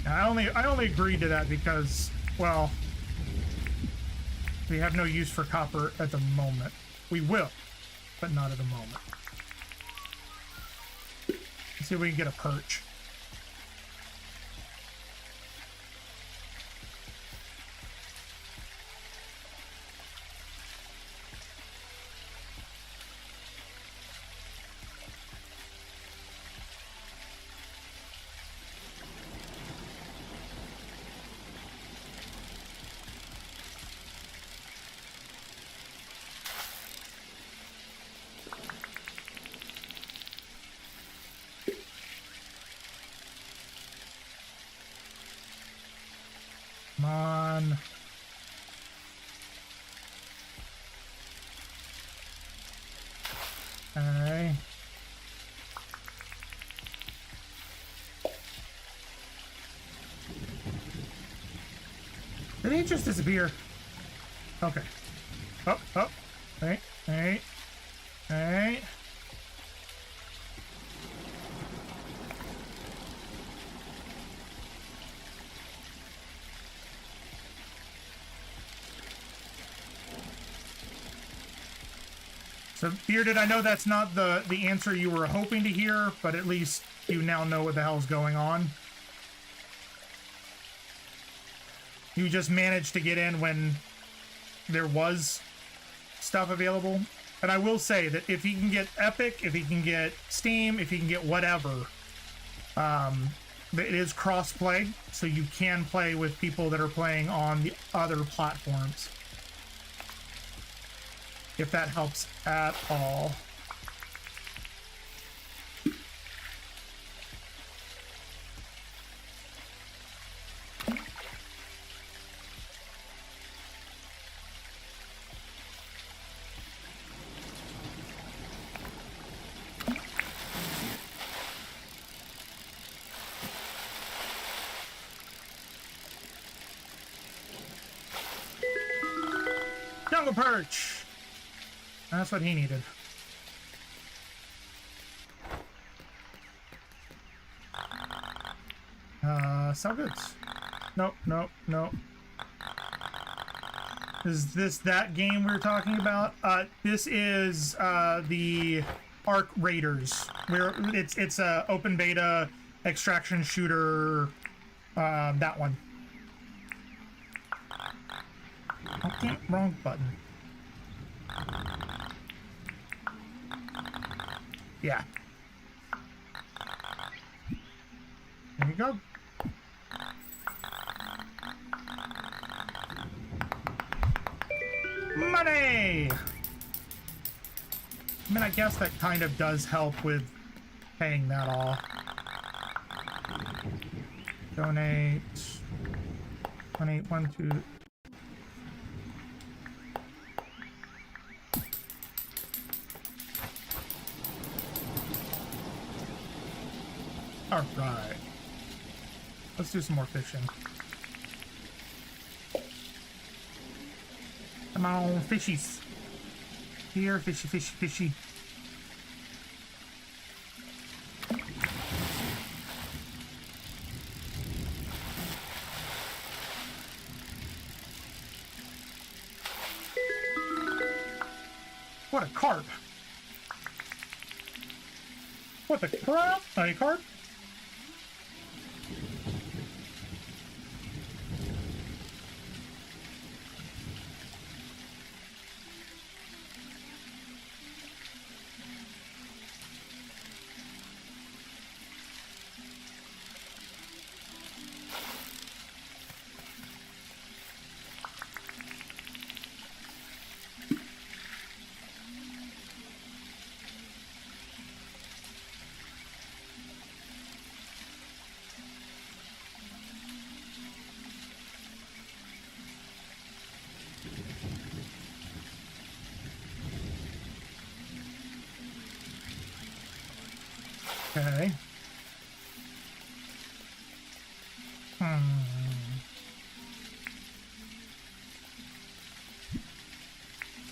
Speaker 2: I only agreed to that because, well, we have no use for copper at the moment. We will, but not at the moment. Let's see if we can get a perch. Come on. Okay. Did he just disappear? Okay. Oh. Hey. So, Bearded, I know that's not the answer you were hoping to hear, but at least you now know what the hell's going on. You just managed to get in when there was stuff available. And I will say that if he can get Epic, if he can get Steam, if he can get whatever, it is cross-play, so you can play with people that are playing on the other platforms. If that helps at all. Jungle perch! That's what he needed. Sell goods. Nope, nope, nope. Is this that game we were talking about? This is the Arc Raiders, where it's a open beta extraction shooter. That one. Okay, wrong button. Yeah. There you go. Money! I mean, I guess that kind of does help with paying that off. Donate. Donate 1, 2. All right. Let's do some more fishing. Come on, fishies. Here, fishy, fishy, fishy. What a carp. What the crap? A carp? Okay.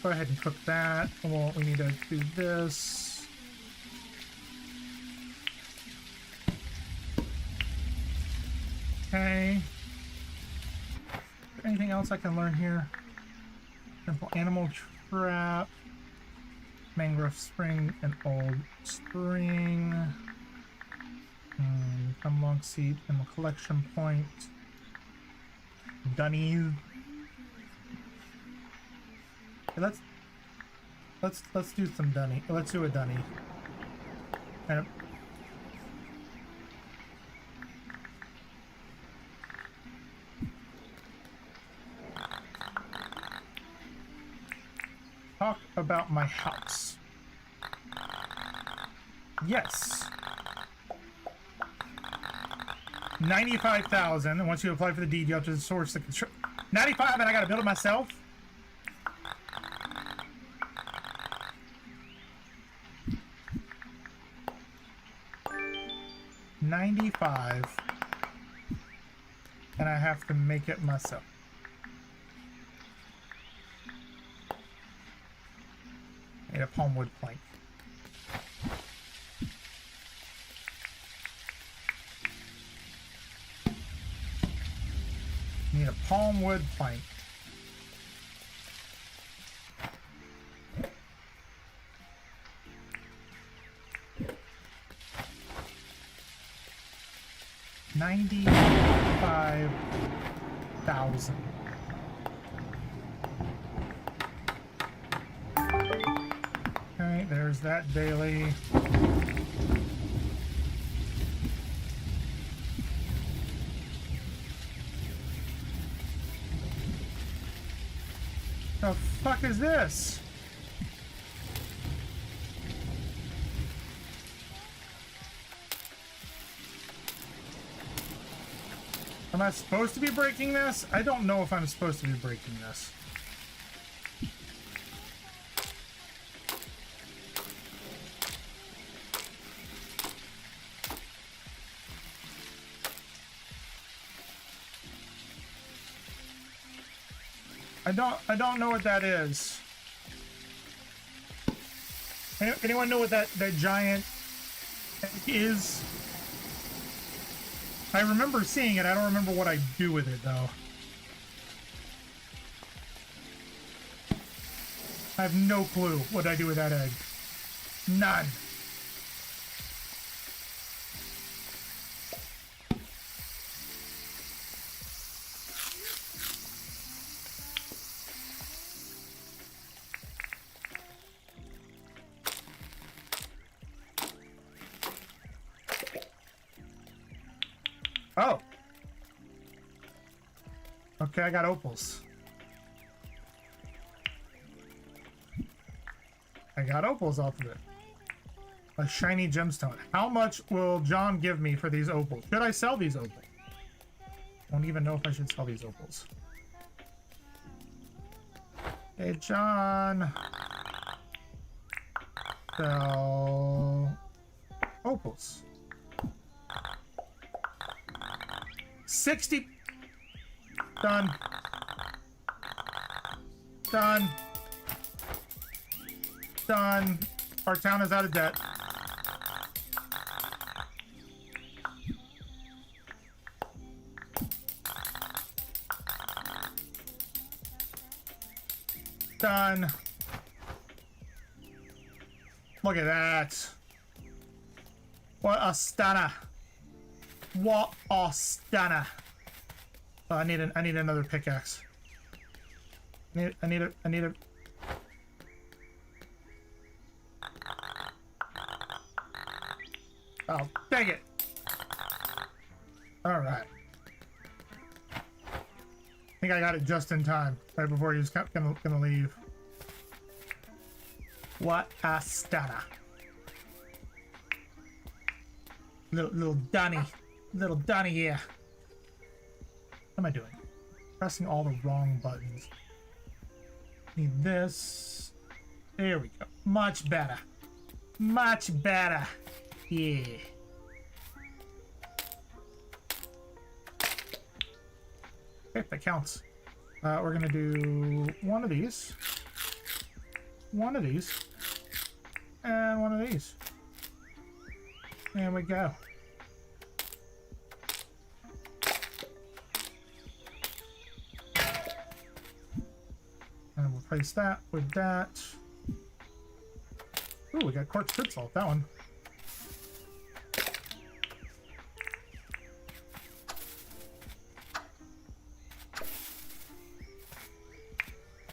Speaker 2: Go ahead and cook that. Well, we need to do this. Okay. Anything else I can learn here? Simple animal trap. Mangrove spring and old spring. Come long seed and the collection point. Dunny. Okay, let's do some dunny. Let's do a dunny. And talk about my house. Yes. 95,000. And once you apply for the deed, you have to source the construction. 95, and I gotta build it myself. $95, and I have to make it myself. Need a palm wood plank. Need a palm wood plank. $95,000. Okay, there's that daily. The fuck is this? Am I supposed to be breaking this? I don't know if I'm supposed to be breaking this. I don't know what that is. Anyone know what that giant is? I remember seeing it. I don't remember what I do with it though. I have no clue what I do with that egg. None. Oh. Okay, I got opals. I got opals off of it. A shiny gemstone. How much will John give me for these opals? Should I sell these opals? I don't even know if I should sell these opals. Hey, John. Sell opals. 60. Done. Done. Done. Our town is out of debt. Done. Look at that. What a stunner. What a stunner. Oh, I need another pickaxe. I need a Oh, dang it. All right. I think I got it just in time, right before he was gonna leave. What a stunner. Little Dunny. Little Dunny here. What am I doing? Pressing all the wrong buttons. Need this. There we go. Much better. Much better. Yeah. Okay, that counts. We're gonna do one of these, and one of these. There we go. And we'll replace that with that. Ooh, we got quartz crystal, that one.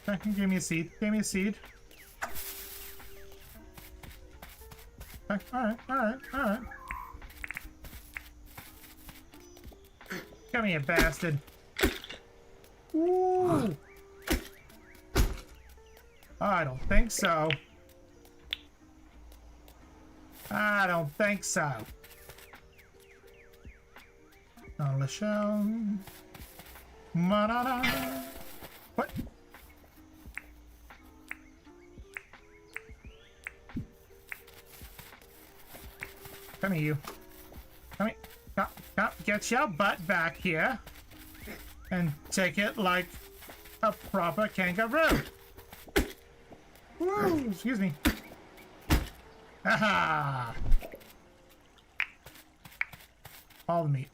Speaker 2: Okay, give me a seed. Give me a seed. Okay, alright. Come here, bastard. Ooh. I don't think so. I don't think so. On the shell. What? Come here, you. Come here. Come, get your butt back here. And take it like a proper kangaroo. Woo! Excuse me. Aha! All the meat.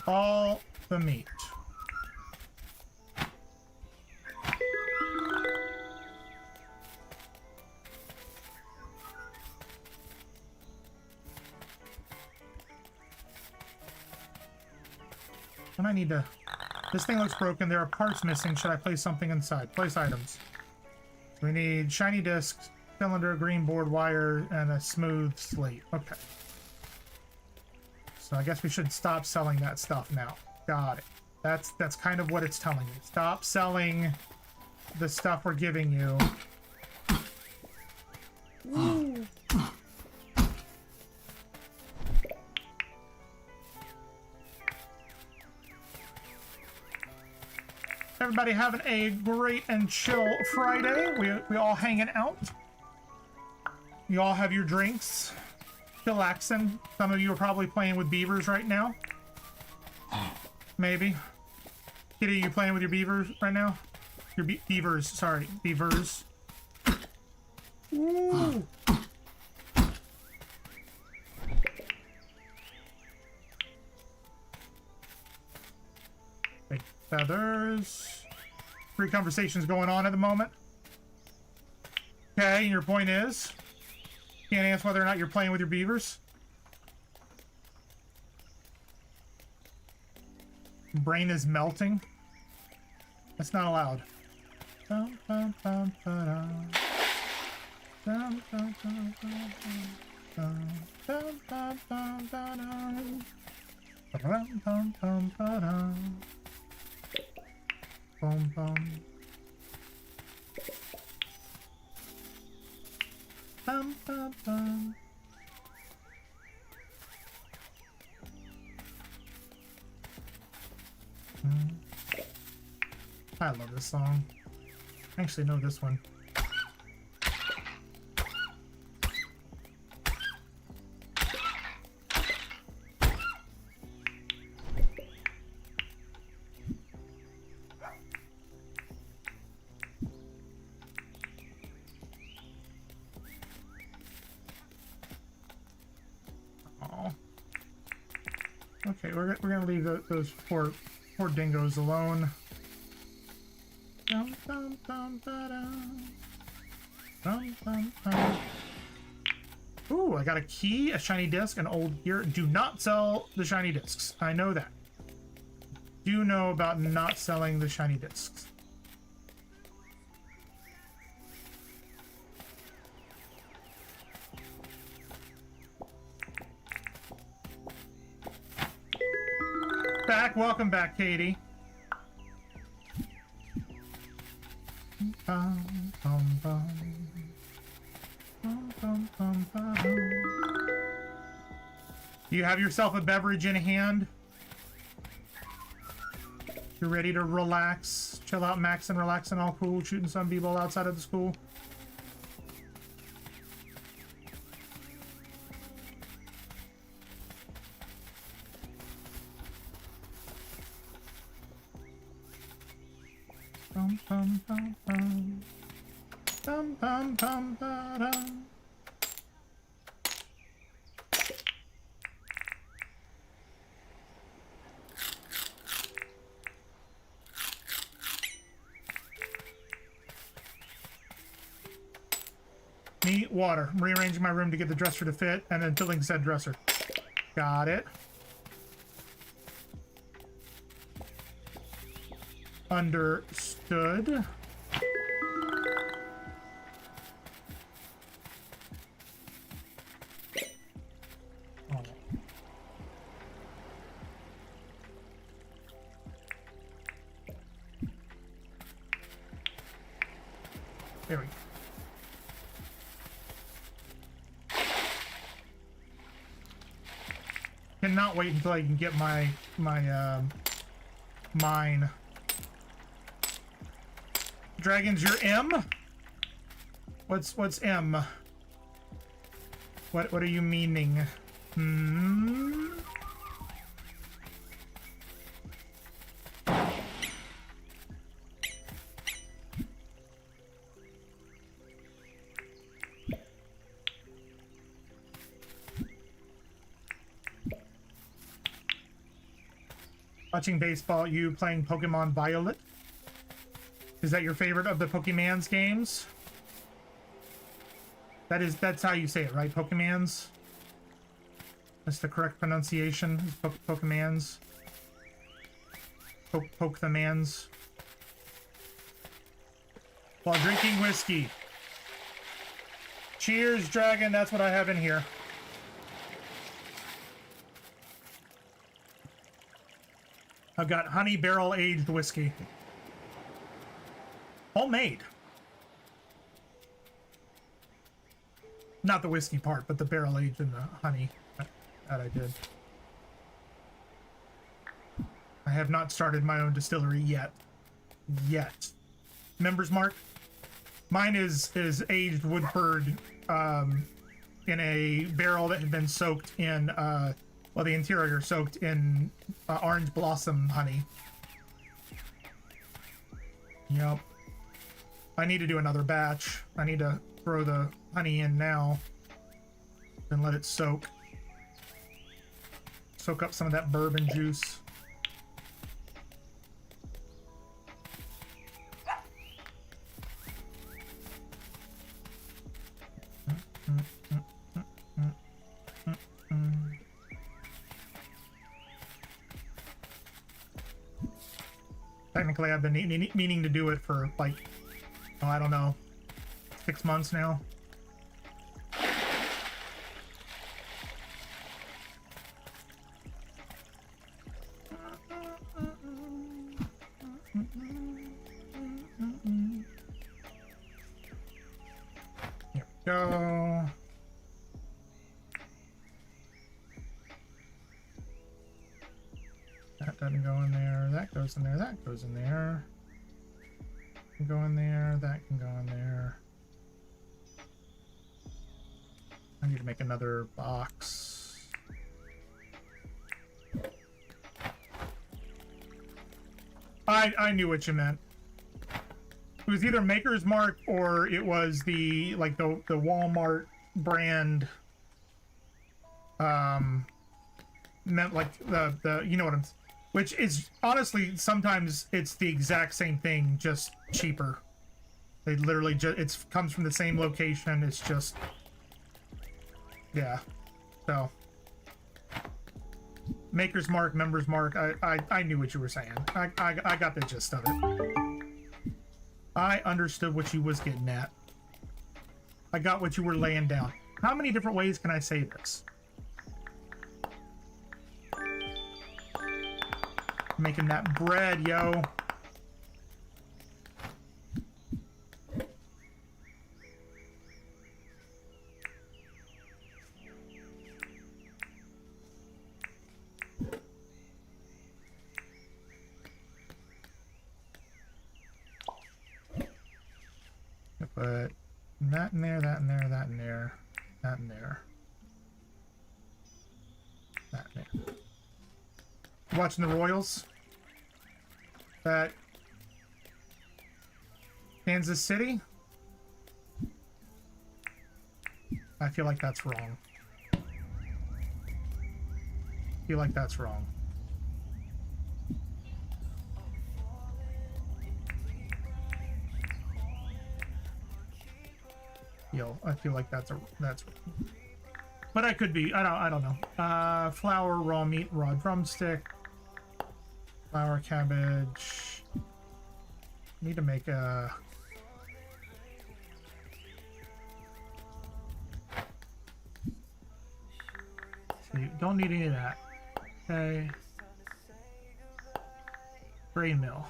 Speaker 2: All the meat. And I need to... This thing looks broken. There are parts missing. Should I place something inside? Place items. We need shiny discs, cylinder, green board wire, and a smooth slate. Okay. So I guess we should stop selling that stuff now. Got it. That's kind of what it's telling me. Stop selling the stuff we're giving you. Woo. Everybody having a great and chill Friday. We all hanging out. You all have your drinks, chillaxing. Some of you are probably playing with beavers right now. Maybe. Kitty, you playing with your beavers right now? Your beavers, sorry, beavers. Ooh. Big feathers. 3 conversations going on at the moment. Okay, and your point is? Can't answer whether or not you're playing with your beavers? Brain is melting. That's not allowed. Bum, bum, bum, ba-dum. Bum, bum, bum, bum, bum. Bum, bum, bum, ba-dum. Ba-dum, bum, bum, ba-dum. Bum, bum. Bum, bum, bum. I love this song. I actually know this one. Oh. Okay, we're gonna leave those poor dingoes alone. Dum, dum, dum, ba-dum. Dum, dum, dum. Ooh, I got a key, a shiny disc, an old gear. Do not sell the shiny discs. I know that. Do know about not selling the shiny discs. Welcome back, Katie. Bum, bum, bum. Bum, bum, bum, bum. You have yourself a beverage in hand. You're ready to relax, chill out, max, and relax, and all cool, shooting some b-ball outside of the school. Bum, bum, bum, bum. Bum, bum, bum, ba-dum. Neat. Water. I'm rearranging my room to get the dresser to fit, and then filling said dresser. Got it. Understood. Oh. There we go. Cannot wait until I can get my mine. Dragons, you're M? What's M? What are you meaning? Hmm? Watching baseball, you playing Pokemon Violet? Is that your favorite of the Pokemans games? That's how you say it, right? Pokemans? That's the correct pronunciation. Pokemans. Poke the mans. While drinking whiskey. Cheers, dragon. That's what I have in here. I've got honey barrel aged whiskey. Homemade. Not the whiskey part, but the barrel aged and the honey that I did. I have not started my own distillery yet. Members mark. Mine is aged Woodford in a barrel that had been soaked in well, the interior soaked in orange blossom honey. Yep. I need to do another batch. I need to throw the honey in now and let it soak. Soak up some of that bourbon juice. Technically, I've been meaning to do it for like, oh, I don't know, 6 months now. Here we go. That doesn't go in there. That goes in there. That goes in there. Can go in there. That can go in there. I need to make another box. I knew what you meant. It was either Maker's Mark or it was the like the Walmart brand. Meant like the you know what I'm. Which is, honestly, sometimes it's the exact same thing, just cheaper. They literally just, it comes from the same location, it's just, yeah. So, Maker's Mark, Member's Mark, I knew what you were saying. I got the gist of it. I understood what you was getting at. I got what you were laying down. How many different ways can I say this? Making that bread, yo. Put that in there, that in there, that in there, that in there, that in there. Watching the Royals at Kansas City. I feel like that's wrong. I feel like that's wrong. Yo, I feel like that's but I could be. I don't know. Flour, raw meat, raw drumstick. Flour, cabbage. Need to make a. So you don't need any of that. Okay. Grain mill.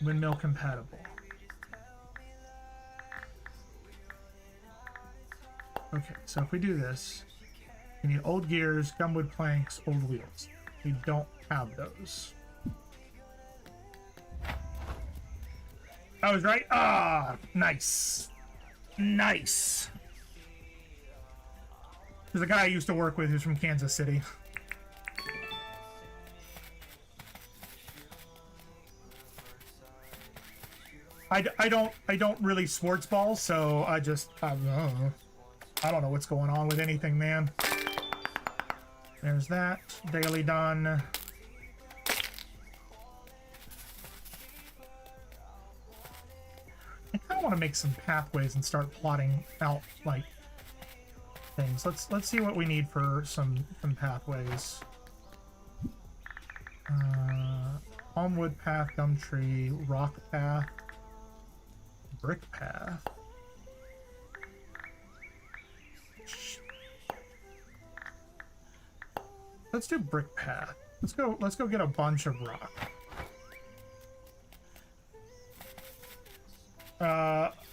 Speaker 2: Windmill compatible. Okay, so if we do this, we need old gears, gumwood planks, old wheels. We don't have those. I was right. Ah, nice. Nice. There's a guy I used to work with who's from Kansas City. I don't really sports ball, so I don't know what's going on with anything, man. There's that. Daily done. I kind of want to make some pathways and start plotting out like things. Let's see what we need for some pathways. Palmwood path, gum tree, rock path, brick path. Let's do brick path. Let's go get a bunch of rock.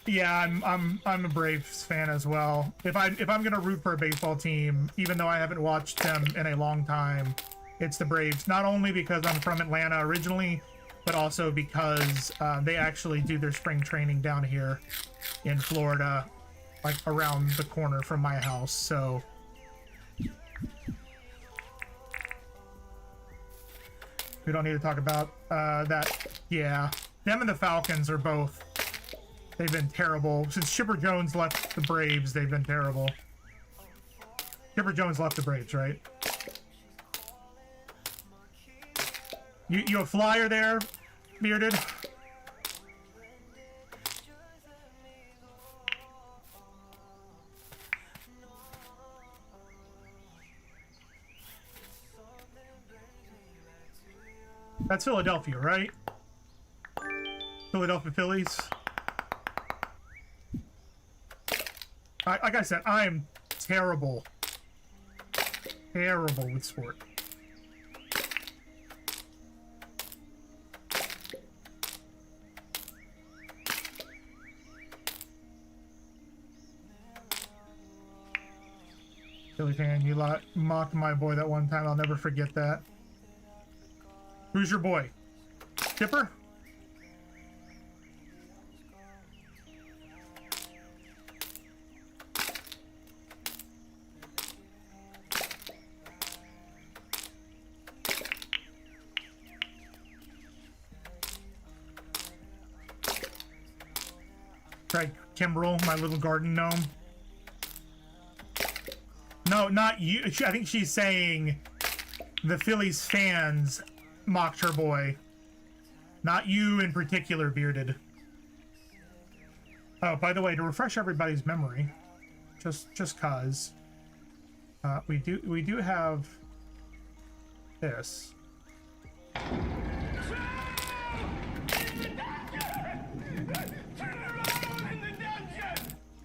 Speaker 2: Yeah, I'm a Braves fan as well. If I'm gonna root for a baseball team, even though I haven't watched them in a long time, it's the Braves. Not only because I'm from Atlanta originally, but also because they actually do their spring training down here in Florida, like around the corner from my house. So We don't need to talk about that. Yeah, them and the Falcons are both. They've been terrible since Chipper Jones left the Braves. They've been terrible. Chipper Jones left the Braves, right? You a flyer there, Bearded? That's Philadelphia, right? Philadelphia Phillies. Like I said, I am terrible. Terrible with sport. Philly fan, you mocked my boy that one time. I'll never forget that. Who's your boy? Chipper? Right, Kimbrel, my little garden gnome. No, not you. I think she's saying the Phillies fans mocked her boy. Not you in particular, Bearded. Oh, by the way, to refresh everybody's memory, just cause we do have this.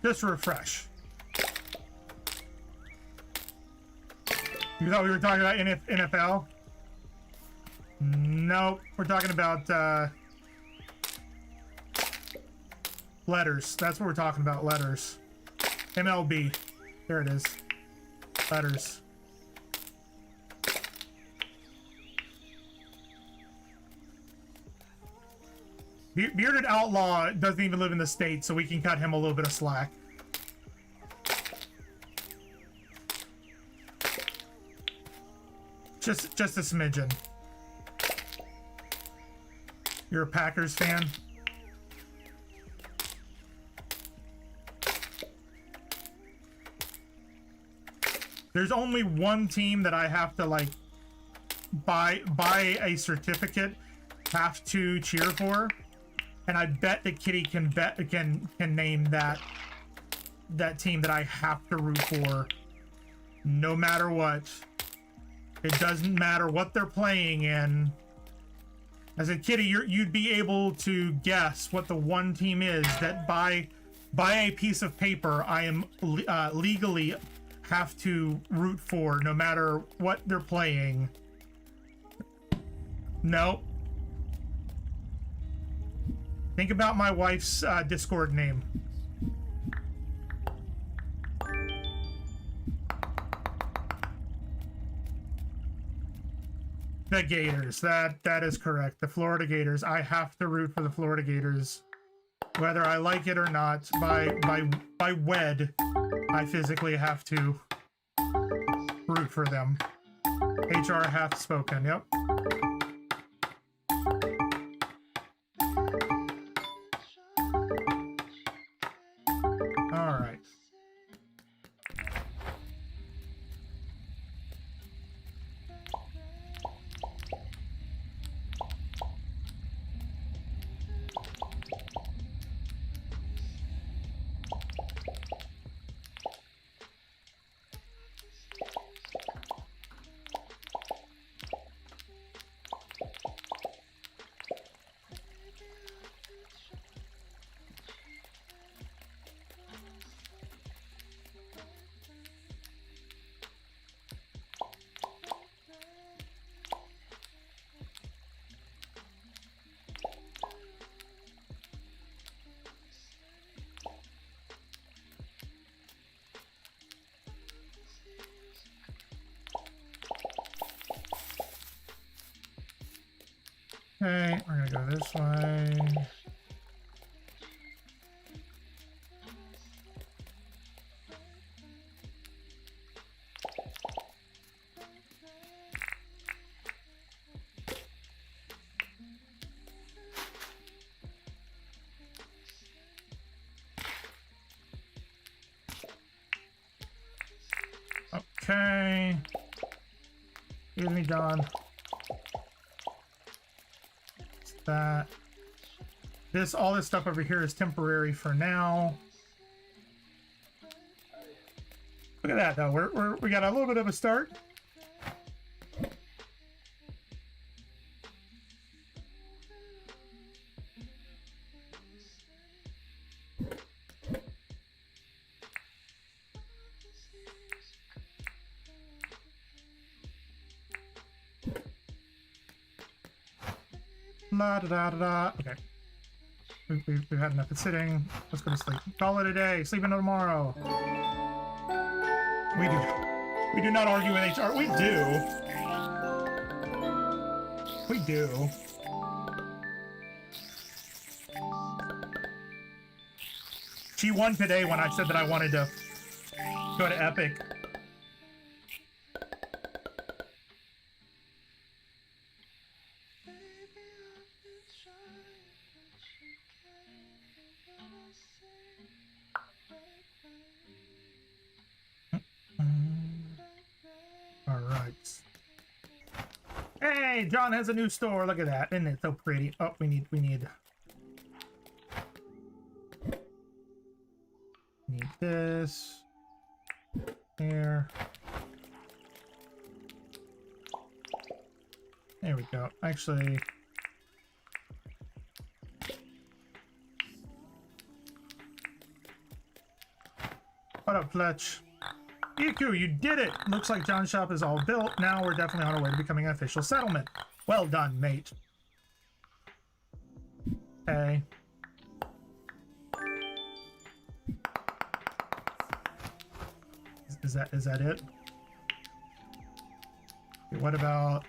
Speaker 2: Just refresh. You thought we were talking about NFL? No, we're talking about letters. That's what we're talking about, letters. MLB. There it is. Letters. Bearded Outlaw doesn't even live in the States, so we can cut him a little bit of slack. Just a smidgen. You're a Packers fan? There's only one team that I have to like buy a certificate, have to cheer for, and I bet that Kitty can name that team that I have to root for, no matter what. It doesn't matter what they're playing in. I said, Kitty, you'd be able to guess what the one team is that by a piece of paper I am legally have to root for, no matter what they're playing. No. Think about my wife's Discord name. The Gators. That is correct. The Florida Gators. I have to root for the Florida Gators, whether I like it or not. By wed, I physically have to root for them. HR hath spoken. Yep. All right. Okay, we're gonna go this way. Okay. Excuse me, John. That. All this stuff over here is temporary for now. Look at that, though. We got a little bit of a start. La da da da da. Okay. We've had enough of sitting. Let's go to sleep. Call it a day. Sleep until tomorrow. We do not argue with HR. We do. We do. She won today when I said that I wanted to go to Epic. Hey, John has a new store. Look at that. Isn't it so pretty? Oh, we need this. Here. There we go. Actually, what up, Fletch? EQ, you did it! Looks like John's shop is all built. Now we're definitely on our way to becoming an official settlement. Well done, mate. Okay. Is that it? Okay, what about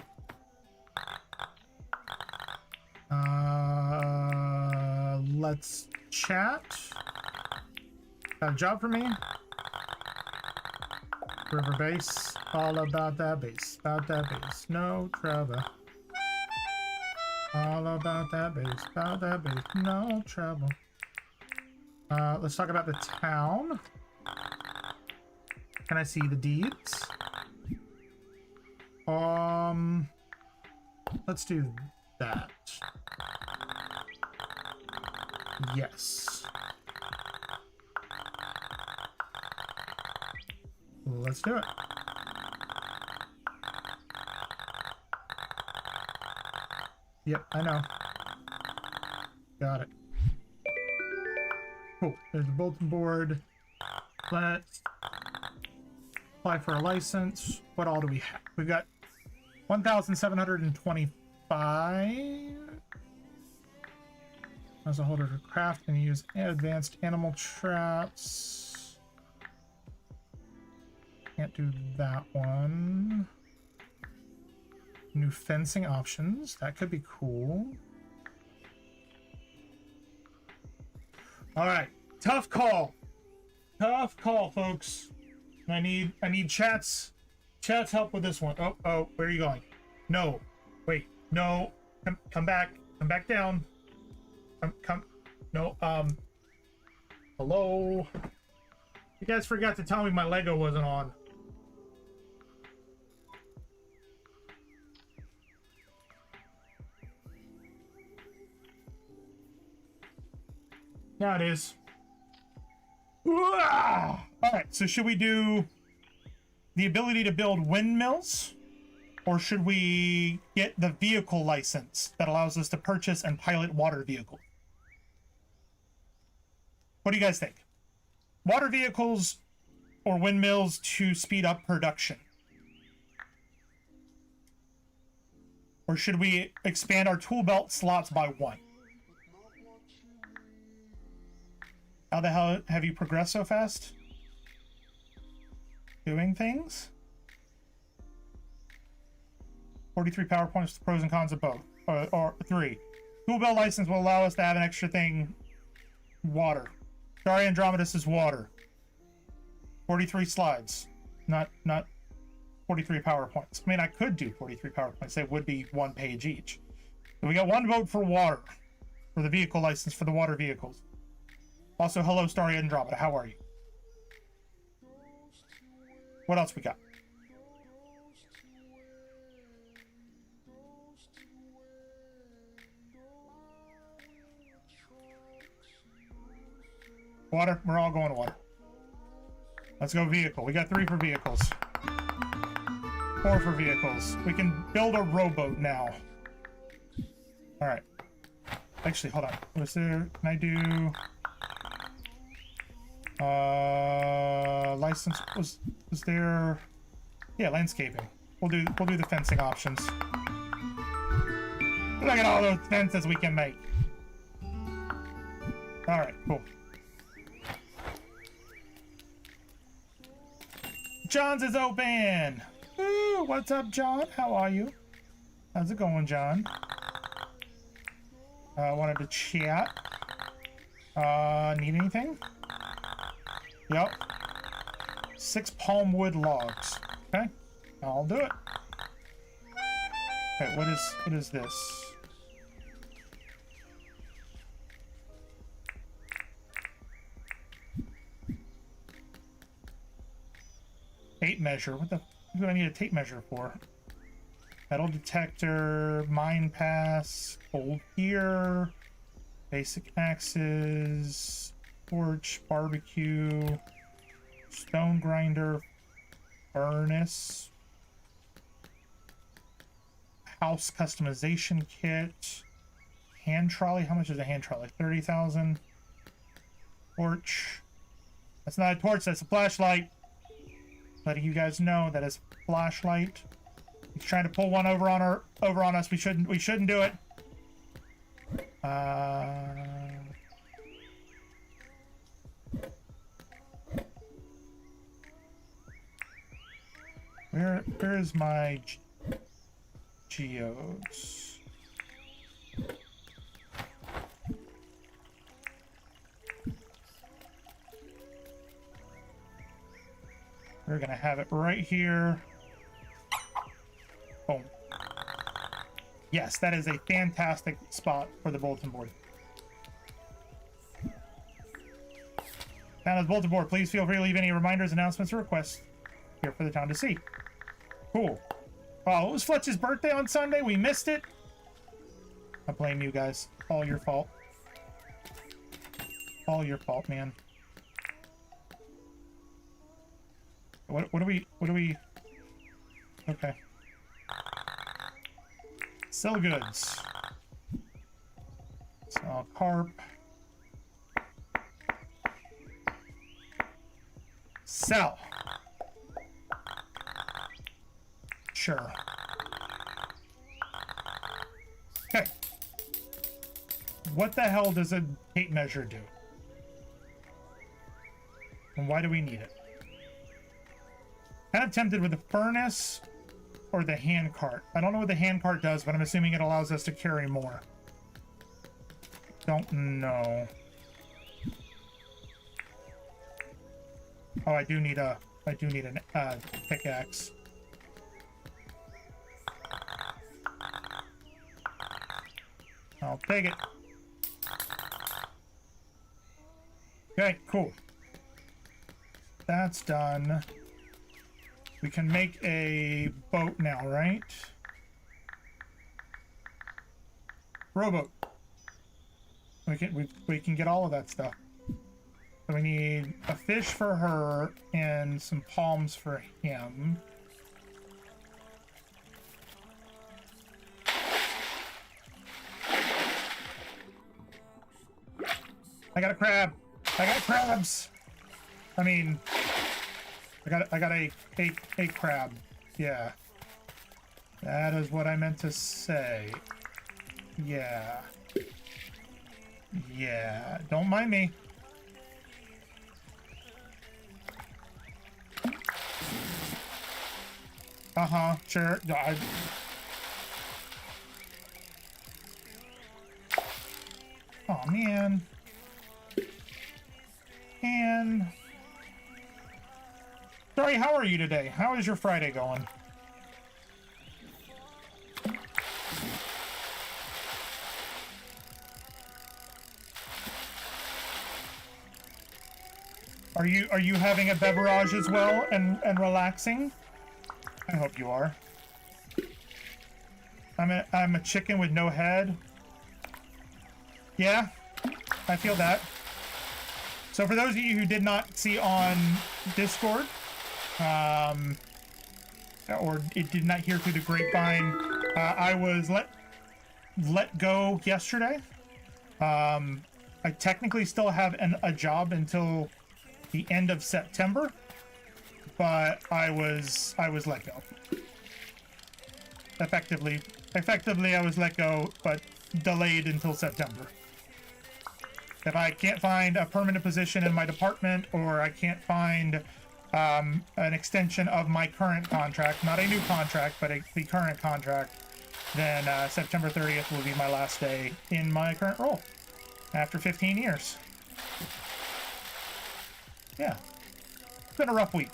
Speaker 2: let's chat. Got a job for me? River base, all about that base, no trouble. All about that base, no trouble. Let's talk about the town. Can I see the deeds? Let's do that. Yes. Let's do it. Yep, I know. Got it. Cool. There's a bulletin board. Let's apply for a license. What all do we have? We've got 1,725. As a holder to craft and use advanced animal traps. Can't do that one. New fencing options. That could be cool. All right, tough call. Tough call, folks. I need chat's help with this one. Oh, where are you going? No, wait, no, come back down. Come, no, hello. You guys forgot to tell me my Lego wasn't on. Now it is. All right, so should we do the ability to build windmills, or should we get the vehicle license that allows us to purchase and pilot water vehicles? What do you guys think? Water vehicles or windmills to speed up production? Or should we expand our tool belt slots by 1? How the hell have you progressed so fast? Doing things? 43 PowerPoints, the pros and cons of both. Or 3. Tool belt license will allow us to have an extra thing. Water. Sorry, Andromedus is water. 43 slides. Not 43 PowerPoints. I mean, I could do 43 PowerPoints. They would be 1 page each. So we got 1 vote for water. For the vehicle license for the water vehicles. Also, hello, Starry Andromeda. How are you? What else we got? Water. We're all going water. Let's go vehicle. We got 3 for vehicles. 4 for vehicles. We can build a rowboat now. All right. Actually, hold on. Was there? Can I do? License was there? Yeah, landscaping. We'll do the fencing options. Look at all those fences we can make. All right, cool. John's is open. Ooh, what's up, John? How are you? How's it going, John? Wanted to chat. Need anything? Yep. 6 palm wood logs. Okay, I'll do it. Okay, what is this? Tape measure. What do I need a tape measure for? Metal detector, mine pass, old gear, basic axes, torch, barbecue, stone grinder, furnace, house customization kit, hand trolley. How much is a hand trolley? 30,000. Torch. That's not a torch, that's a flashlight. Letting you guys know that is flashlight. He's trying to pull one over on us. We shouldn't do it. Where is my geodes? We're gonna have it right here. Boom. Yes, that is a fantastic spot for the bulletin board. Town of bulletin board, please feel free to leave any reminders, announcements, or requests here for the town to see. Cool. Oh, it was Fletch's birthday on Sunday. We missed it. I blame you guys. All your fault. All your fault, man. What do we... Okay. Sell goods. Sell carp. Sell. Sure. Okay. What the hell does a tape measure do? And why do we need it? Kind of tempted with the furnace or the hand cart. I don't know what the hand cart does, but I'm assuming it allows us to carry more. Don't know. Oh, I do need an pickaxe. I'll take it. Okay, cool. That's done. We can make a boat now, right? Rowboat. We can get all of that stuff. So we need a fish for her and some palms for him. I got a crab. I got crabs. I mean, I got a crab. Yeah. That is what I meant to say. Yeah. Yeah. Don't mind me. Uh-huh. Sure. Oh, man. And... Sorry, how are you today? How is your Friday going? Are you having a beverage as well and relaxing? I hope you are. I'm a chicken with no head. Yeah, I feel that. So for those of you who did not see on Discord, or it did not hear through the grapevine, I was let go yesterday. I technically still have a job until the end of September, but I was let go. Effectively, I was let go, but delayed until September. If I can't find a permanent position in my department, or I can't find an extension of my current contract, not a new contract, but the current contract, then September 30th will be my last day in my current role after 15 years. Yeah. It's been a rough week.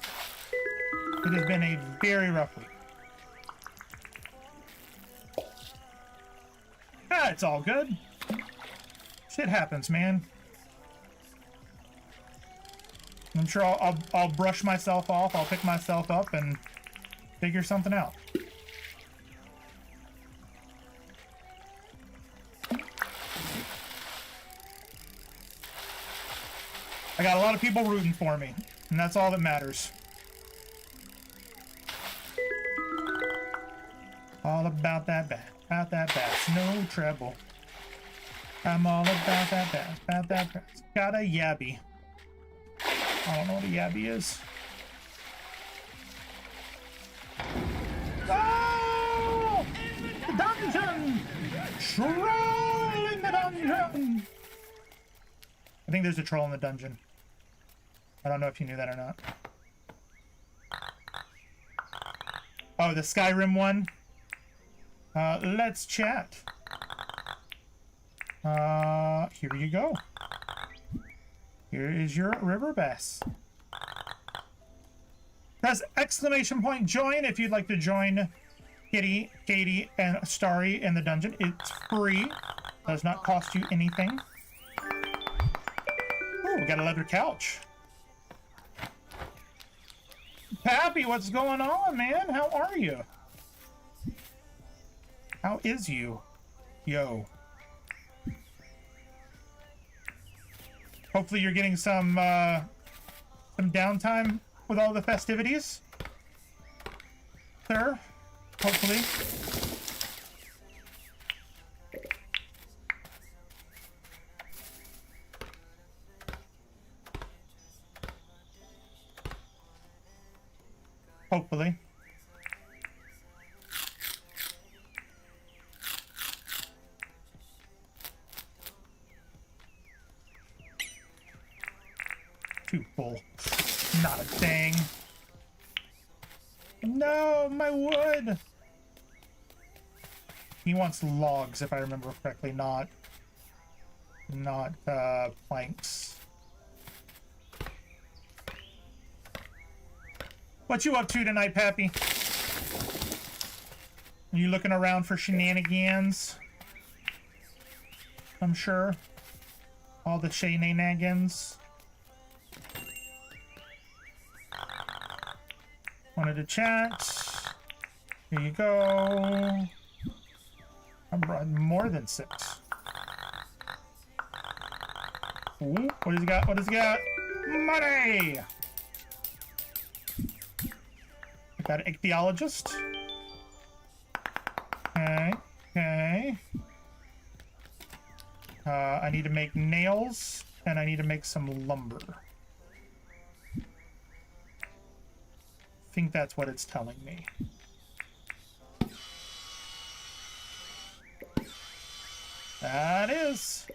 Speaker 2: It has been a very rough week. Ah, it's all good. Shit happens, man. I'm sure I'll brush myself off, I'll pick myself up and figure something out. I got a lot of people rooting for me, and that's all that matters. All about that bass, no treble. I'm all about that bass, Got a yabby. I don't know what a yabby is. Oh! The dungeon! Troll in the dungeon! I think there's a troll in the dungeon. I don't know if you knew that or not. Oh, the Skyrim one? Let's chat. Here you go. Here is your river bass. Press ! Join if you'd like to join Kitty, Katie, and Starry in the dungeon. It's free. Does not cost you anything. Oh, we got a leather couch. Pappy, what's going on, man? How are you? How is you? Yo. Hopefully you're getting some downtime with all the festivities, sir. Hopefully. Hopefully. Too full. Not a thing. No, my wood. He wants logs, if I remember correctly, not planks. What you up to tonight, Pappy? Are you looking around for shenanigans? I'm sure. All the shenanigans. Wanted to chat. Here you go. I brought more than 6. Ooh, what does he got? What does he got? Money! Got an ichthyologist. Okay, okay. I need to make nails, and I need to make some lumber. I think that's what it's telling me. That is.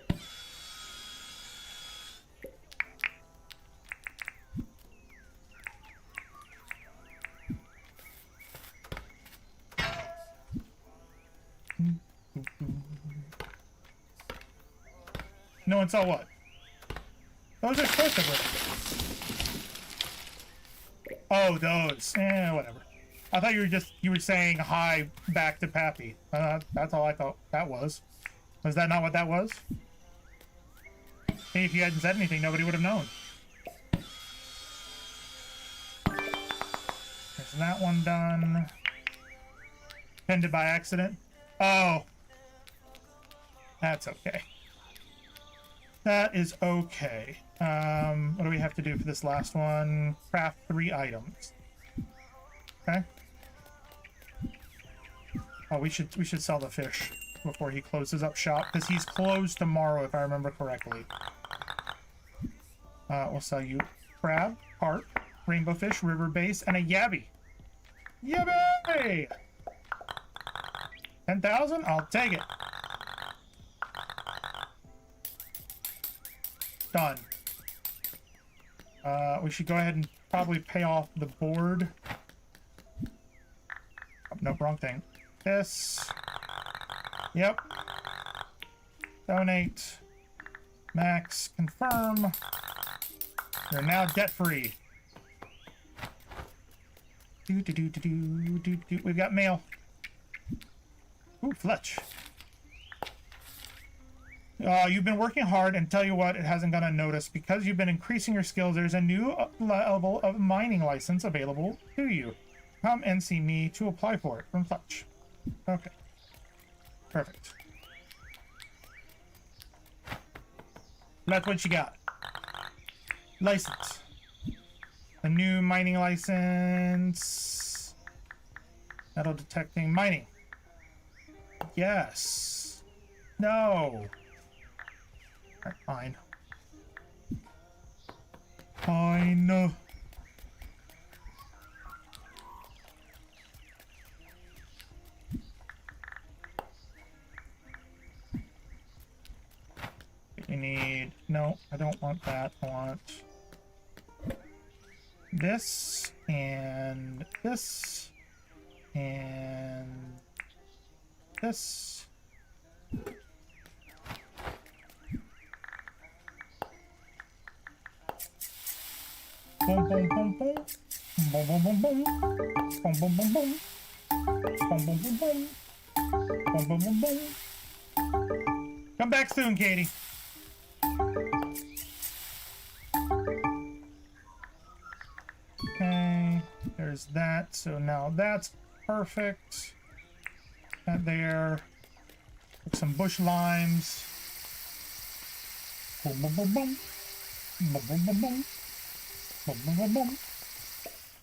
Speaker 2: No one saw what? Those are supposed to work. Oh, those. Whatever. I thought you were saying hi back to Pappy. That's all I thought that was. Was that not what that was? Hey, if you hadn't said anything, nobody would have known. Is that one done? Ended by accident? Oh. That's okay. That is okay. What do we have to do for this last one? Craft 3 items. Okay. Oh, we should sell the fish before he closes up shop, because he's closed tomorrow, if I remember correctly. We'll sell you crab, carp, rainbow fish, river bass, and a yabby. Yabby! 10,000? I'll take it. Done. We should go ahead and probably pay off the board. Oh, no, wrong thing. This. Yep. Donate. Max. Confirm. You're now debt-free. We've got mail. Ooh, Fletch. You've been working hard, and tell you what, it hasn't gone unnoticed. Because you've been increasing your skills, there's a new level of mining license available to you. Come and see me to apply for it from Fletch. Okay. Perfect. That's what you got. License. A new mining license. Metal detecting mining. Yes. No. Alright, fine. Fine. We need... No, I don't want that. I want this, and this, and this. Boom, boom, boom, boom. Boom, boom, boom, boom. Boom, boom, boom, boom. Boom, boom, boom, boom. Boom, boom, boom, boom. Come back soon, Katie. Okay, there's that. So now that's perfect. That there. Put some bush limes. Boom, boom, boom, boom. Boom, boom, boom, boom. Boom, boom, boom, boom.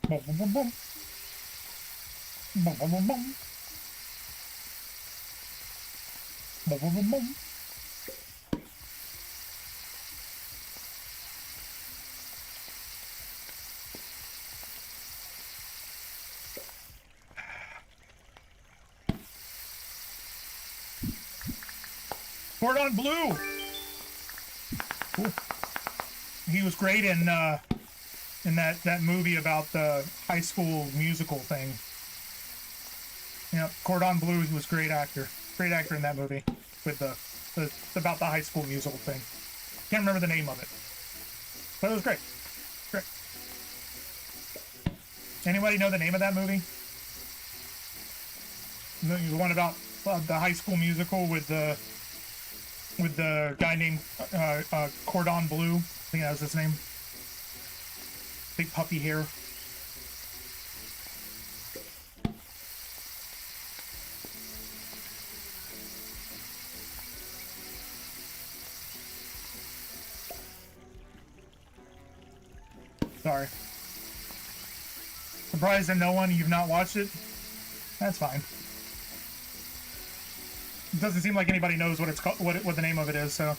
Speaker 2: Boom, boom, boom, boom. Boom, boom, boom, boom. Boom, boom, boom, boom. Cordon Bleu. Ooh. He was great in that movie about the high school musical thing. Yep, Cordon Bleu. He was great actor in that movie with the about the high school musical thing. Can't remember the name of it, but it was great. Great. Anybody know the name of that movie? The one about the high school musical with the guy named Cordon Bleu. I think that was his name. Big puffy hair. Sorry. Surprised that you've not watched it? That's fine. It doesn't seem like anybody knows what it's called, what the name of it is, so.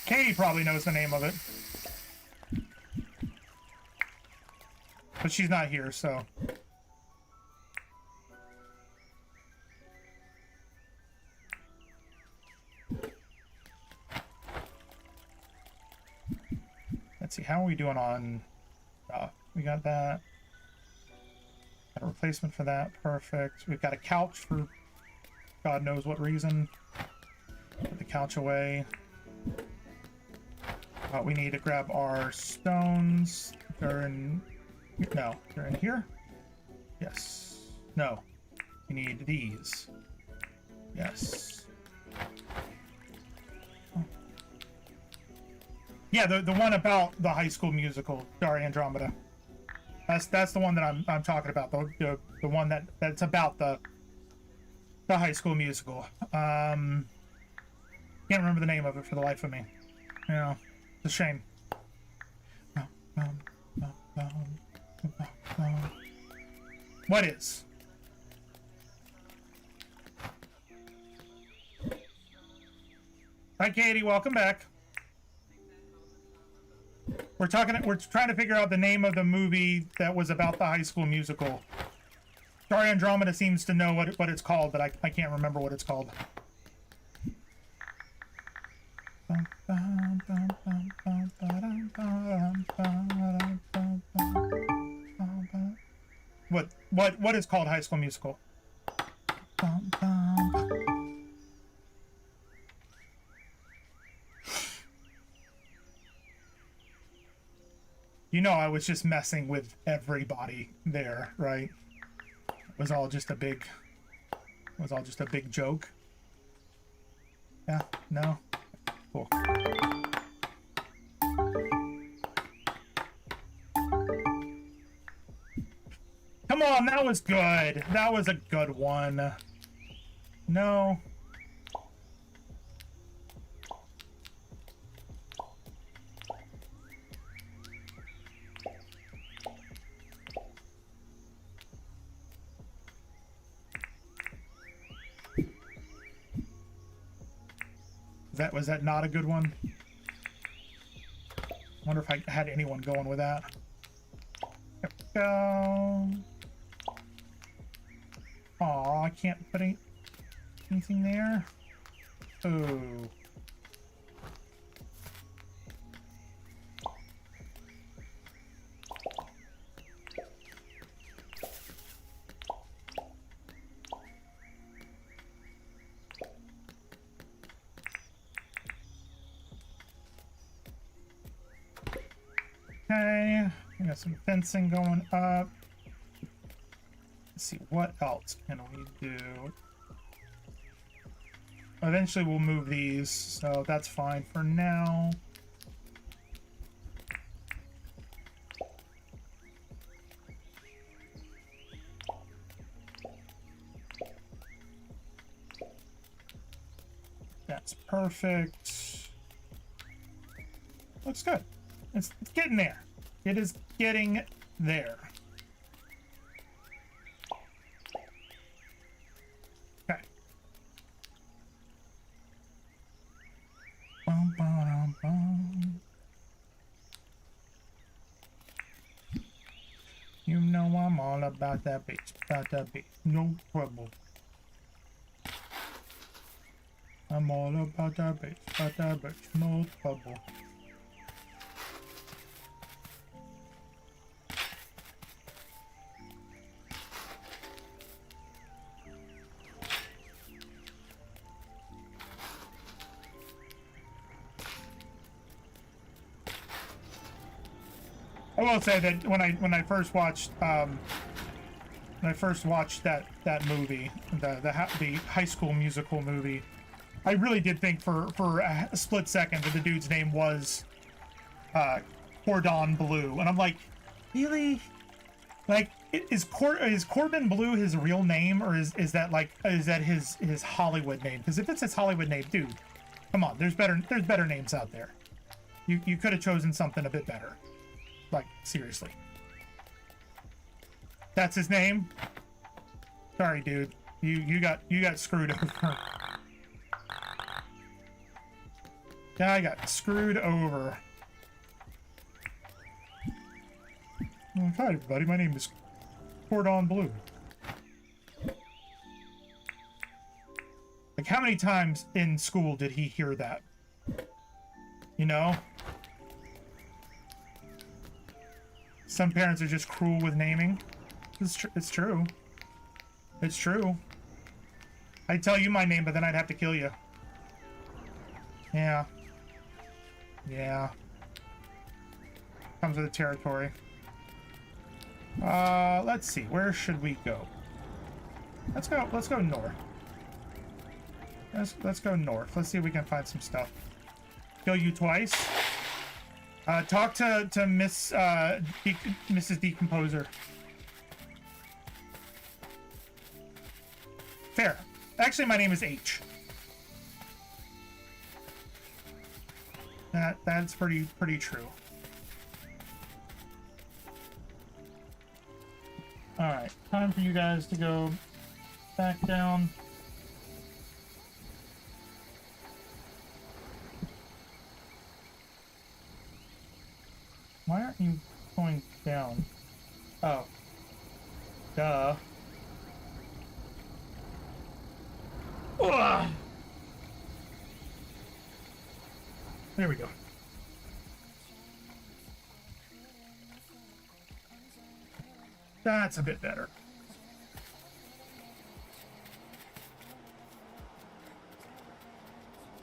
Speaker 2: Katie probably knows the name of it. But she's not here, so. Let's see, how are we doing on... we got that. Got a replacement for that, perfect. We've got a couch for God knows what reason. Put the couch away. We need to grab our stones. They're in... No, they're in here? Yes. No. We need these. Yes. Yeah, the one about the High School Musical, Starry Andromeda. That's the one that I'm talking about. The one that's about the The High School Musical. Can't remember the name of it for the life of me. You know, it's a shame. What is? Hi, Katie. Welcome back. We're trying to figure out the name of the movie that was about the High School Musical. Sorry, Andromeda seems to know what it's called, but I can't remember what it's called. What is called High School Musical? You know, I was just messing with everybody there, right? It was all just a big joke. Yeah, no. Cool. Come on, that was good. That was a good one. No. Was that not a good one? Wonder if I had anyone going with that. There we go. Aw, I can't put anything there. Ooh. Okay, we got some fencing going up. Let's see, what else can we do? Eventually we'll move these, so that's fine for now. That's perfect. Looks good. It's getting there. It is getting there. Okay. Bum, bum, bum. You know I'm all about that beat. No trouble. I'm all about that beat. No trouble. I will say that when I first watched that movie, the High School Musical movie, I really did think for a split second that the dude's name was Cordon Bleu, and I'm like, really? Like, is Corbin Bleu his real name, or is that his Hollywood name? Because if it's his Hollywood name, dude, come on, there's better names out there. You could have chosen something a bit better. Like, seriously. That's his name? Sorry, dude. You got screwed over. Yeah, I got screwed over. Hi, everybody. My name is Cordon Bleu. Like, how many times in school did he hear that? You know? Some parents are just cruel with naming. It's true. It's true. I'd tell you my name, but then I'd have to kill you. Yeah. Yeah. Comes with the territory. Let's see. Where should we go? Let's go north. Let's go north. Let's see if we can find some stuff. Kill you twice. Talk to Mrs. Decomposer. Fair. Actually, my name is H. That's pretty true. All right, time for you guys to go back down. Why aren't you going down? Oh. Duh. Ugh. There we go. That's a bit better.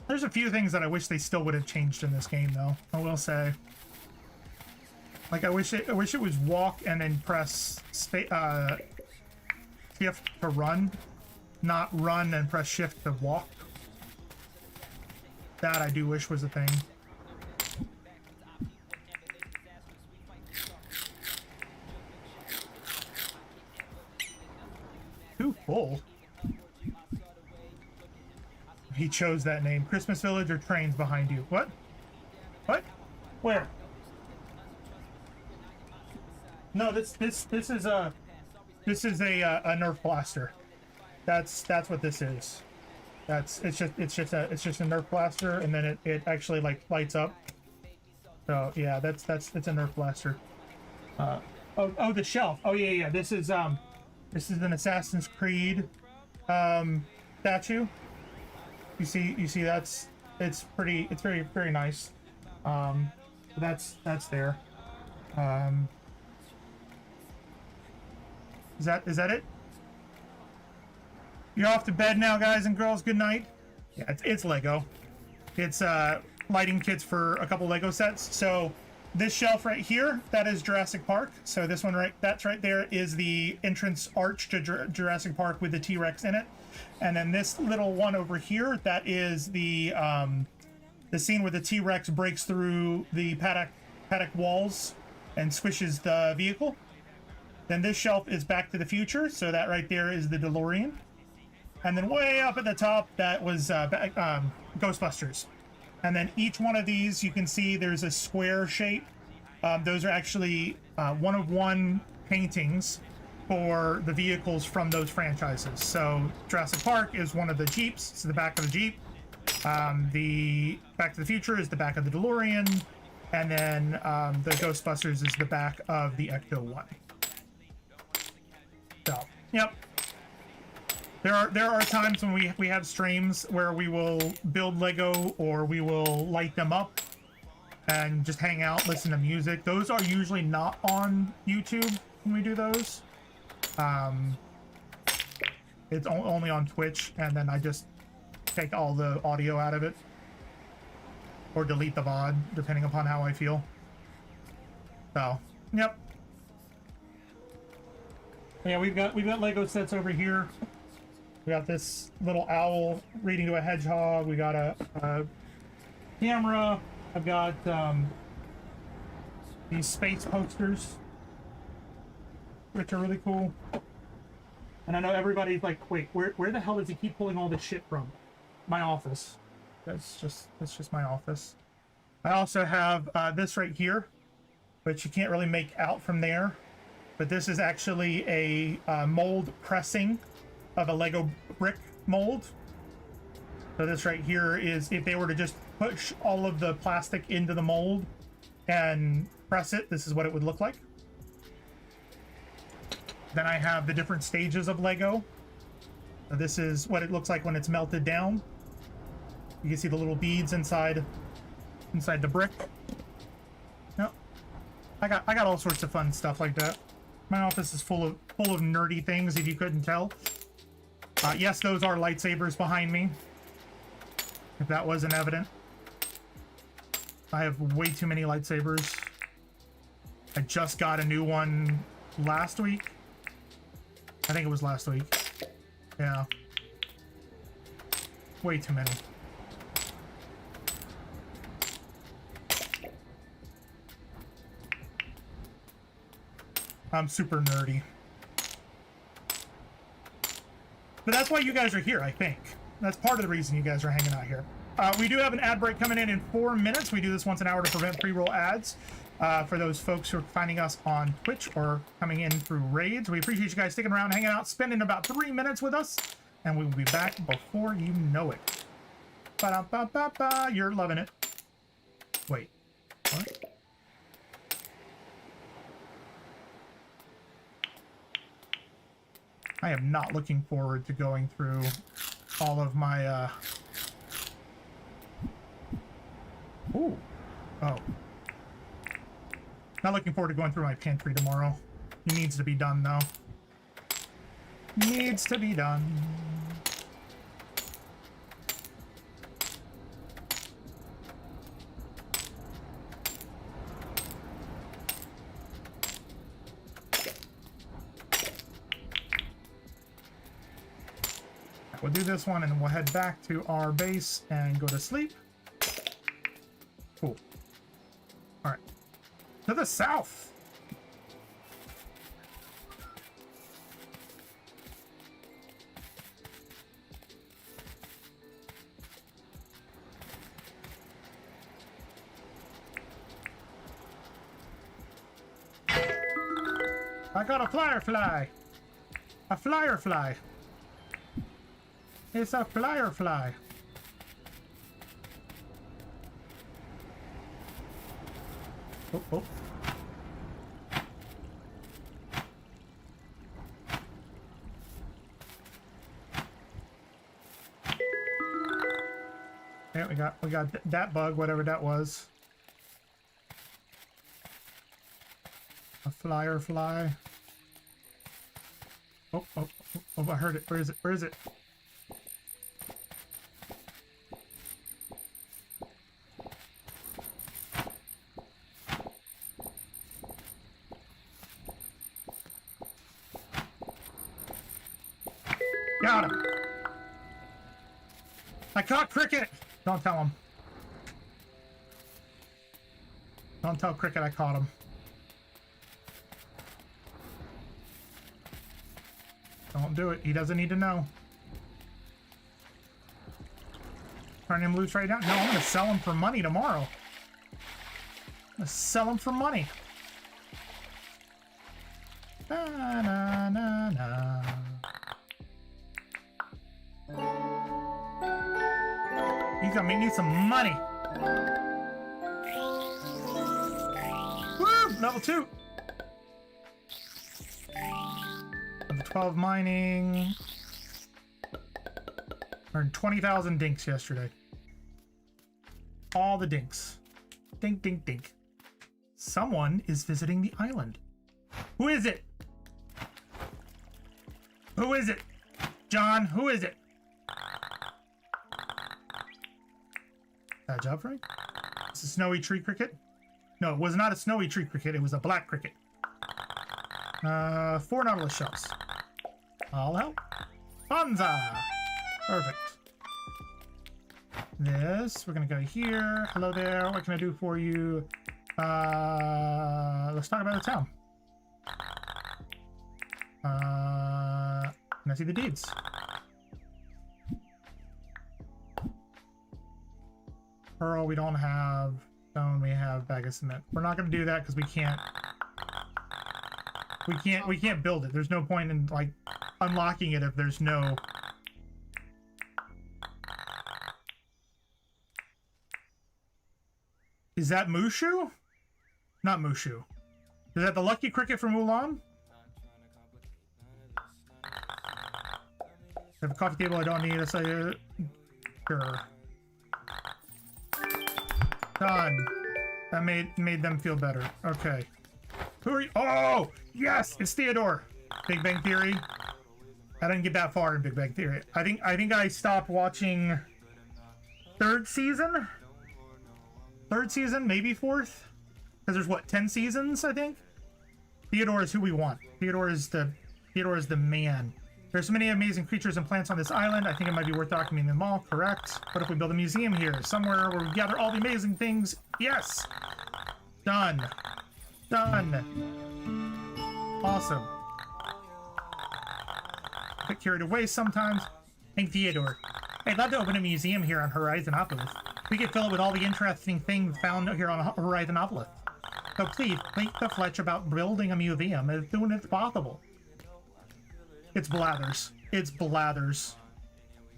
Speaker 2: There's a few things that I wish they still would have changed in this game, though. I will say. Like, I wish it was walk and then press shift to run, not run and press shift to walk. That I do wish was a thing. Too full. He chose that name. Christmas Village or trains behind you. What? What? Where? No, this is a Nerf blaster. That's what this is. It's just a Nerf blaster, and then it actually like lights up. So yeah, it's a Nerf blaster. Oh, the shelf. Oh yeah. This is an Assassin's Creed statue. You see it's very nice. That's there. Is that it? You're off to bed now, guys and girls. Good night. Yeah, it's Lego. It's lighting kits for a couple Lego sets. So this shelf right here, that is Jurassic Park. So this one that's right there is the entrance arch to Jurassic Park with the T-Rex in it. And then this little one over here, that is the scene where the T-Rex breaks through the paddock walls and squishes the vehicle. Then this shelf is Back to the Future, so that right there is the DeLorean. And then way up at the top, that was Ghostbusters. And then each one of these, you can see there's a square shape. Those are actually one-of-one paintings for the vehicles from those franchises. So Jurassic Park is one of the Jeeps, it's the back of the Jeep. The Back to the Future is the back of the DeLorean. And then the Ghostbusters is the back of the Ecto-1. So, yep. There are times when we have streams where we will build Lego or we will light them up and just hang out, listen to music. Those are usually not on YouTube when we do those. It's only on Twitch, and then I just take all the audio out of it or delete the VOD depending upon how I feel. So, yep. Yeah, we've got Lego sets over here. We got this little owl reading to a hedgehog. We got a camera. I've got these space posters, which are really cool. And I know everybody's like, wait, where the hell does he keep pulling all this shit from? My office. That's just my office. I also have this right here, which you can't really make out from there. But this is actually a mold pressing of a Lego brick mold. So this right here is if they were to just push all of the plastic into the mold and press it, this is what it would look like. Then I have the different stages of Lego. So this is what it looks like when it's melted down. You can see the little beads inside the brick. Yep. I got all sorts of fun stuff like that. My office is full of nerdy things, if you couldn't tell. Yes, those are lightsabers behind me, if that wasn't evident. I have way too many lightsabers. I just got a new one last week. I think it was last week. Yeah. Way too many. I'm super nerdy. But that's why you guys are here, I think. That's part of the reason you guys are hanging out here. We do have an ad break coming in 4 minutes. We do this once an hour to prevent pre-roll ads. For those folks who are finding us on Twitch or coming in through raids, we appreciate you guys sticking around, hanging out, spending about 3 minutes with us, and we will be back before you know it. Ba-da-ba-ba-ba. You're loving it. Wait. What? I am not looking forward to going through all of my, Ooh. Oh. Not looking forward to going through my pantry tomorrow. It needs to be done, though. Needs to be done. We'll do this one, and then we'll head back to our base and go to sleep. Cool. All right. To the south. I got a flyer fly. A flyer fly. It's a flyer fly. Oh, oh. Yeah, we got that bug, whatever that was. A flyer fly. Oh, oh, oh, oh, I heard it. Where is it? Where is it? Got him. I caught Cricket. Don't tell him. Don't tell Cricket I caught him. Don't do it. He doesn't need to know. Turn him loose right now. No, I'm going to sell him for money tomorrow. I'm going to sell him for money. Na, na, na, na. He's gonna make me some money. Woo! Level 2. Level 12 mining. Earned 20,000 dinks yesterday. All the dinks. Dink, dink, dink. Someone is visiting the island. Who is it? Who is it? John, who is it? That job, Frank? It's a snowy tree cricket? No, it was not a snowy tree cricket. It was a black cricket. 4 Nautilus shells. I'll help. Bonza! Perfect. This, we're gonna go here. Hello there. What can I do for you? Let's talk about the town. Can I see the deeds? Pearl, we don't have. Stone, we have bag of cement. We're not going to do that because we can't build it. There's no point in like unlocking it if there's no. Is that Mushu? Not Mushu. Is that the lucky cricket from Mulan? I have a coffee table I don't need. Let's say, sure. Done. That made them feel better. Okay. Who are you? Oh, yes, it's Theodore. Big Bang Theory. I didn't get that far in Big Bang Theory. I think I stopped watching 3rd season. 3rd season, maybe 4th. Because there's what, 10 seasons, I think. Theodore is who we want. Theodore is the man. There's so many amazing creatures and plants on this island. I think it might be worth documenting them all. Correct. What if we build a museum here? Somewhere where we gather all the amazing things. Yes. Done. Done. Awesome. carried away sometimes. And Theodore, I'd love to open a museum here on Horizonopolis. We could fill it with all the interesting things found here on Horizonopolis. So please, think to Fletch about building a museum as soon as possible. It's Blathers. It's Blathers.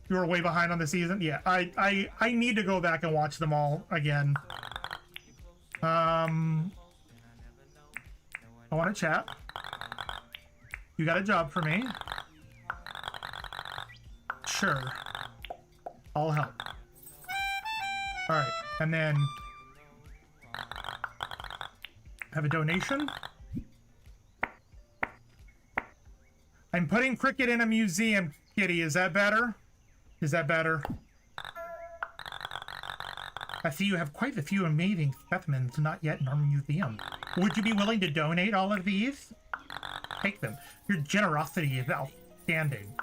Speaker 2: You were way behind on the season? Yeah, I need to go back and watch them all again. I want to chat. You got a job for me? Sure. I'll help. Alright, and then... have a donation. I'm putting Cricket in a museum, Kitty. Is that better? Is that better? I see you have quite a few amazing specimens not yet in our museum. Would you be willing to donate all of these? Take them. Your generosity is outstanding.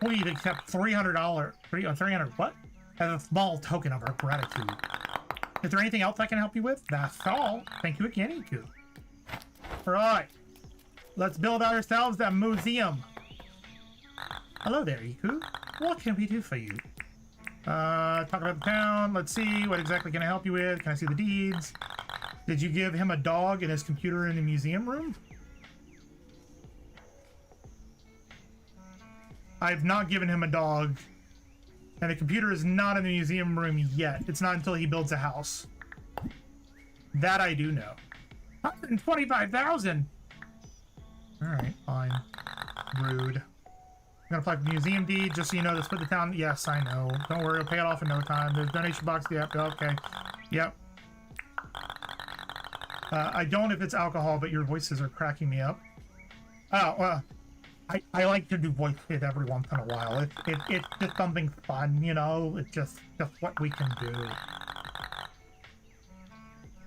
Speaker 2: Please accept $300. 300 what? As a small token of our gratitude. Is there anything else I can help you with? That's all. Thank you again, Iku. Alright. Let's build ourselves a museum. Hello there, Iku. What can we do for you? Talk about the town. Let's see. What exactly can I help you with? Can I see the deeds? Did you give him a dog and his computer in the museum room? I've not given him a dog. And the computer is not in the museum room yet. It's not until he builds a house. That I do know. 125,000! Alright, fine. Rude. I'm gonna apply for museum deed, just so you know to split the town. Yes, I know. Don't worry, I'll pay it off in no time. There's donation box. Yep, okay. Yep. I don't if it's alcohol, but your voices are cracking me up. Oh, I like to do voices every once in a while. It's just something fun, you know? It's just what we can do.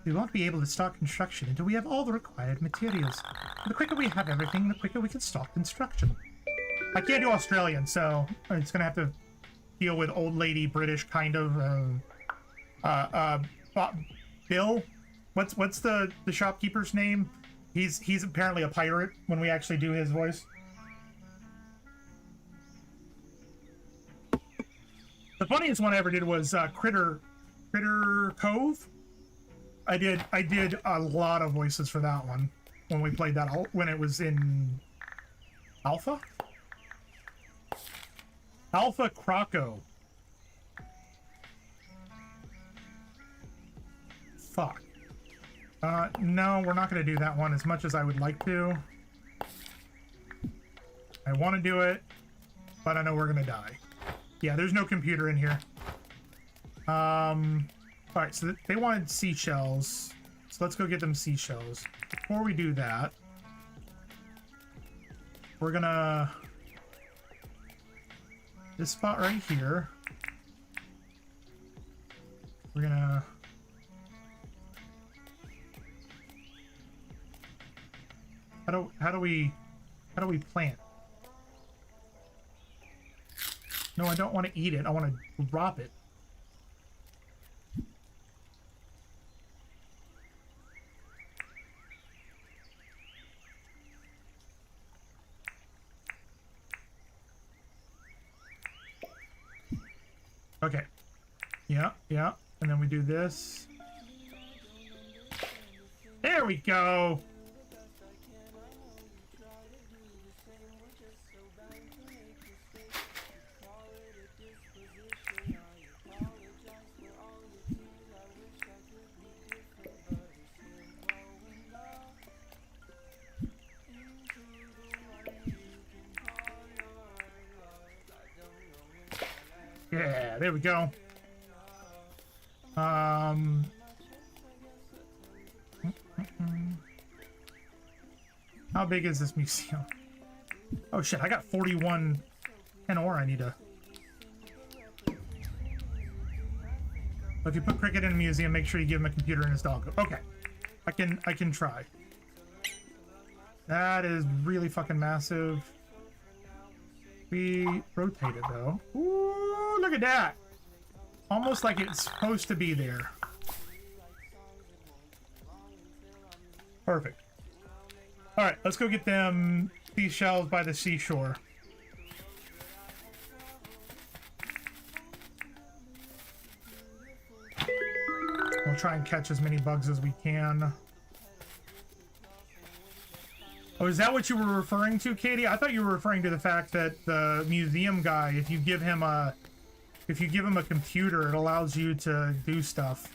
Speaker 2: We won't be able to start construction until we have all the required materials. The quicker we have everything, the quicker we can start construction. I can't do Australian, so it's gonna have to deal with old lady British kind of. Bill, what's the shopkeeper's name? He's apparently a pirate when we actually do his voice. The funniest one I ever did was Critter Cove. I did a lot of voices for that one when we played that when it was in Alpha Croco. Fuck. No, we're not going to do that one as much as I would like to. I want to do it, but I know we're going to die. Yeah, there's no computer in here. Alright, so they wanted seashells. So let's go get them seashells. Before we do that, we're gonna... this spot right here. We're gonna... How do we plant? No, I don't want to eat it. I want to drop it. Okay. Yeah. And then we do this. There we go. Yeah, there we go. How big is this museum? Oh shit, I got 41 10 ore I need to... If you put Cricket in a museum, make sure you give him a computer and his dog. Okay. I can try. That is really fucking massive. We rotate it though. Ooh, look at that! Almost like it's supposed to be there. Perfect. Alright, let's go get them seashells by the seashore. try and catch as many bugs as we can. Oh, is that what you were referring to, Katie? I thought you were referring to the fact that the museum guy, if you give him a computer, it allows you to do stuff.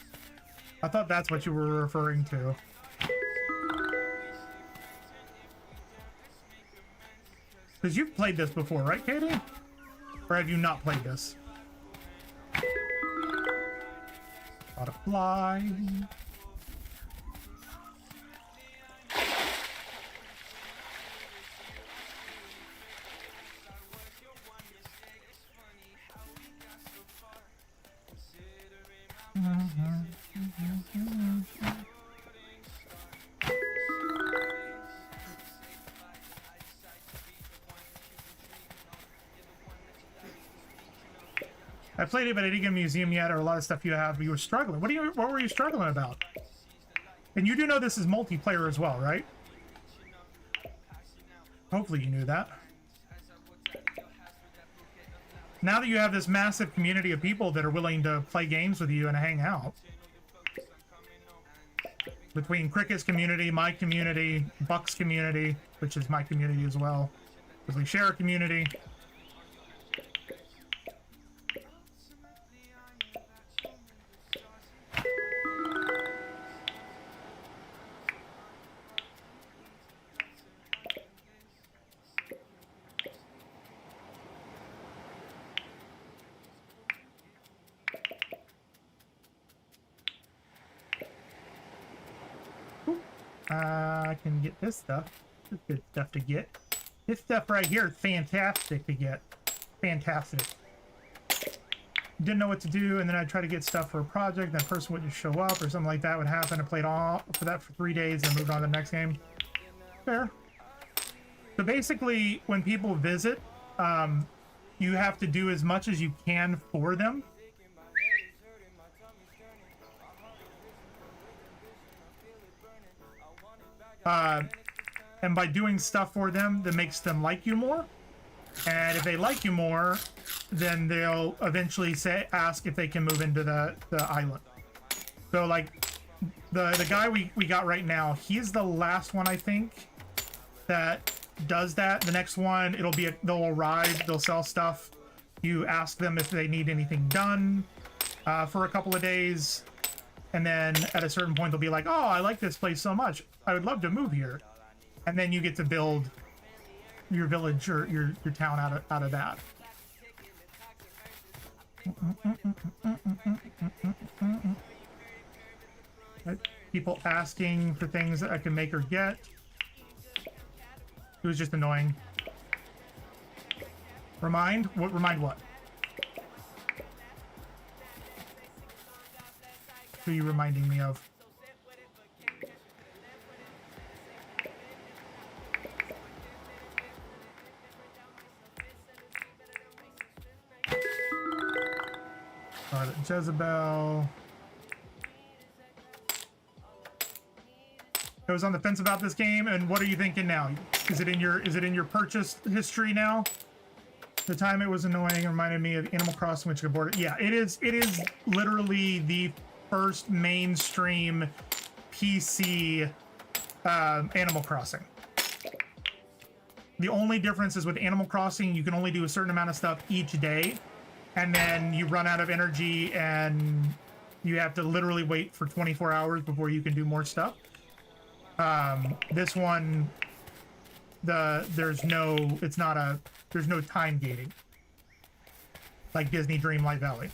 Speaker 2: I thought that's what you were referring to. Because you've played this before, right, Katie? Or have you not played this? Got a fly. I played it, but I didn't get a museum yet, or a lot of stuff you have. But you were struggling. What were you struggling about? And you do know this is multiplayer as well, right? Hopefully you knew that. Now that you have this massive community of people that are willing to play games with you and hang out, between Cricket's community, my community, Buck's community, which is my community as well, because we share a community. I can get this stuff. This is good stuff to get. This stuff right here is fantastic to get. Fantastic. Didn't know what to do, and then I tried to get stuff for a project, that person wouldn't show up, or something like that would happen. I played all for that for 3 days and moved on to the next game. Fair. So basically, when people visit, you have to do as much as you can for them. And by doing stuff for them, that makes them like you more. And if they like you more, then they'll eventually ask if they can move into the island. So like the guy we got right now, he's the last one, I think, that does that. The next one, they'll arrive, they'll sell stuff. You ask them if they need anything done for a couple of days. And then at a certain point, they'll be like, oh, I like this place so much, I would love to move here. And then you get to build your village or your town out of that. People asking for things that I can make or get. It was just annoying. Remind what? Who are you reminding me of? Jezebel. I was on the fence about this game, and what are you thinking now? Is it in your purchase history now? The time it was annoying reminded me of Animal Crossing, which I bought it. Yeah, it is literally the first mainstream PC Animal Crossing. The only difference is with Animal Crossing, you can only do a certain amount of stuff each day, and then you run out of energy and you have to literally wait for 24 hours before you can do more stuff. This one, there's no time gating like Disney Dreamlight Valley.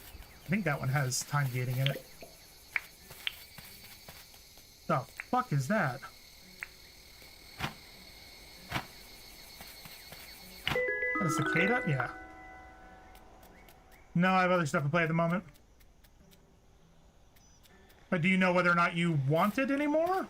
Speaker 2: I think that one has time gating in it. The fuck is that? A cicada? Yeah. No, I have other stuff to play at the moment. But do you know whether or not you want it anymore?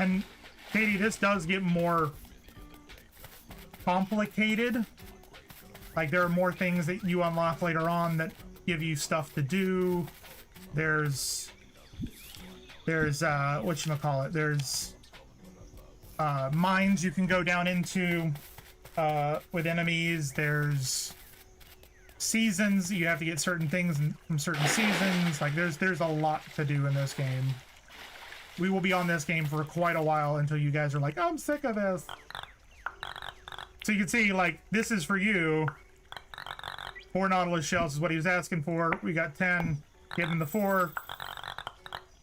Speaker 2: And Katie, this does get more complicated. Like, there are more things that you unlock later on that give you stuff to do. There's whatchamacallit, there's mines you can go down into with enemies. There's seasons, you have to get certain things from certain seasons. Like, there's a lot to do in this game. We will be on this game for quite a while until you guys are like, I'm sick of this. So you can see, like, this is for you. 4 Nautilus shells is what he was asking for. We got 10. Give him the 4.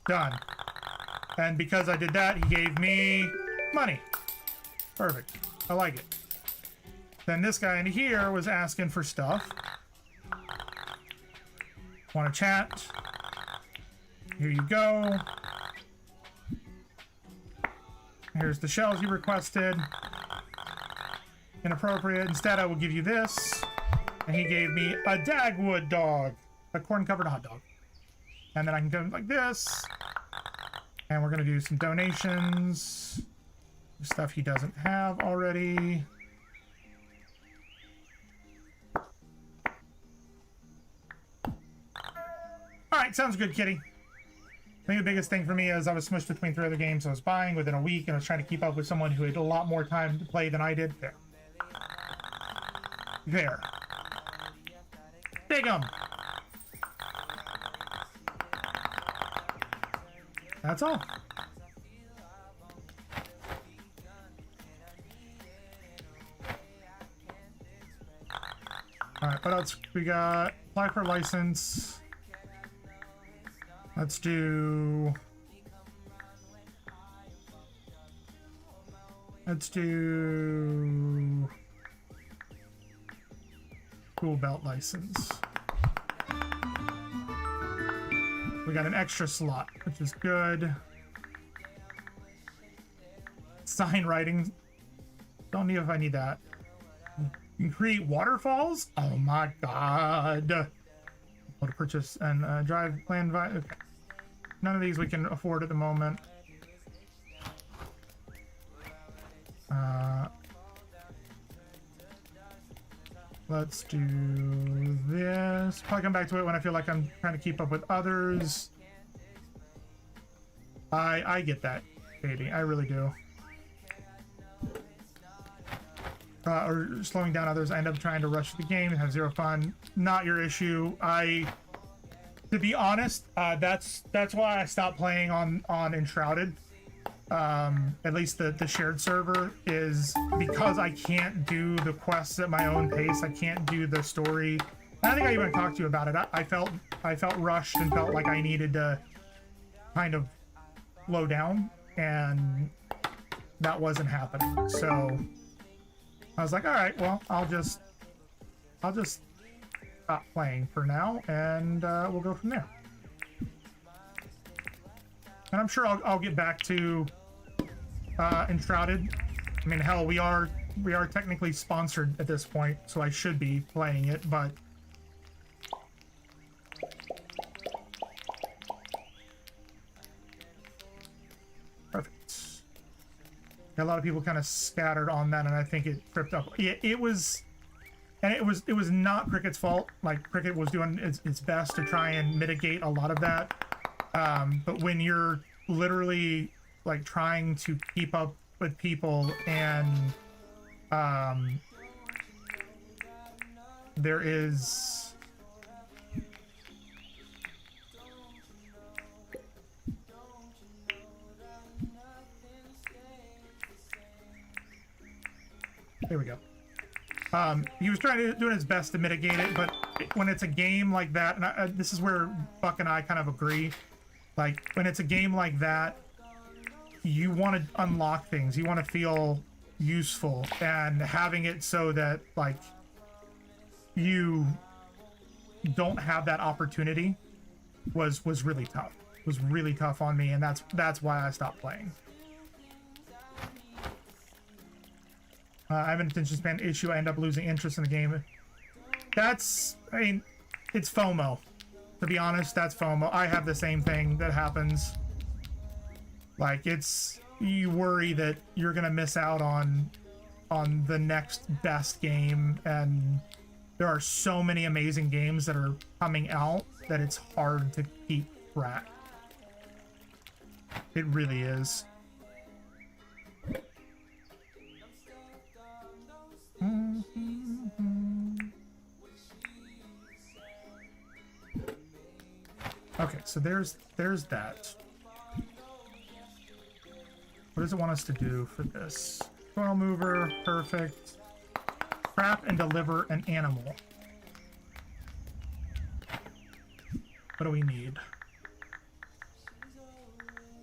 Speaker 2: Done. And because I did that, he gave me money. Perfect. I like it. Then this guy in here was asking for stuff. Want to chat? Here you go. Here's the shells you requested. Inappropriate. Instead, I will give you this. And he gave me a Dagwood dog. A corn-covered hot dog. And then I can go like this. And we're going to do some donations. Stuff he doesn't have already. Alright, sounds good, kitty. I think the biggest thing for me is I was smushed between 3 other games I was buying within a week, and I was trying to keep up with someone who had a lot more time to play than I did. There. There. Dinkum! That's all. Alright, what else? We got apply for license. Let's do tool belt license. We got an extra slot, which is good. Sign writing. Don't need if I need that. You can create waterfalls? Oh my god. Able to purchase and drive land. Okay. None of these we can afford at the moment. Let's do this. Probably come back to it when I feel like I'm trying to keep up with others. I get that, Katie. I really do. Or slowing down others. I end up trying to rush the game and have zero fun. Not your issue. To be honest, that's why I stopped playing on Enshrouded. At least the shared server, is because I can't do the quests at my own pace. I can't do the story. I think I even talked to you about it. I felt rushed and felt like I needed to kind of slow down, and that wasn't happening. So I was like, all right, well, I'll just stop playing for now, and we'll go from there. And I'm sure I'll get back to Enshrouded. I mean, hell, we are technically sponsored at this point, so I should be playing it, but perfect. A lot of people kind of scattered on that, and I think it tripped up. Yeah, it was not Cricket's fault. Like, Cricket was doing its best to try and mitigate a lot of that. But when you're literally like trying to keep up with people, and there is there we go. He was doing his best to mitigate it, but when it's a game like that, and this is where Buck and I kind of agree, like, when it's a game like that, you want to unlock things, you want to feel useful, and having it so that, like, you don't have that opportunity was really tough. It was really tough on me, and that's why I stopped playing. I have an attention span issue. I end up losing interest in the game. I mean, it's FOMO. To be honest, that's FOMO. I have the same thing that happens. Like, it's you worry that you're gonna miss out on the next best game, and there are so many amazing games that are coming out that it's hard to keep track. It really is. Okay, so there's that. What does it want us to do for this? Soil mover, perfect. Trap and deliver an animal. What do we need?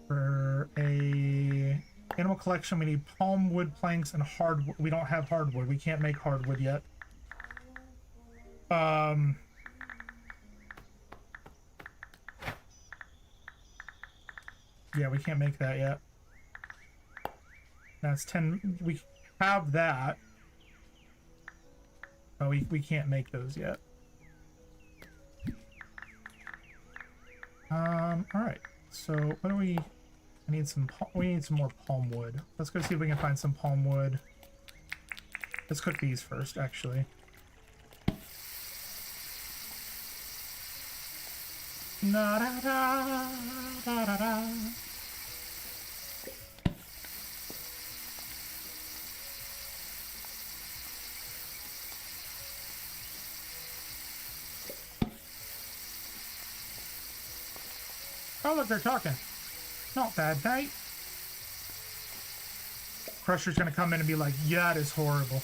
Speaker 2: For a animal collection, we need palm wood planks and hardwood. We don't have hardwood. We can't make hardwood yet. Yeah, we can't make that yet. That's 10. We have that. Oh, we can't make those yet. All right. So what do we? I need some. We need some more palm wood. Let's go see if we can find some palm wood. Let's cook these first, actually. Da da da da da da. Oh, look, they're talking. Not bad, mate. Crusher's gonna come in and be like, yeah, that is horrible.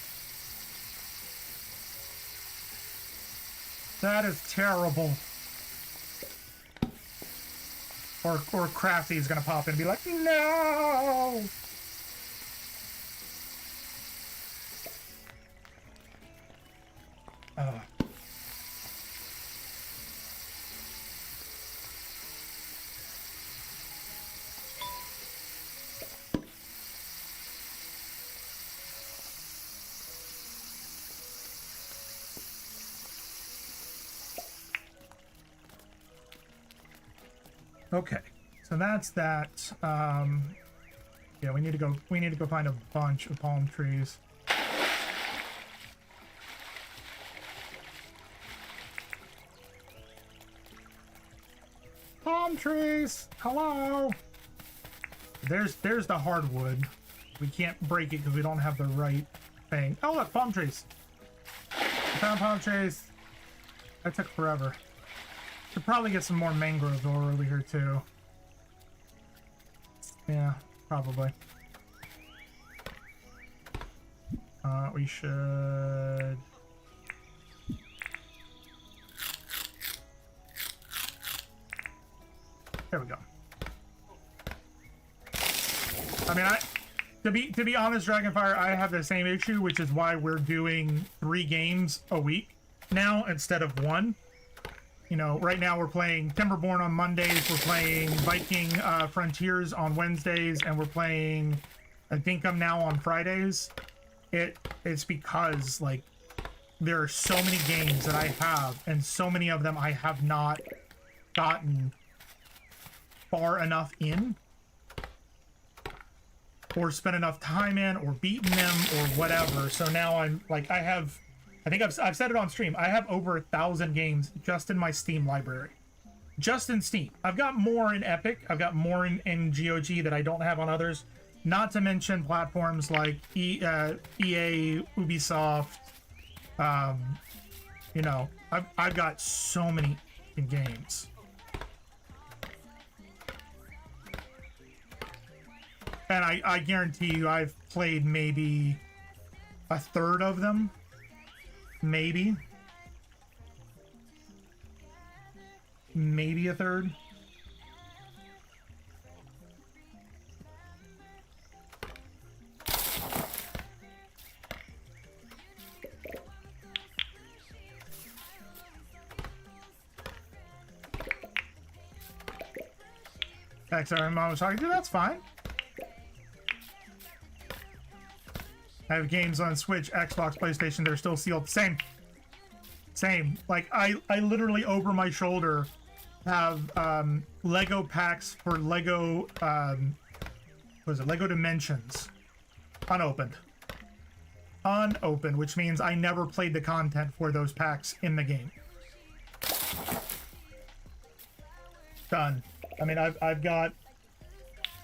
Speaker 2: That is terrible. Or Crafty is gonna pop in and be like, no! Okay, so that's that. Yeah, we need to go find a bunch of palm trees. Palm trees, hello. There's the hardwood. We can't break it because we don't have the right thing. Oh look, palm trees. I found palm trees. That took forever. Should probably get some more mangrove ore over here too. Yeah, probably. We should. There we go. I mean, to be honest, Dragonfire, I have the same issue, which is why we're doing 3 games a week now instead of 1. You know, right now we're playing Timberborn on Mondays, we're playing Viking Frontiers on Wednesdays, and we're playing Dinkum now on Fridays. It's because, like, there are so many games that I have, and so many of them I have not gotten far enough in, or spent enough time in, or beaten them, or whatever. So now I'm, like, I think I've said it on stream, I have over 1,000 games just in my Steam library. Just in Steam. I've got more in Epic, I've got more in GOG that I don't have on others. Not to mention platforms like EA, Ubisoft. You know, I've got so many games. And I guarantee you I've played maybe a third of them. Maybe a third. Sorry, Mom was talking to you. That's fine. I have games on Switch, Xbox, PlayStation. They're still sealed. Same. Like, I literally over my shoulder have Lego packs for Lego was it Lego Dimensions? Unopened. Unopened, which means I never played the content for those packs in the game. Done. I mean, I've got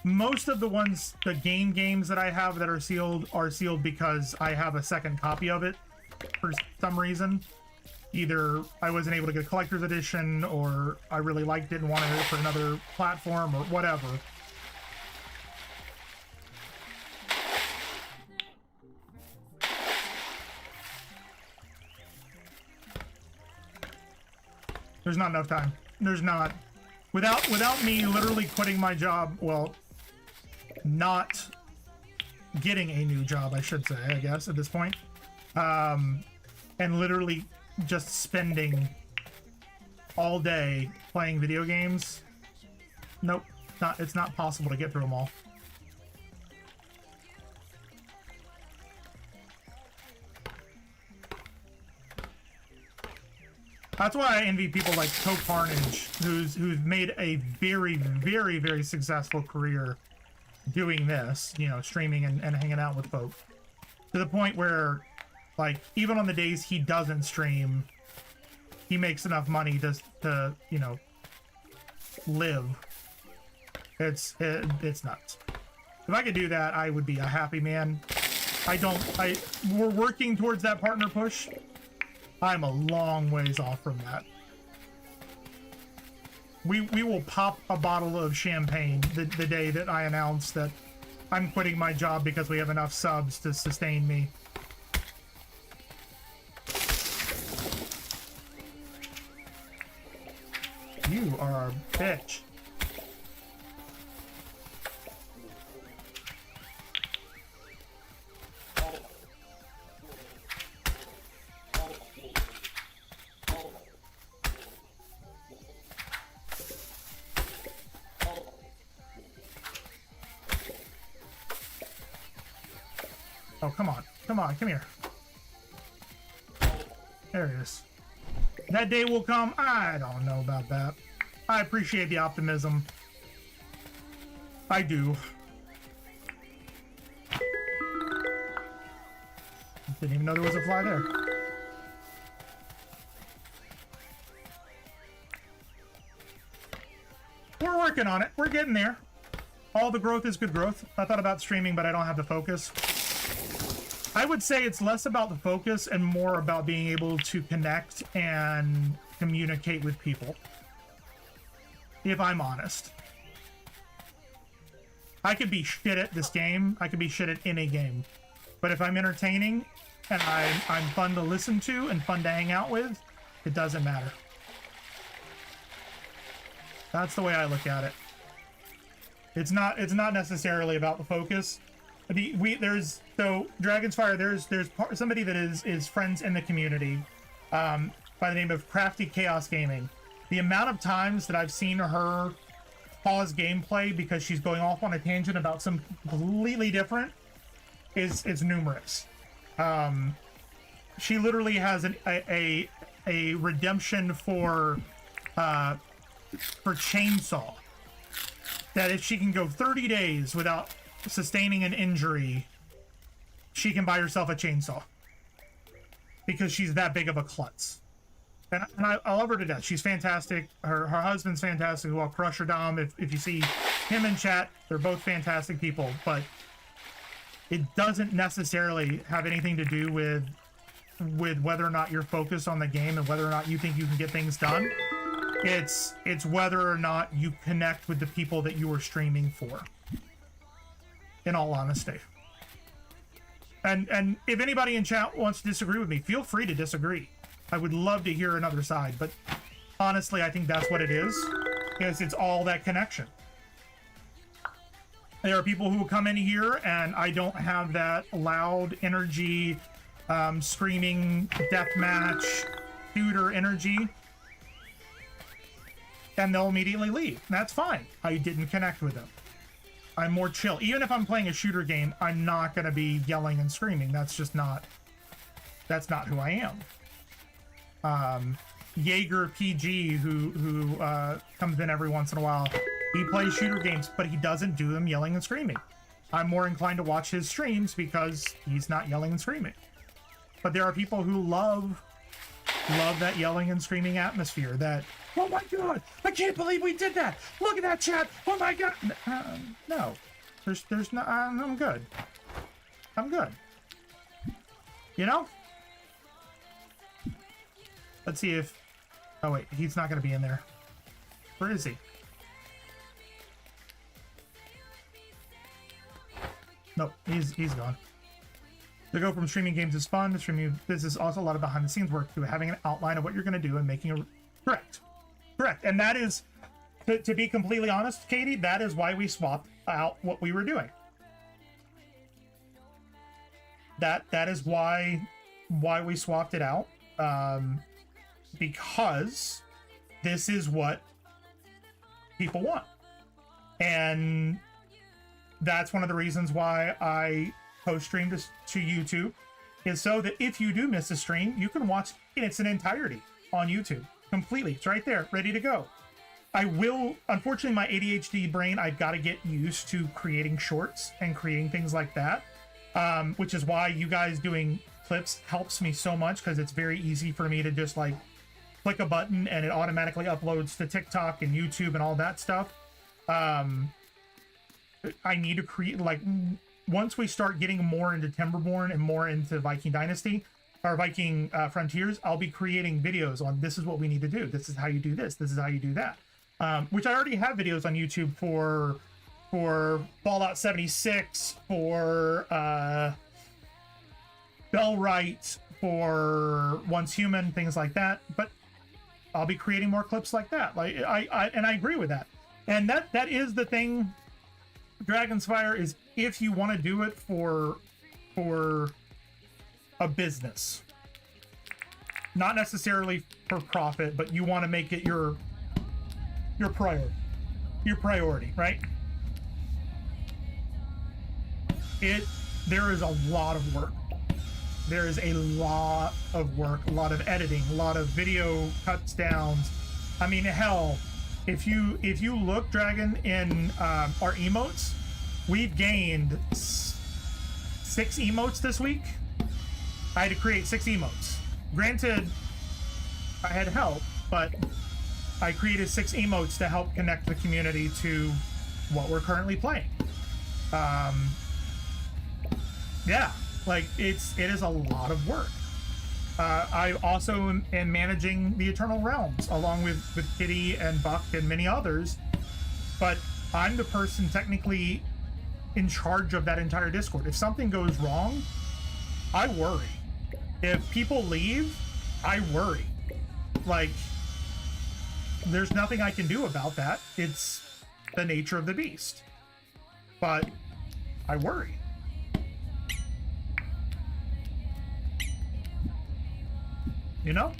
Speaker 2: most of the ones, the games that I have that are sealed because I have a second copy of it for some reason. Either I wasn't able to get a collector's edition, or I really liked it and wanted it for another platform, or whatever. There's not enough time. There's not. Without me literally quitting my job, well, not getting a new job, I should say, I guess, at this point. And literally just spending all day playing video games. Nope, it's not possible to get through them all. That's why I envy people like Carnage, who's made a very, very, very successful career doing this, you know, streaming and hanging out with folk. To the point where, like, even on the days he doesn't stream, he makes enough money to you know, live. It's nuts. If I could do that, I would be a happy man. We're working towards that partner push. I'm a long ways off from that. We will pop a bottle of champagne the day that I announce that I'm quitting my job because we have enough subs to sustain me. You are a bitch. Oh, come on. Come on, come here. There it is. That day will come. I don't know about that. I appreciate the optimism. I do. Didn't even know there was a fly there. We're working on it. We're getting there. All the growth is good growth. I thought about streaming, but I don't have the focus. I would say it's less about the focus and more about being able to connect and communicate with people. If I'm honest. I could be shit at this game. I could be shit at any game. But if I'm entertaining and I'm fun to listen to and fun to hang out with, it doesn't matter. That's the way I look at it. It's not necessarily about the focus. So Dragon's Fire, there's somebody that is friends in the community by the name of Crafty Chaos Gaming. The amount of times that I've seen her pause gameplay because she's going off on a tangent about something completely different is numerous. She literally has a redemption for Chainsaw, that if she can go 30 days without sustaining an injury, she can buy herself a chainsaw because she's that big of a klutz. And I love her to death. She's fantastic. Her husband's fantastic as well. Crusher Dom, if you see him in chat, they're both fantastic people. But it doesn't necessarily have anything to do with whether or not you're focused on the game and whether or not you think you can get things done. It's whether or not you connect with the people that you are streaming for. In all honesty. And if anybody in chat wants to disagree with me, feel free to disagree. I would love to hear another side, but honestly, I think that's what it is. It's all that connection. There are people who will come in here and I don't have that loud energy, screaming, deathmatch, shooter energy. And they'll immediately leave. That's fine. I didn't connect with them. I'm more chill. Even if I'm playing a shooter game, I'm not going to be yelling and screaming. That's just not... That's not who I am. Jaeger PG, who comes in every once in a while, he plays shooter games, but he doesn't do them yelling and screaming. I'm more inclined to watch his streams because he's not yelling and screaming. But there are people who love that yelling and screaming atmosphere. That, oh my god, I can't believe we did that. Look at that chat. Oh my god. No, there's no. I'm good. I'm good. You know. Let's see if. Oh wait, he's not going to be in there. Where is he? Nope, he's gone. To go from streaming games is fun to streaming this is also a lot of behind the scenes work to having an outline of what you're going to do and making a correct. And that is, to be completely honest, Katie, that is why we swapped out what we were doing. That is why we swapped it out, because this is what people want, and that's one of the reasons why I post stream to YouTube, is so that if you do miss a stream, you can watch in its entirety on YouTube completely. It's right there, ready to go. I will, unfortunately, my ADHD brain, I've got to get used to creating shorts and creating things like that, which is why you guys doing clips helps me so much, because it's very easy for me to just like click a button and it automatically uploads to TikTok and YouTube and all that stuff. I need to create, like, once we start getting more into Timberborn and more into Viking Dynasty or Viking Frontiers, I'll be creating videos on this is what we need to do. This is how you do this. This is how you do that. Which I already have videos on YouTube for Fallout 76, for Bellwright, for Once Human, things like that. But I'll be creating more clips like that. Like I agree with that. And that is the thing. Dragon's Fire is, if you want to do it for a business, not necessarily for profit, but you want to make it your priority, right? There is a lot of work. There is a lot of work, a lot of editing, a lot of video cuts downs. I mean, hell, if you look, Dragon, in our emotes, we've gained 6 emotes this week. I had to create 6 emotes. Granted, I had help, but I created 6 emotes to help connect the community to what we're currently playing. Yeah, like it is a lot of work. I also am managing the Eternal Realms along with Kitty and Buck and many others, but I'm the person technically in charge of that entire Discord. If something goes wrong, I worry. If people leave, I worry. Like, there's nothing I can do about that. It's the nature of the beast. But I worry. You know?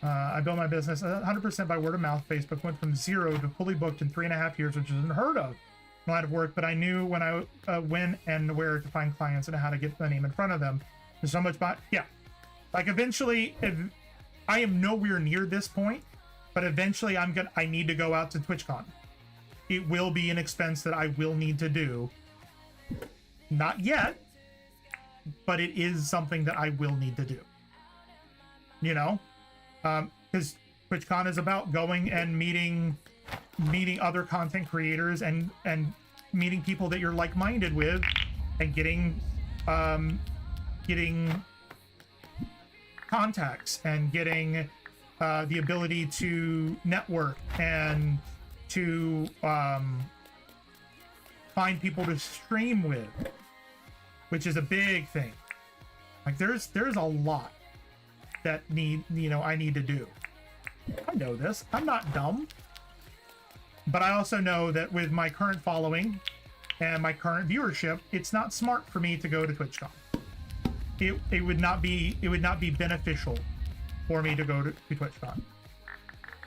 Speaker 2: I built my business 100% by word of mouth. Facebook went from 0 to fully booked in 3.5 years, which is unheard of. A lot of work, but I knew when and where to find clients and how to get the name in front of them. There's so much, yeah. Like, eventually, I am nowhere near this point, but eventually I need to go out to TwitchCon. It will be an expense that I will need to do. Not yet, but it is something that I will need to do. You know? Because TwitchCon is about going and meeting other content creators and meeting people that you're like-minded with, and getting contacts and getting the ability to network and to find people to stream with, which is a big thing. Like, there's a lot that I need to do. I know this. I'm not dumb. But I also know that with my current following and my current viewership, it's not smart for me to go to TwitchCon. It would not be beneficial for me to go to TwitchCon.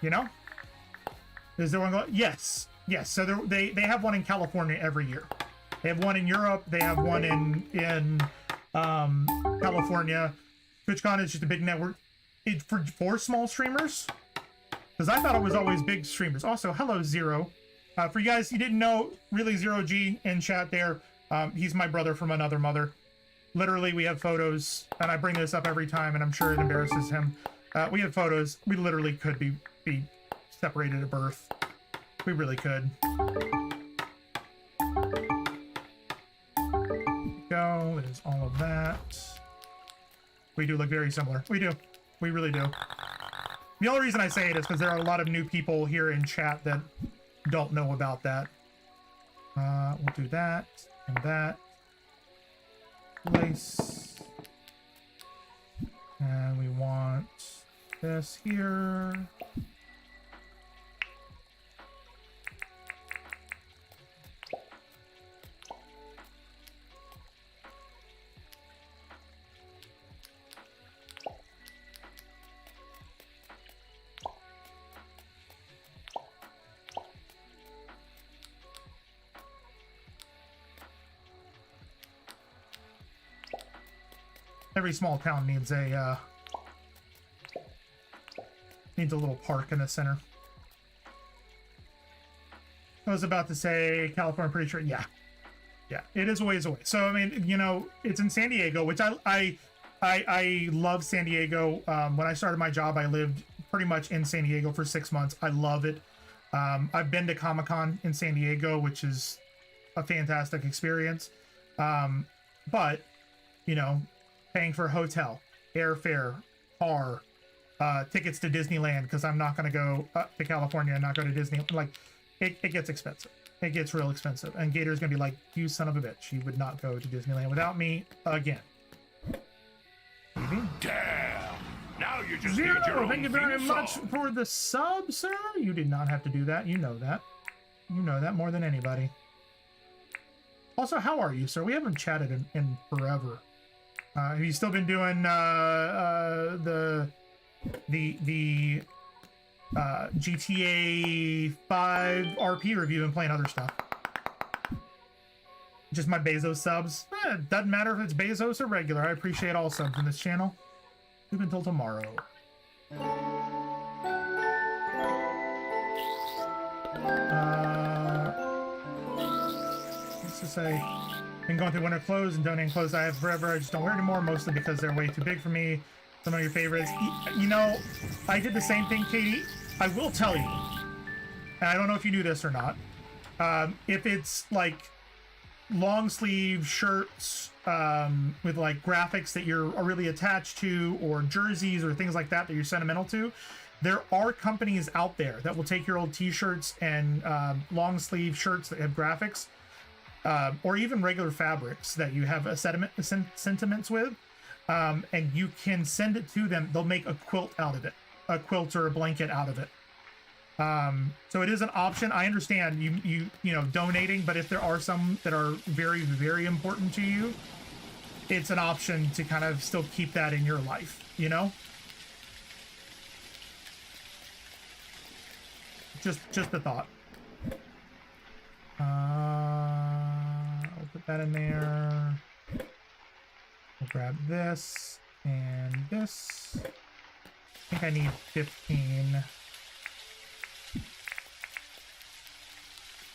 Speaker 2: You know? Is there one going? Yes. So they have one in California every year. They have one in Europe. They have one in California. TwitchCon is just a big network. For small streamers. Because I thought it was always big streamers. Also, hello, Zero. For you guys, you didn't know, really Zero G in chat there. He's my brother from another mother. Literally, we have photos, and I bring this up every time, and I'm sure it embarrasses him. We have photos. We literally could be separated at birth. We really could. Go. There's all of that. We do look very similar. We do. We really do. The only reason I say it is because there are a lot of new people here in chat that don't know about that. We'll do that and that. Place. And we want this here. Every small town needs a little park in the center. I was about to say California, I'm pretty sure. Yeah, it is a ways away. So I mean, you know, it's in San Diego, which I love San Diego. When I started my job, I lived pretty much in San Diego for 6 months. I love it. I've been to Comic-Con in San Diego, which is a fantastic experience. But you know, paying for a hotel, airfare, car, tickets to Disneyland, because I'm not going to go to California and not go to Disney. Like, it gets expensive. It gets real expensive. And Gator's going to be like, you son of a bitch. You would not go to Disneyland without me again. Maybe?
Speaker 4: Damn! Now you just
Speaker 2: Zero,
Speaker 4: need your own
Speaker 2: thank you very
Speaker 4: theme
Speaker 2: much
Speaker 4: song.
Speaker 2: for the sub, sir. You did not have to do that. You know that. You know that more than anybody. Also, how are you, sir? We haven't chatted in forever. Have you still been doing the GTA 5 RP review and playing other stuff? Just my Bezos subs? It doesn't matter if it's Bezos or regular. I appreciate all subs in this channel. Even until tomorrow. Let's just say, been going through winter clothes and donating clothes I have forever. I just don't wear anymore, mostly because they're way too big for me. Some of your favorites. You know, I did the same thing, Katie. I will tell you, and I don't know if you knew this or not, if it's like long sleeve shirts with like graphics that you're really attached to, or jerseys or things like that you're sentimental to, there are companies out there that will take your old t-shirts and long sleeve shirts that have graphics, or even regular fabrics that you have a sentiments with, and you can send it to them. They'll make a quilt out of it, a quilt or a blanket out of it. So it is an option. I understand you know, donating, but if there are some that are very, very important to you, it's an option to kind of still keep that in your life, you know? Just a thought. I'll put that in there. We'll grab this and this. I think I need 15.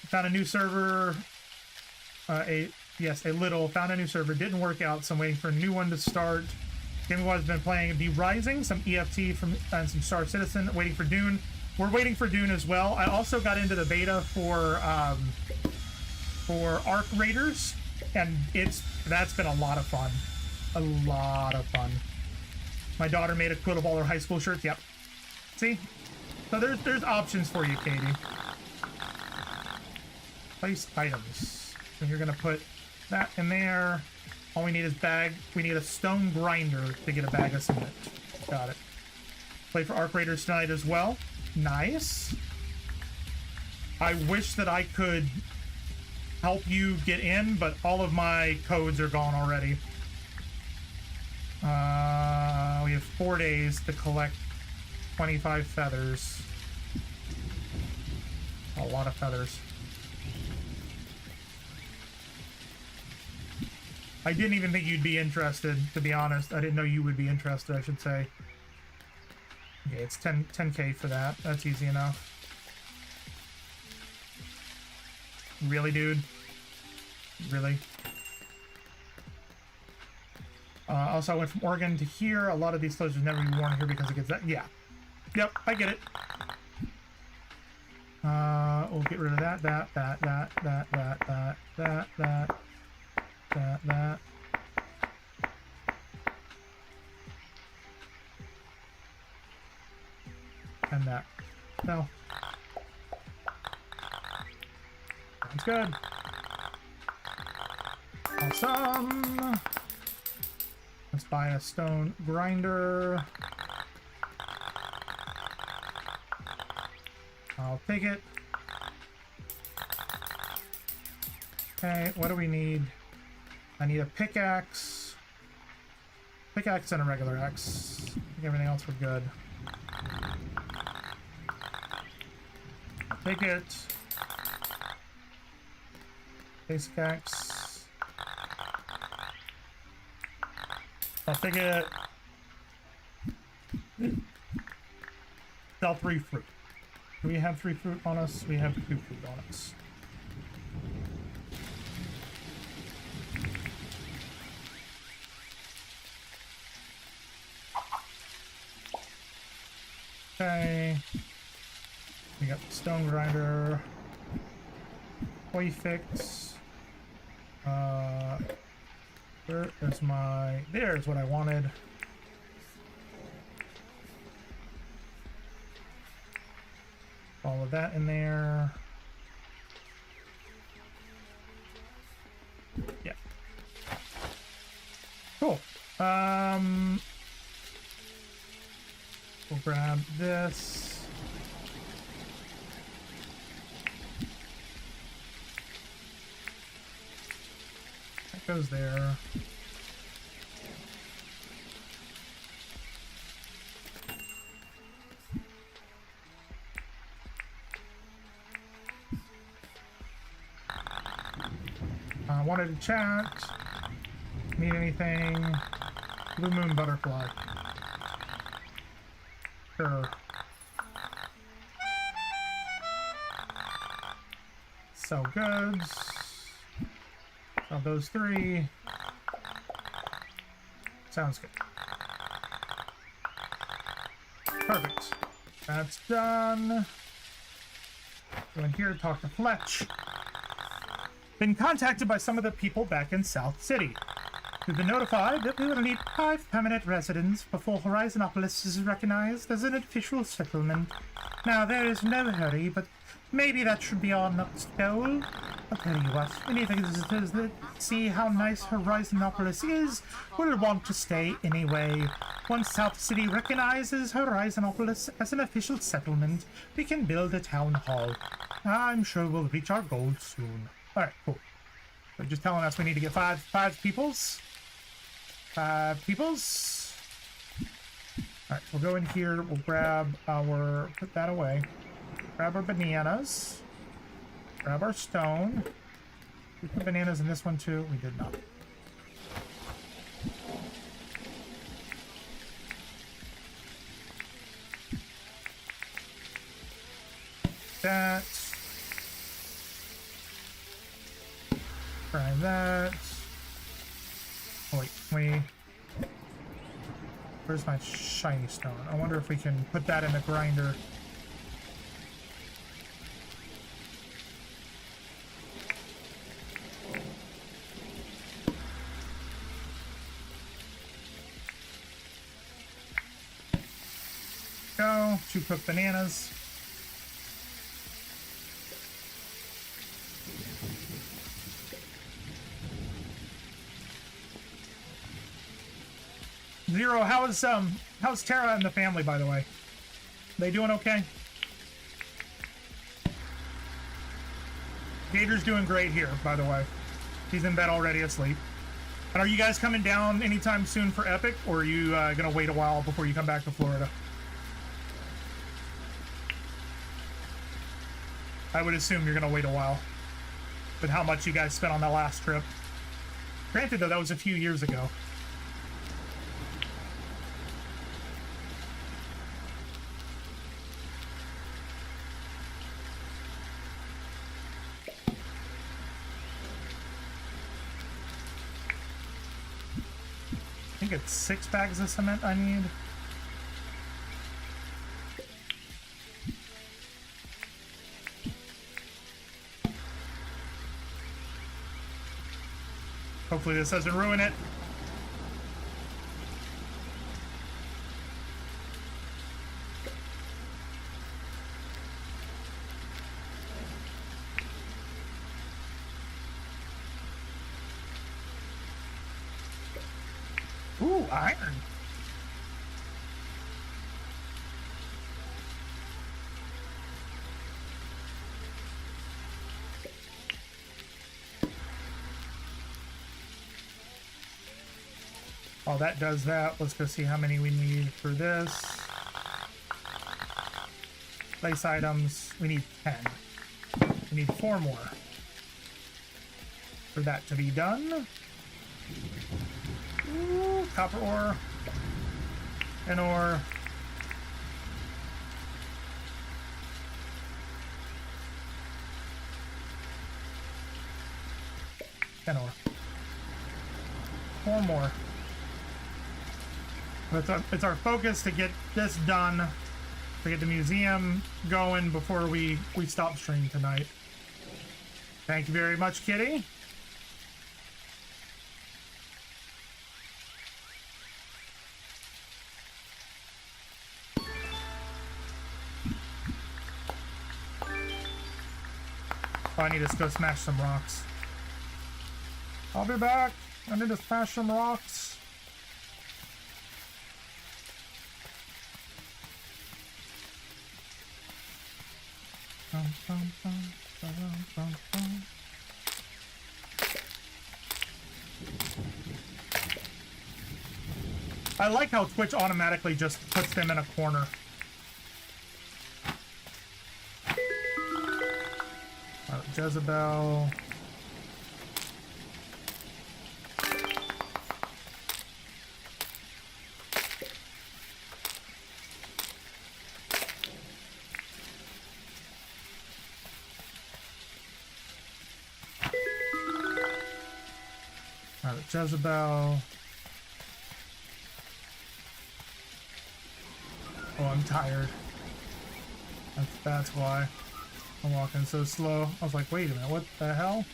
Speaker 2: Found a new server. Found a new server. Didn't work out, so I'm waiting for a new one to start. Gaming Wise has been playing The Rising, some EFT and some Star Citizen. Waiting for Dune. We're waiting for Dune as well. I also got into the beta for Arc Raiders, and that's been a lot of fun. A lot of fun. My daughter made a quilt of all her high school shirts. Yep. See? So there's options for you, Katie. Place items. So you're gonna put that in there. All we need is we need a stone grinder to get a bag of cement. Got it. Play for Arc Raiders tonight as well. Nice. I wish that I could help you get in, but all of my codes are gone already. We have 4 days to collect 25 feathers. A lot of feathers. I didn't even think you'd be interested, to be honest. I didn't know you would be interested, I should say. Okay, it's 10K for that. That's easy enough. Really, dude? Really? Also, I went from Oregon to here. A lot of these clothes would never be worn here because it gets that. Yeah. Yep, I get it. We'll get rid of that. And that. No. Sounds good. Awesome. Let's buy a stone grinder. I'll take it. Okay, what do we need? I need a pickaxe. Pickaxe and a regular axe. I think everything else we're good. I'll take it. Basic axe. I'll take it. Sell 3 fruit. Do we have 3 fruit on us? We have 2 fruit on us. Okay. We got the stone grinder. Koi fix. Where is my... There's what I wanted. All of that in there. Yeah. Cool. We'll grab this. That goes there. I wanted to chat. Need anything? Blue moon butterfly. Sure. Sell goods. Sell those 3. Sounds good. Perfect. That's done. Go in here, talk to Fletch. Been contacted by some of the people back in South City. We've been notified that we will need 5 permanent residents before Horizonopolis is recognized as an official settlement. Now, there is no hurry, but maybe that should be our next goal. I'll tell you what, any visitors that see how nice Horizonopolis is will want to stay anyway. Once South City recognizes Horizonopolis as an official settlement, we can build a town hall. I'm sure we'll reach our goal soon. Alright, cool. They're just telling us we need to get five peoples. 5 peoples. Alright, we'll go in here, we'll grab our... put that away. Grab our bananas. Grab our stone. We put bananas in this one too? We did not. That. Try that. Oh wait, where's my shiny stone? I wonder if we can put that in the grinder. Go, 2 cooked bananas. Zero, how's Tara and the family, by the way? They doing okay? Gator's doing great here, by the way. He's in bed already asleep. And are you guys coming down anytime soon for Epic, or are you gonna wait a while before you come back to Florida? I would assume you're gonna wait a while with how much you guys spent on that last trip. Granted, though, that was a few years ago. it's 6 bags of cement I need. Hopefully this doesn't ruin it. Ooh, iron. While that does that, let's go see how many we need for this. Place items, we need 10. We need 4 more for that to be done. Ooh, copper ore, an ore. An ore. 4 more. It's our focus to get this done, to get the museum going before we stop stream tonight. Thank you very much, Kitty. Oh, I need to go smash some rocks. I'll be back. I need to smash some rocks. I like how Twitch automatically just puts them in a corner. Jezebel. Jezebel. Oh, I'm tired. That's why I'm walking so slow. I was like, wait a minute, what the hell?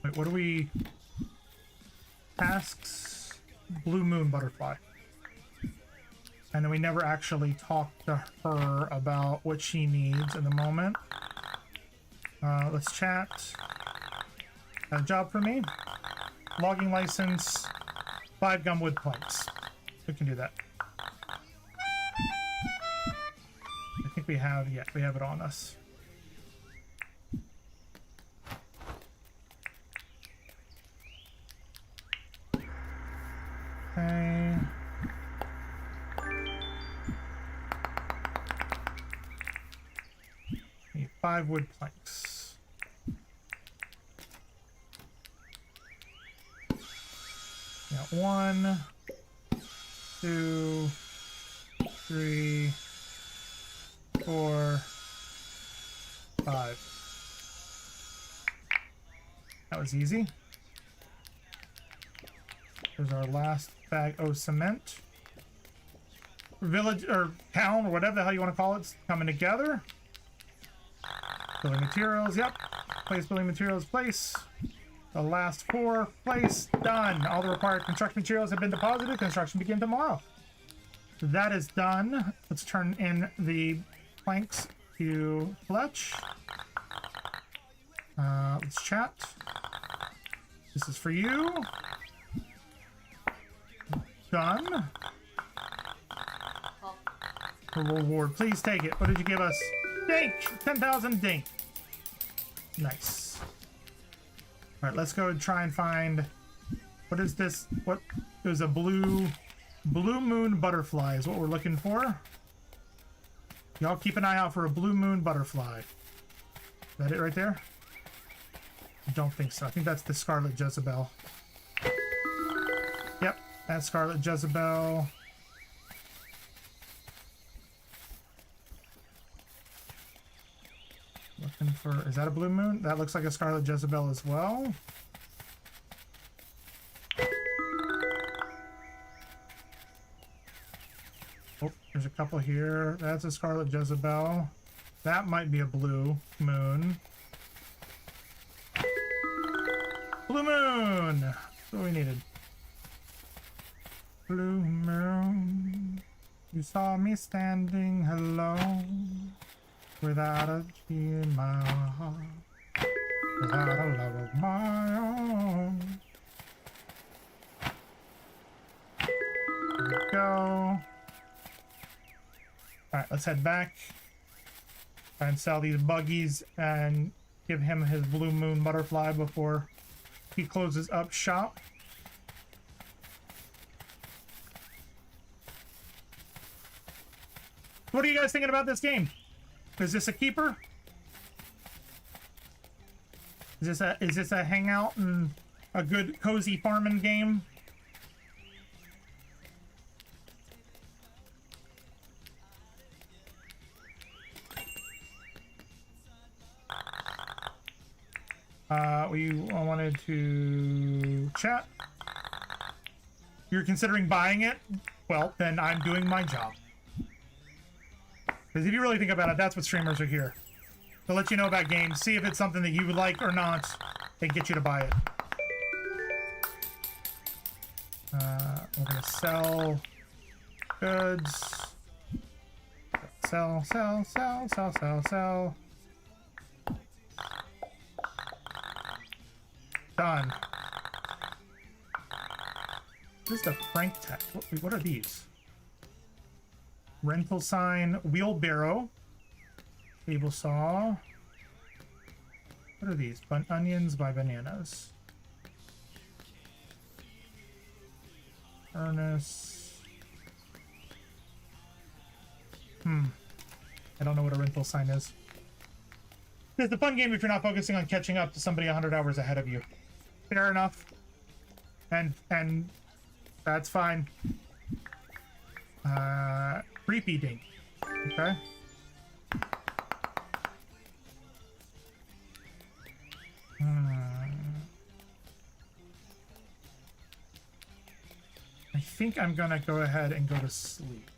Speaker 2: Wait, what do we... Tasks, Blue Moon Butterfly. And then we never actually talked to her about what she needs in the moment. Let's chat. Got a job for me. Logging license, 5 gumwood planks. We can do that. I think we have, yeah, we have it on us. Okay. Need 5 wood planks. Got 1, 2, 3, 4, 5. That was easy. There's our last bag of cement. Village or town or whatever the hell you want to call it, coming together. Building materials, yep. Place building materials, place. The last 4, place, done. All the required construction materials have been deposited. Construction begin tomorrow. That is done. Let's turn in the planks to Fletch. Let's chat. This is for you. Done. A reward. Please take it. What did you give us? Dink! 10,000 dink. Nice. Alright, let's go and try and find... What is this? What? There's a blue moon butterfly is what we're looking for. Y'all keep an eye out for a blue moon butterfly. Is that it right there? I don't think so. I think that's the Scarlet Jezebel. Yep, that's Scarlet Jezebel. Looking for... Is that a blue moon? That looks like a Scarlet Jezebel as well. Oh, there's a couple here. That's a Scarlet Jezebel. That might be a blue moon. Blue moon! That's what we needed. Blue moon. You saw me standing alone. Without a G in my heart, without a love of my own. There we go. Alright, let's head back. Try and sell these buggies and give him his blue moon butterfly before he closes up shop. What are you guys thinking about this game? Is this a keeper? Is this a hangout and a good cozy farming game? We wanted to chat. You're considering buying it? Well, then I'm doing my job. Because if you really think about it, that's what streamers are here. To let you know about games, see if it's something that you would like or not, and get you to buy it. We're going to sell goods. Sell. Done. This is the Frank Tech. What are these? Rental sign, wheelbarrow, table saw. What are these? Onions by bananas. Furnace. I don't know what a rental sign is. It's a fun game if you're not focusing on catching up to somebody 100 hours ahead of you. Fair enough. And that's fine. Creepy dink. Okay. I think I'm gonna go ahead and go to sleep.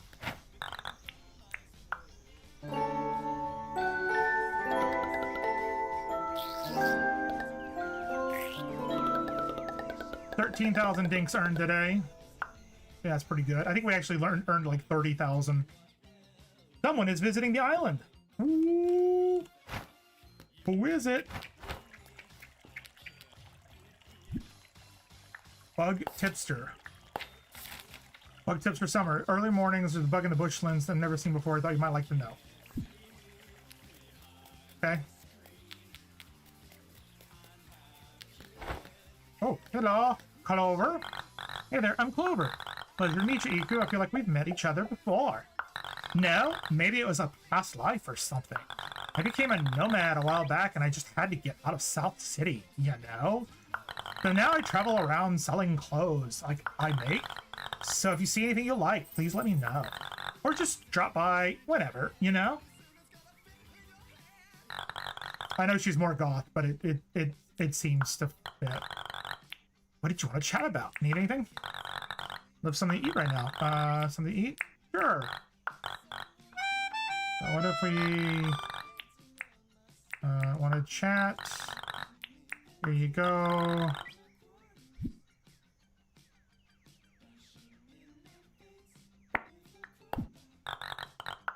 Speaker 2: $13,000 dinks earned today. Yeah, that's pretty good. I think we actually earned like 30,000. Someone is visiting the island. Ooh. Who is it? Bug tipster. Bug tips for summer. Early mornings, there's a bug in the bushlands that I've never seen before. I thought you might like to know. Okay. Oh, hello, Clover. Hey there, I'm Clover. Pleasure to meet you, Iku. I feel like we've met each other before. No? Maybe it was a past life or something. I became a nomad a while back and I just had to get out of South City, you know? So now I travel around selling clothes like I make. So if you see anything you like, please let me know. Or just drop by whenever, you know? I know she's more goth, but it seems to fit. What did you want to chat about? Need anything? Love something to eat right now. Something to eat? Sure. So what if we want to chat? Here you go.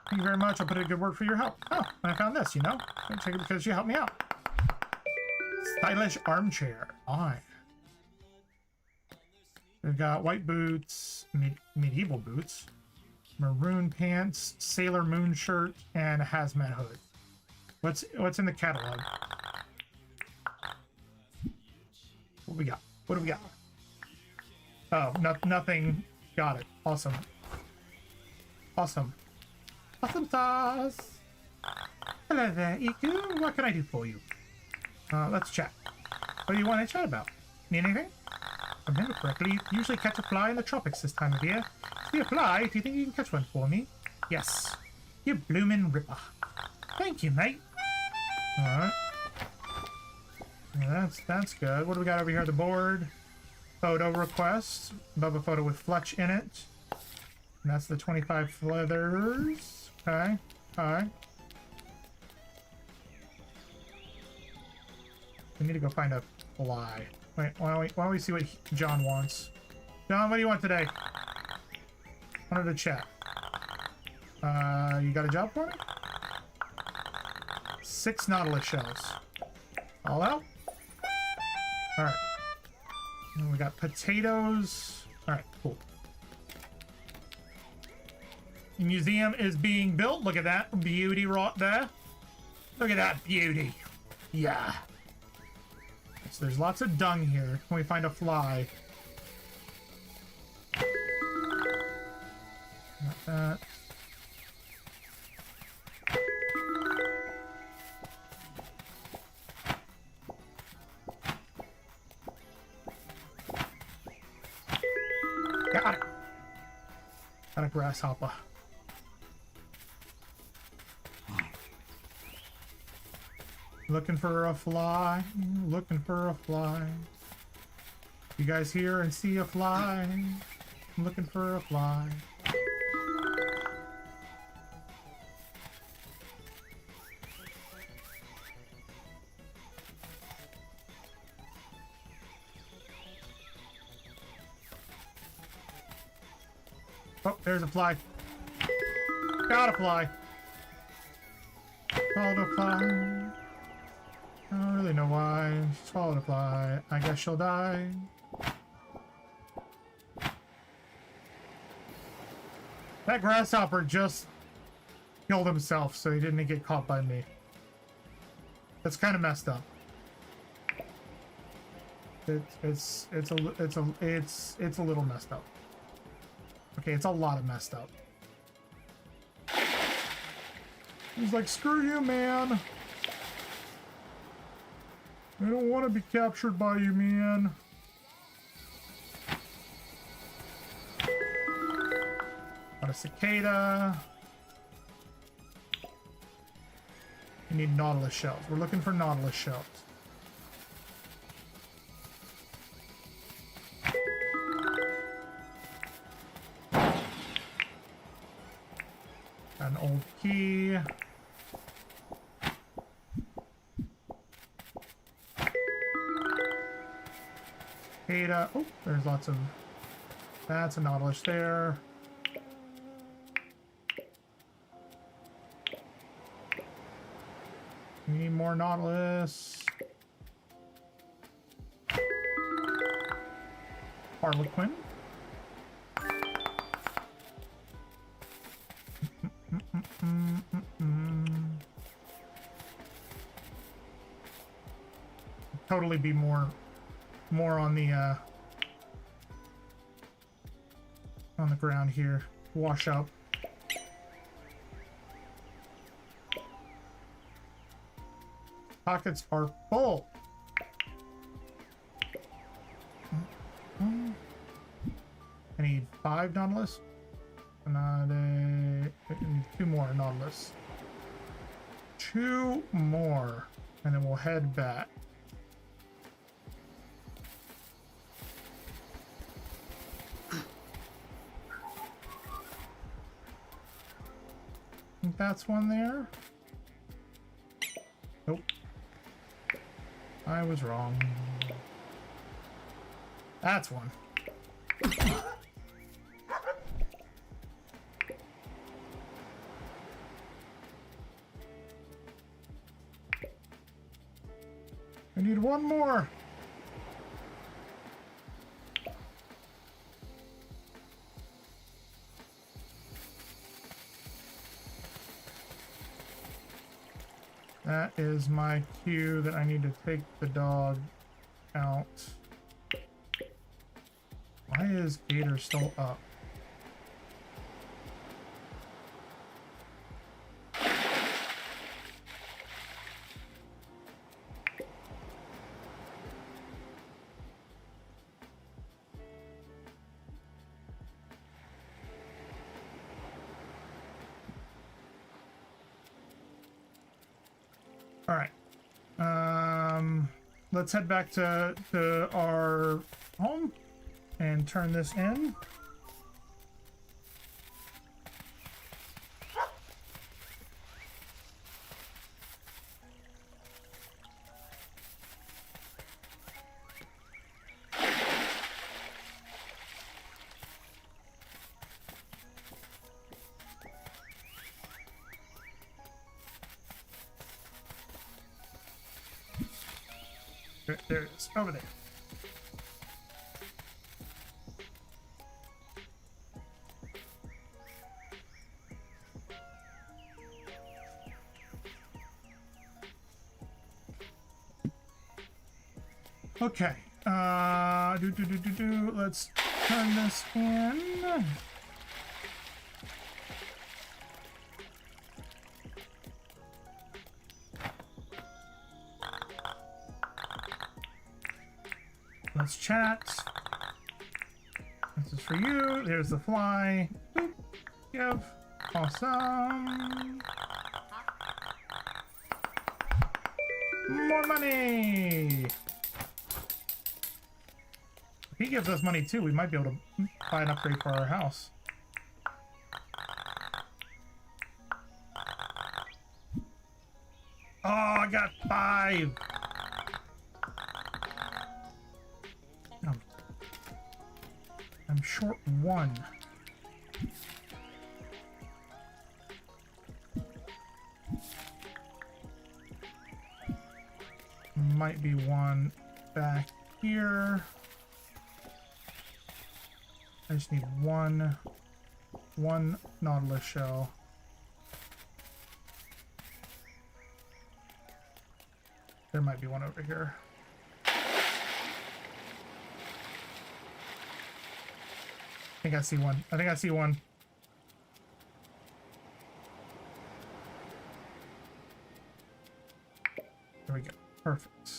Speaker 2: Thank you very much. I'll put in good word for your help. Oh, I found this, you know? I take it because you helped me out. Stylish armchair. Fine. We've got white boots, medieval boots. maroon pants, Sailor Moon shirt, and a hazmat hood. What's in the catalog? What we got? What do we got? Oh, nothing. Got it. Awesome. Awesome. Awesome sauce. Hello there, Iku. What can I do for you? Let's chat. What do you want to chat about? Need anything? If I remember correctly, you usually catch a fly in the tropics this time of year. See a fly? Do you think you can catch one for me? Yes. You bloomin' ripper. Thank you, mate. Alright. Yeah, that's good. What do we got over here on the board? Photo request. Love a photo with Fletch in it. And that's the 25 feathers. Okay. Alright. We need to go find a fly. Wait, why don't we see what John wants? John, what do you want today? Wanted to chat. You got a job for me? 6 Nautilus shells. All out? Alright. We got potatoes. Alright, cool. The museum is being built. Look at that beauty right there. Look at that beauty. Yeah. So there's lots of dung here. Can we find a fly? Not that. Got it. Got a grasshopper. Looking for a fly. Looking for a fly. You guys hear and see a fly? I'm looking for a fly. Oh, there's a fly. Got a fly. Called a fly. I don't really know why. She swallowed a fly. I guess she'll die. That grasshopper just killed himself so he didn't get caught by me. That's kind of messed up. It's a little messed up. Okay, it's a lot of messed up. He's like, screw you, man. I don't want to be captured by you, man. Got a cicada. We need Nautilus shells. We're looking for Nautilus shells. Got an old key. Cicada. Oh, there's lots of... That's a Nautilus there. We need more Nautilus. Harlequin. Totally be more on the ground here. Wash up. Pockets are full. I need 5 Nautilus. I need 2 more Nautilus. 2 more. And then we'll head back. I think that's one there. Nope. I was wrong. That's one. I need one more. That is my cue that I need to take the dog out. Why is Gator still up? All right. Let's head back to our home and turn this in. There it is, over there. Okay. Let's turn this in. Let's chat. This is for you. There's the fly. Boop. Give. Awesome. More money. If he gives us money too, we might be able to buy an upgrade for our house. Oh, I got 5. I'm short 1. Might be one back here. I just need one Nautilus shell. There might be one over here. I think I see one. I think I see one. There we go. Perfect.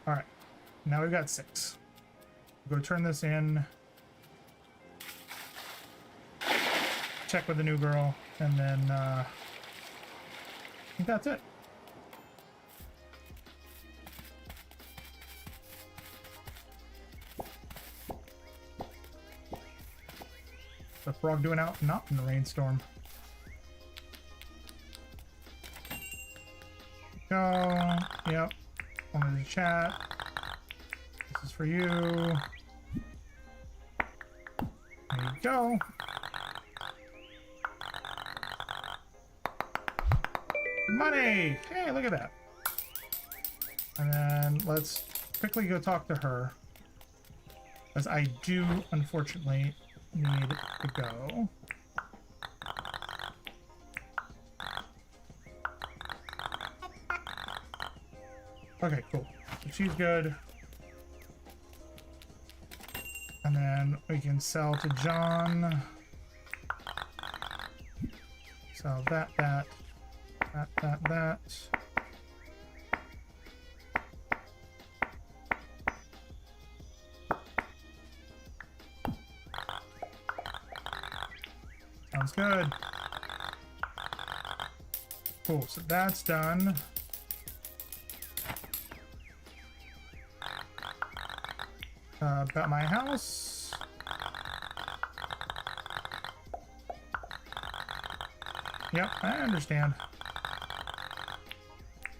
Speaker 2: All right. Now we've got 6. Go turn this in. Check with the new girl, and then I think that's it. The frog doing out not in the rainstorm. Go. Yep. Only the chat. This is for you. There you go. Money! Hey, look at that. And then let's quickly go talk to her. As I do, unfortunately, need to go. Okay, cool. So she's good. And then we can sell to John. Sell that. Sounds good. Cool, so that's done. About my house. Yep, I understand.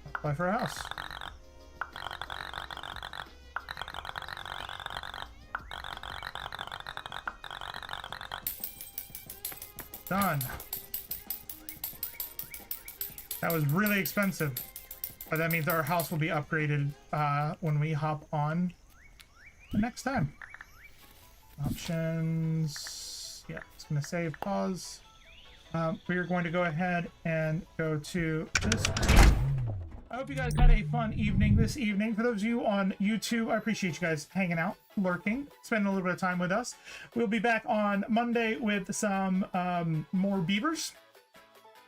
Speaker 2: Apply for a house. Done. That was really expensive, but that means our house will be upgraded when we hop on the next time. Options. Yeah, it's gonna save. Pause. We are going to go ahead and go to this screen. I hope you guys had a fun evening this evening. For those of you on YouTube, I appreciate you guys hanging out, lurking, spending a little bit of time with us. We'll be back on Monday with some more beavers.